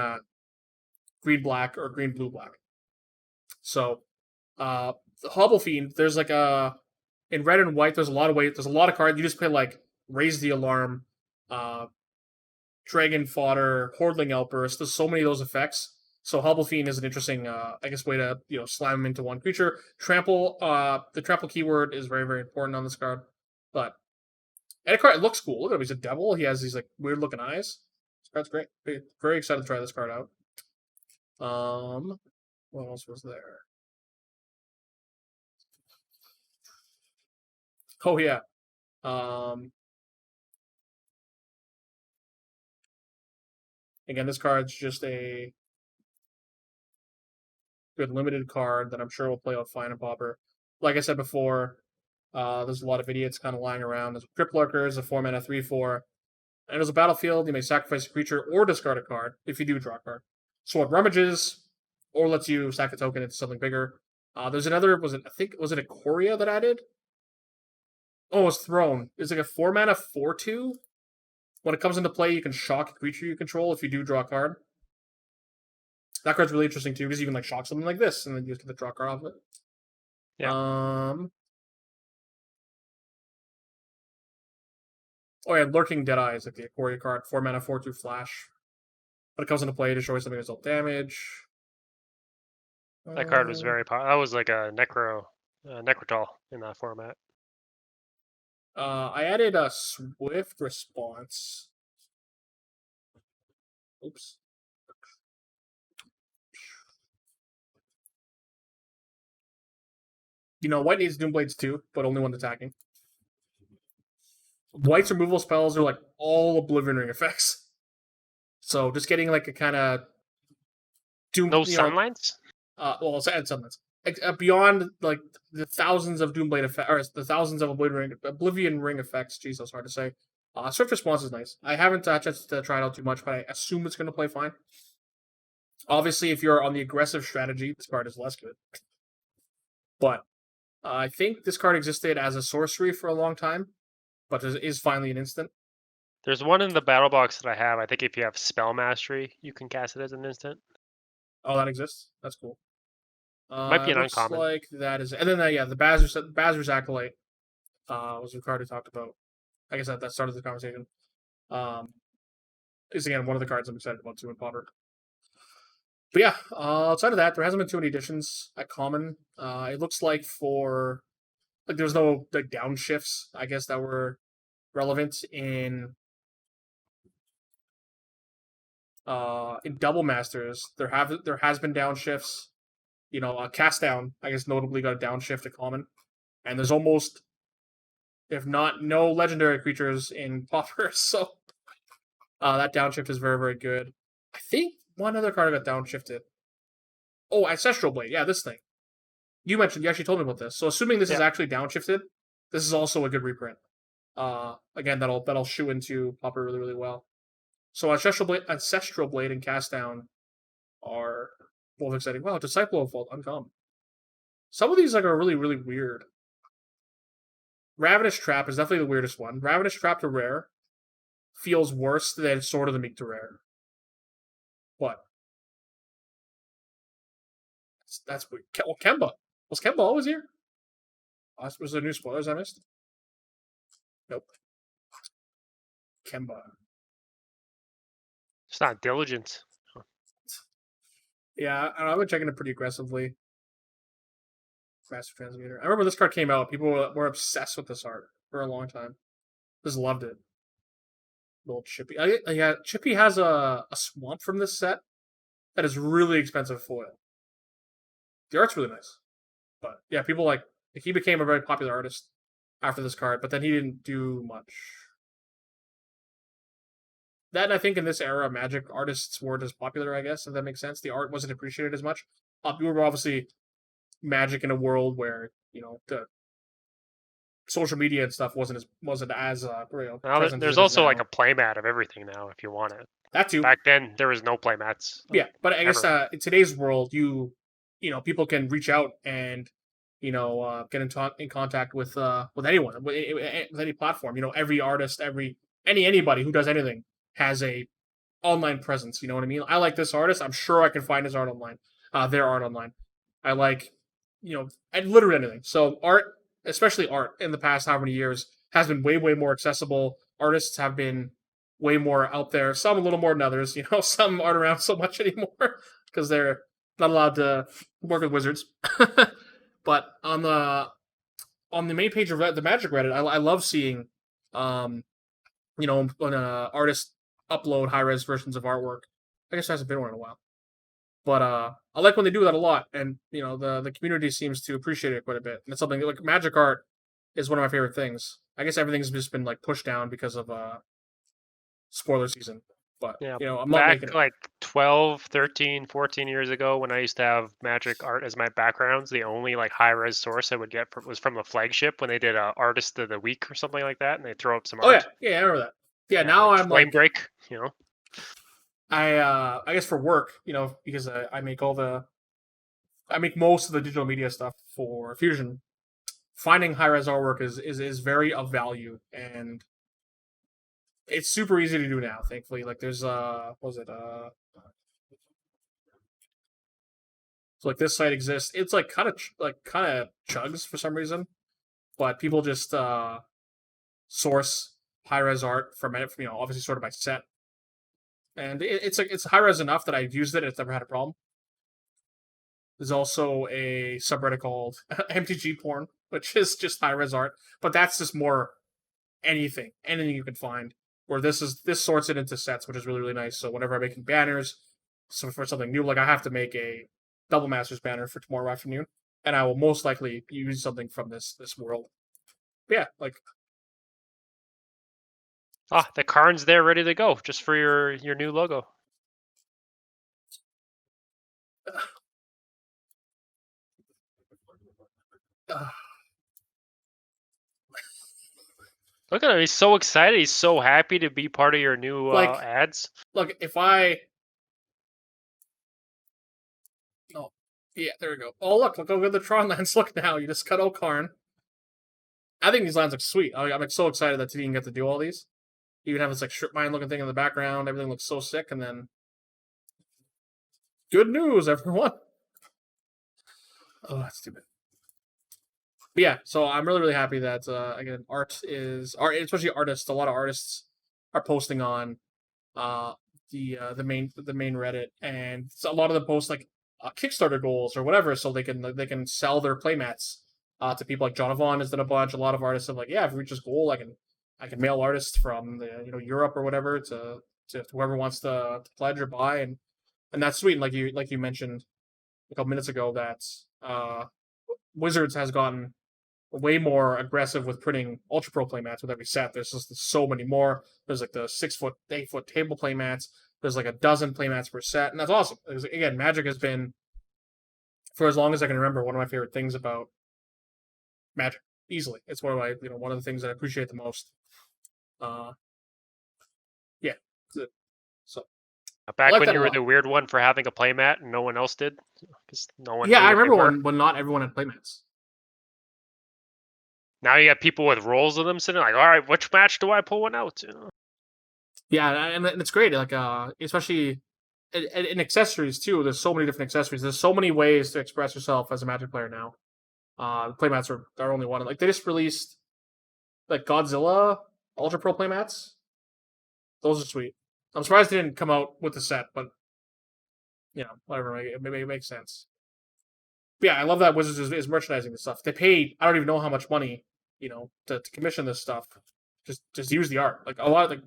green black or green blue black. So the Hobble Fiend, there's like in red and white, there's a lot of cards. You just play like Raise the Alarm, Dragon Fodder, Hordling Outburst. There's so many of those effects. So Hobble Fiend is an interesting, way to slam them into one creature. Trample, the trample keyword is very, very important on this card. But and it looks cool. Look at him, he's a devil. He has these like weird looking eyes. This card's great. Very excited to try this card out. What else was there? Oh yeah. Again, this card's just a good limited card that I'm sure will play out fine in Pauper. Like I said before, there's a lot of idiots kind of lying around. There's Crypt Lurkers, a 4-mana 3/4. And as a battlefield, you may sacrifice a creature or discard a card if you do draw a card. So it rummages or lets you sack a token into something bigger. There's another, was it Ikoria that added? Oh, it's Throne. It's like a 4-mana 4/2. When it comes into play, you can shock a creature you control if you do draw a card. That card's really interesting too, because you can like shock something like this, and then you just get the draw card off of it. Yeah. Oh yeah, Lurking Deadeye is like the Ikoria card, 4-mana 4/2 flash. When it comes into play, it destroys something result damage. That card was very powerful. That was like a Necrotal in that format. I added a Swift Response. Oops. White needs Doomblades too, but only when attacking. White's removal spells are like all Oblivion Ring effects. So just getting like a kind of Doom. No Sunlights? Well, it's add Sunlights. Beyond like the thousands of Doomblade effects, or the thousands of Oblivion Ring effects. Jeez, that's hard to say. Swift Response is nice. I haven't just tried out too much, but I assume it's going to play fine. Obviously, if you're on the aggressive strategy, this card is less good. But I think this card existed as a sorcery for a long time, but it is finally an instant. There's one in the battle box that I have. I think if you have Spell Mastery, you can cast it as an instant. Oh, that exists? That's cool. Might be an looks uncommon. like that is... And then, the Bazar's Acolyte was the card we talked about. I guess that started the conversation. Is, again, one of the cards I'm excited about, too, in Pauper. But yeah, outside of that, there hasn't been too many additions at common. It looks like for... Like, there's no like downshifts, I guess, that were relevant in Double Masters. There has been downshifts. Cast Down, I guess, notably got a downshift at common. And there's almost, if not no legendary creatures in Pauper, so that downshift is very, very good. I think one other card got downshifted. Oh, Ancestral Blade. Yeah, this thing. You actually told me about this. So assuming this is actually downshifted, this is also a good reprint. Again, that'll shoe into Pauper really, really well. So Ancestral Blade and Cast Down are both exciting. Wow, Disciple of Vault, uncommon. Some of these are really, really weird. Ravenous Trap is definitely the weirdest one. Ravenous Trap to rare feels worse than Sword of the Meek to rare. What? That's weird. Well, Kemba. Was Kemba always here? Was there new spoilers I missed? Nope. Kemba. It's not Diligence. Yeah, I've been checking it pretty aggressively. Master Transmuter. I remember this card came out. People were obsessed with this art for a long time. Just loved it. Little Chippy. Chippy has a swamp from this set that is really expensive foil. The art's really nice. But yeah, people he became a very popular artist after this card, but then he didn't do much. That, I think, in this era, Magic artists weren't as popular, I guess, if that makes sense. The art wasn't appreciated as much. We were obviously Magic in a world where, the social media and stuff wasn't as present. There's also like a playmat of everything now if you want it. That too. Back then there was no playmats. Yeah, but I guess in today's world, people can reach out and get in contact with anyone with any platform. Every artist, anybody who does anything has a online presence. You know what I mean? I like this artist. I'm sure I can find his art online. Their art online. I like literally anything. So art, especially art, in the past how many years has been way, way more accessible. Artists have been way more out there. Some a little more than others. Some aren't around so much anymore because they're not allowed to work with wizards. But on the main page of the Magic Reddit, I love seeing, when artists upload high-res versions of artwork. I guess there hasn't been one in a while. But I like when they do that a lot, and the community seems to appreciate it quite a bit. And it's something like Magic art is one of my favorite things. I guess everything's just been pushed down because of spoiler season. But yeah, I'm not making it. Like 12, 13, 14 years ago when I used to have Magic art as my backgrounds, the only high-res source I would get was from the flagship when they did Artist of the Week or something like that, and they throw up some art. Yeah, I remember that. Yeah, now I'm Flame Break, I guess for work, because I make most of the digital media stuff for Fusion. Finding high-res artwork is very of value, and it's super easy to do now, thankfully. There's so this site exists. It's kind of chugs for some reason, but people just source high-res art from obviously sorted by set. And it's high-res enough that I've used it. It's never had a problem. There's also a subreddit called MTG Porn, which is just high-res art. But that's just more anything you can find. where this sorts it into sets, which is really, really nice. So whenever I'm making banners, so for something new, like I have to make a Double Masters banner for tomorrow afternoon, and I will most likely use something from this world. But yeah, like The Karn's there, ready to go, just for your new logo. Look at him. He's so excited. He's so happy to be part of your new ads. Look, if I... Oh, yeah, there we go. Oh, look at the Tron lands. Look now, you just cut out Karn. I think these lands look sweet. I'm like, so excited that Tidine get to do all these. You even have this like strip mine looking thing in the background. Everything looks so sick, and then... Good news, everyone! Oh, that's stupid. But yeah, so I'm really, really happy that again, art, especially artists. A lot of artists are posting on the main Reddit, and a lot of them post like Kickstarter goals or whatever, so they can sell their playmats to people. Like Jonathan has done a bunch. A lot of artists have like, yeah, if we reach this goal, I can mail artists from Europe or whatever to whoever wants to pledge or buy, and that's sweet. And like you mentioned a couple minutes ago, that Wizards has gotten way more aggressive with printing Ultra Pro playmats with every set. There's just so many more. There's like the 6 foot, 8 foot table playmats. There's like a dozen playmats per set, and that's awesome. Because, again, Magic has been, for as long as I can remember, one of my favorite things about Magic. Easily, it's one of my one of the things that I appreciate the most. Yeah. So. Back like when you were the weird one for having a playmat and no one else did, because no one. Yeah, I remember when not everyone had playmats. Now you got people with rolls of them sitting like, all right, which match do I pull one out? Yeah, and it's great. Like, especially in accessories too. There's so many different accessories. There's so many ways to express yourself as a Magic player now. Playmats are only one. Like they just released like Godzilla Ultra Pro playmats. Those are sweet. I'm surprised they didn't come out with the set, but whatever. Maybe it makes sense. But yeah, I love that Wizards is merchandising this stuff. They paid, I don't even know how much money, to commission this stuff. Just use the art. Like a lot of the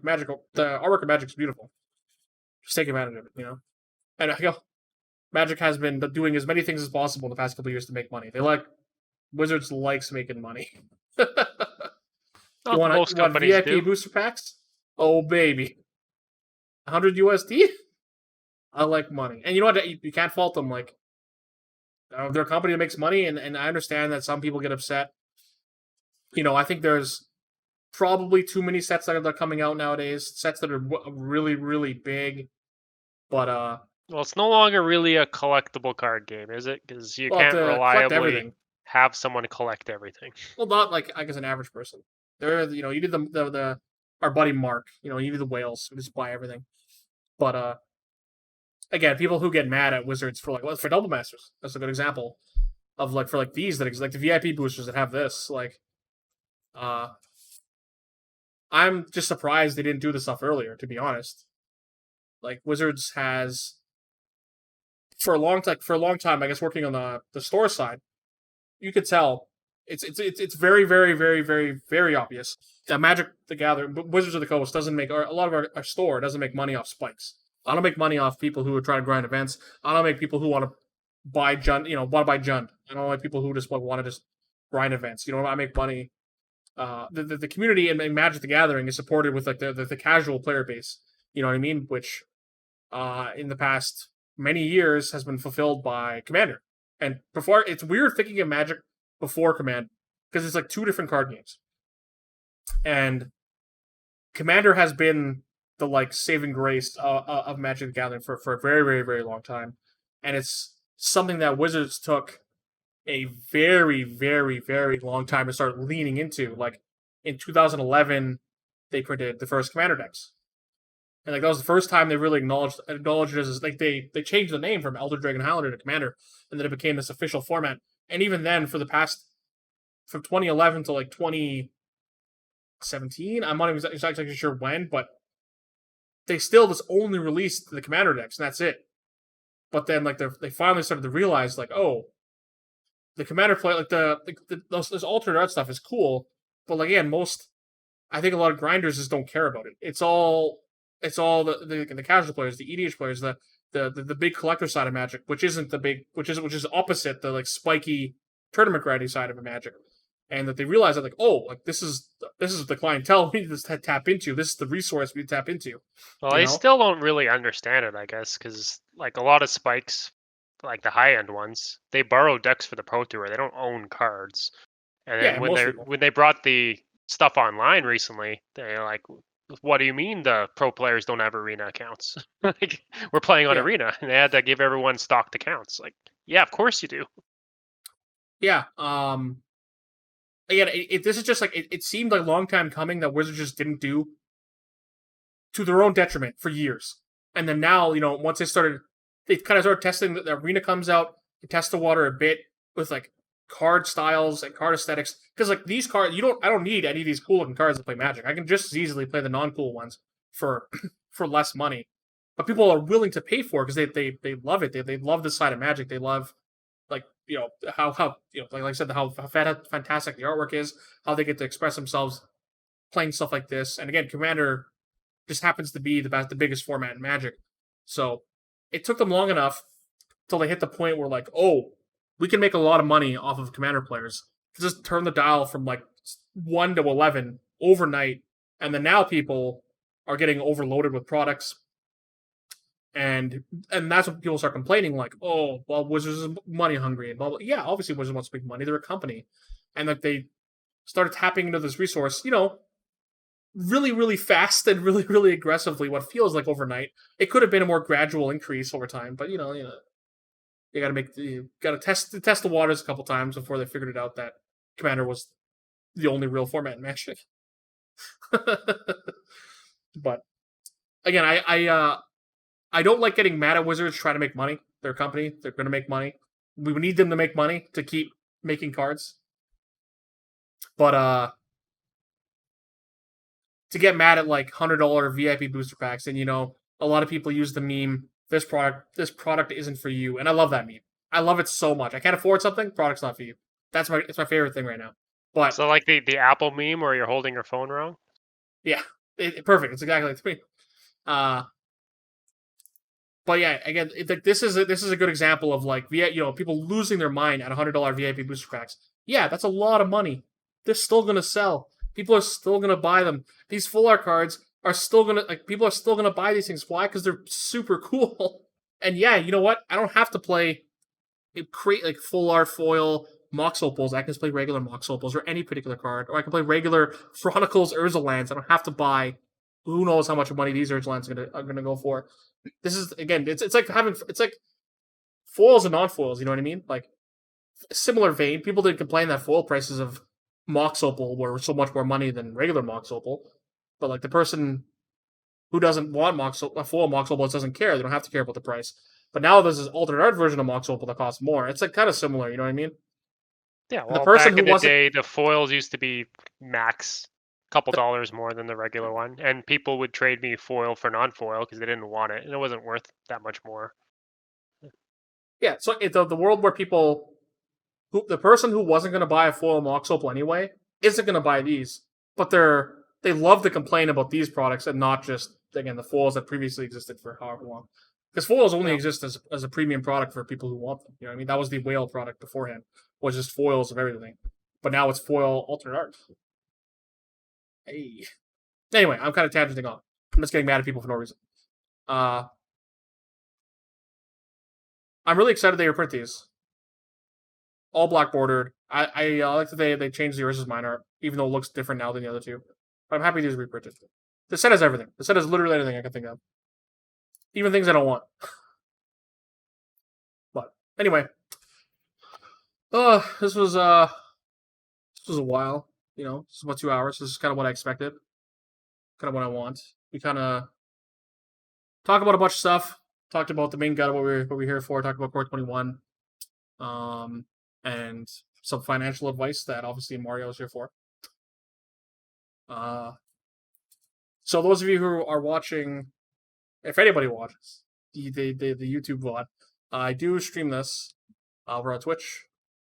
artwork of Magic is beautiful. Just take advantage of it, And I go, Magic has been doing as many things as possible in the past couple of years to make money. Wizards likes making money. You want VIP do. Booster packs? Oh baby, 100 USD. I like money, and you know what? You can't fault them. Like, they're a company that makes money, and I understand that some people get upset. I think there's probably too many sets that are coming out nowadays. Sets that are really, really big, but well, it's no longer really a collectible card game, is it? Because you can't reliably have someone collect everything. Well, not like I guess an average person. You need the our buddy Mark. You need the whales who just buy everything. But again, people who get mad at Wizards for for Double Masters, that's a good example of for these that like the VIP boosters that have this. I'm just surprised they didn't do this stuff earlier, to be honest. Like Wizards has for a long time, I guess, working on the store side, you could tell it's very, very, very, very, very obvious that Magic the Gathering, Wizards of the Coast doesn't make, or a lot of our store doesn't make money off spikes. I don't make money off people who are trying to grind events. I don't make people who want to buy Jund. Want to buy Jund. I don't like people who just want to just grind events. I make money. The community in Magic the Gathering is supported with the casual player base. You know what I mean? Which in the past many years has been fulfilled by Commander. And before, it's weird thinking of Magic before Command because it's like two different card games. And Commander has been the saving grace of Magic the Gathering for a very, very, very long time. And it's something that Wizards took a very, very, very long time to start leaning into. Like in 2011, they printed the first Commander decks. And that was the first time they really acknowledged it as they changed the name from Elder Dragon Highlander to Commander, and then it became this official format. And even then, from 2011 to 2017, I'm not even exactly sure when, but they still just only released the Commander decks, and that's it. But then they finally started to realize the Commander play this alternate art stuff is cool, but again, most I think a lot of grinders just don't care about it. It's all the casual players, the EDH players, the big collector side of Magic, which isn't the big, which is opposite the like spiky tournament grinding side of Magic, and that they realize that like, oh, like this is the clientele we need to tap into. This is the resource we need to tap into. Well, You I know? still don't really understand it, I guess, because like a lot of spikes, like the high end ones, they borrow decks for the Pro Tour. They don't own cards. And then Yeah, when most they people. when they brought the stuff online recently, they're like, "What do you mean the pro players don't have arena accounts? Like we're playing on Yeah, arena, and they had to give everyone stocked accounts." Like, yeah, of course you do. yeah. Again, this is just like it seemed like a long time coming that Wizards just didn't do to their own detriment for years. And then now, once they kind of started testing. The arena comes out, they test the water a bit with like card styles and card aesthetics. Because like these cards, I don't need any of these cool looking cards to play Magic. I can just as easily play the non cool ones for for less money. But people are willing to pay for it because they love it. They love this side of Magic. They love like how like I said how fantastic the artwork is, how they get to express themselves playing stuff like this. And again, Commander just happens to be the biggest format in Magic. So it took them long enough till they hit the point where like, oh, we can make a lot of money off of Commander players. Just turn the dial from like 1 to 11 overnight, and then now people are getting overloaded with products, and that's when people start complaining like, oh, well, Wizards is money hungry and blah blah. Yeah, obviously Wizards wants to make money. They're a company, and like they started tapping into this resource, really, really fast and really, really aggressively. What feels like overnight. It could have been a more gradual increase over time, but you got to test the waters a couple times before they figured it out that Commander was the only real format in Magic. But again, I don't like getting mad at Wizards trying to make money. They're a company. They're going to make money. We need them to make money to keep making cards. But to get mad at like $100 VIP booster packs, and a lot of people use the meme, this product isn't for you, and I love that meme. I love it so much. I can't afford something, product's not for you. It's my favorite thing right now. But So like the Apple meme where you're holding your phone wrong. yeah, perfect. It's exactly like the meme. Uh, but yeah, again, this is a good example of like people losing their mind at $100 VIP booster packs. Yeah, that's a lot of money. They're still gonna sell. People are still gonna buy them. These full art cards are still gonna like people are still gonna buy these things. Why? Because they're super cool. And yeah, you know what? I don't have to create like full art foil Mox Opals. I can just play regular Mox Opals or any particular card, or I can play regular Chronicles Urza lands. I don't have to buy who knows how much money these Urza lands are gonna go for. This is again, it's like foils and non foils. You know what I mean? Like similar vein. People did complain that foil prices of Mox Opal were so much more money than regular Mox Opal, but like the person who doesn't want a full Mox Opal doesn't care. They don't have to care about the price. But now there's this alternate art version of Mox Opal that costs more. It's like kind of similar. You know what I mean? Yeah, And the well, person back who in the wasn't day, the foils used to be max couple dollars more than the regular one, and people would trade me foil for non-foil because they didn't want it, and it wasn't worth that much more. yeah. So the world where the person who wasn't going to buy a foil Mox Opal anyway isn't going to buy these, but they love to complain about these products and not just again the foils that previously existed for however long. Because foils only Yeah. exist as a premium product for people who want them. You know what I mean? That was the whale product beforehand, was just foils of everything. But now it's foil alternate art. Hey. Anyway, I'm kind of tangenting on. I'm just getting mad at people for no reason. Uh, I'm really excited they reprint these. All black bordered. I like that they changed the Urza's mine art, even though it looks different now than the other two. But I'm happy these are reprinted. The set has everything. The set has literally anything I can think of. Even things I don't want. But anyway. This was a while. This is about 2 hours. This is kind of what I expected. Kind of what I want. We kind of talk about a bunch of stuff. Talked about the main gut of what we're here for. Talked about Core 21. And some financial advice that obviously Mario is here for. So those of you who are watching, if anybody watches the YouTube VOD, I do stream this over on Twitch.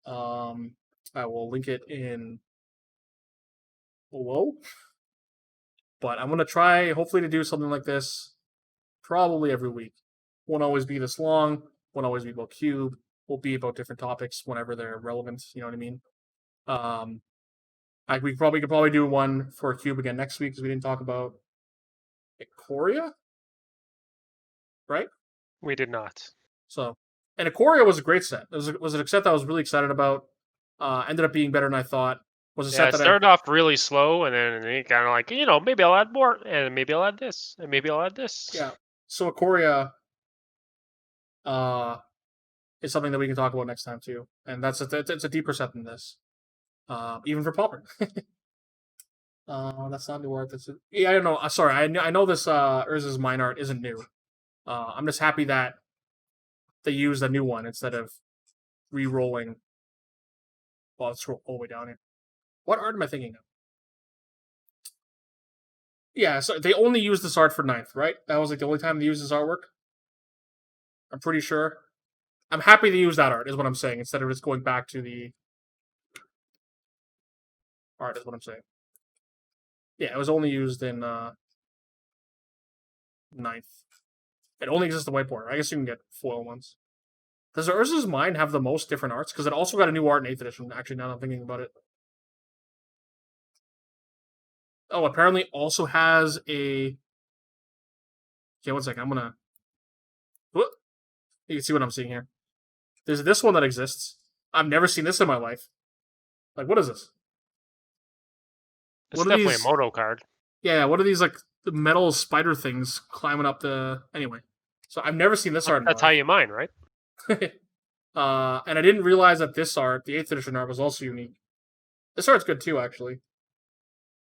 I will link it in below. But I'm gonna try, hopefully, to do something like this probably every week. Won't always be this long. Won't always be about Cube. Will be about different topics whenever they're relevant. You know what I mean? We could probably do one for Cube again next week because we didn't talk about Ikoria, right? We did not. So, and Ikoria was a great set. It was a set that I was really excited about. Ended up being better than I thought. Was a Yeah, set it that started off really slow, and then it kind of like, maybe I'll add more, and maybe I'll add this, and maybe I'll add this. Yeah. So Ikoria is something that we can talk about next time too, and it's a deeper set than this. Even for Pauper. That's not new art. Yeah, I don't know. Sorry, I know this Urza's mine art isn't new. I'm just happy that they used a new one instead of re-rolling. Well, let's scroll all the way down here. What art am I thinking of? Yeah, so they only used this art for 9th, right? That was like the only time they used this artwork. I'm pretty sure. I'm happy they used that art, is what I'm saying, instead of just going back to the art, is what I'm saying. Yeah, it was only used in 9th. It only exists the whiteboard. I guess you can get foil ones. Does Urza's Mine have the most different arts? Because it also got a new art in 8th edition, actually, now that I'm thinking about it. Oh, apparently also has a... Okay, one second. I'm gonna... Whoop. You can see what I'm seeing here. There's this one that exists. I've never seen this in my life. Like, what is this? It's What are definitely these? a moto card. Yeah, what are these, like, the metal spider things climbing up the... Anyway. So I've never seen this art in my That's how you mine, right? life. And I didn't realize that this art, the 8th edition art, was also unique. This art's good too, actually.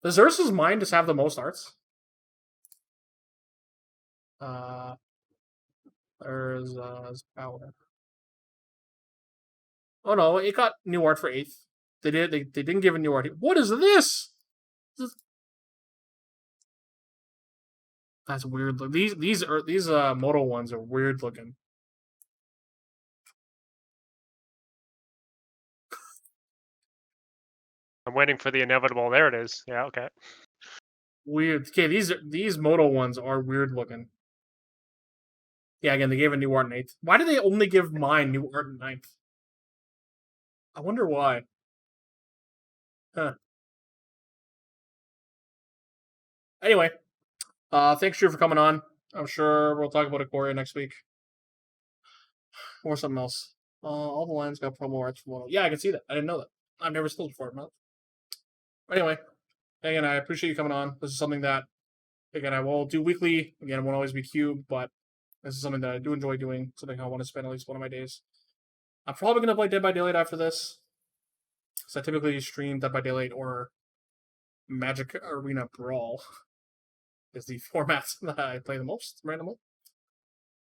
Does Urza's Mine just have the most arts? Urza's Power. Oh no, it got new art for 8th. They didn't give a new art. What is this? That's weird. These Moto ones are weird looking. I'm waiting for the inevitable. There it is. Yeah, okay. Weird. Okay, these Moto ones are weird looking. Yeah, again, they gave a new art in 8th. Why do they only give mine new art in 9th? I wonder why. Huh. Anyway, thanks, Drew, for coming on. I'm sure we'll talk about Ikoria next week. Or something else. All the lines got promo arts for Moto. Yeah, I can see that. I didn't know that. I've never sold before. Anyway, again, I appreciate you coming on. This is something that, again, I will do weekly. Again, it won't always be Cube, but this is something that I do enjoy doing. Something I want to spend at least one of my days. I'm probably going to play Dead by Daylight after this. So I typically stream Dead by Daylight or Magic Arena Brawl is the format that I play the most randomly.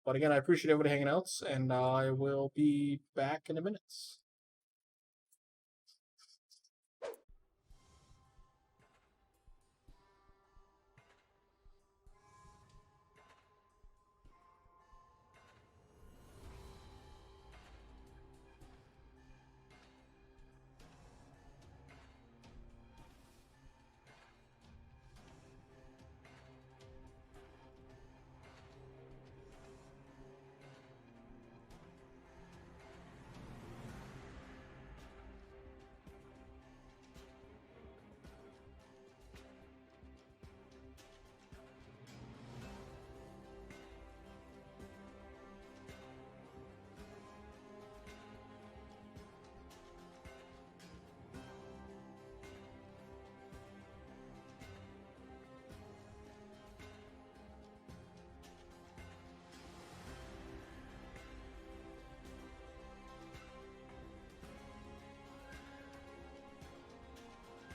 But again, I appreciate everybody hanging out, and I will be back in a minute.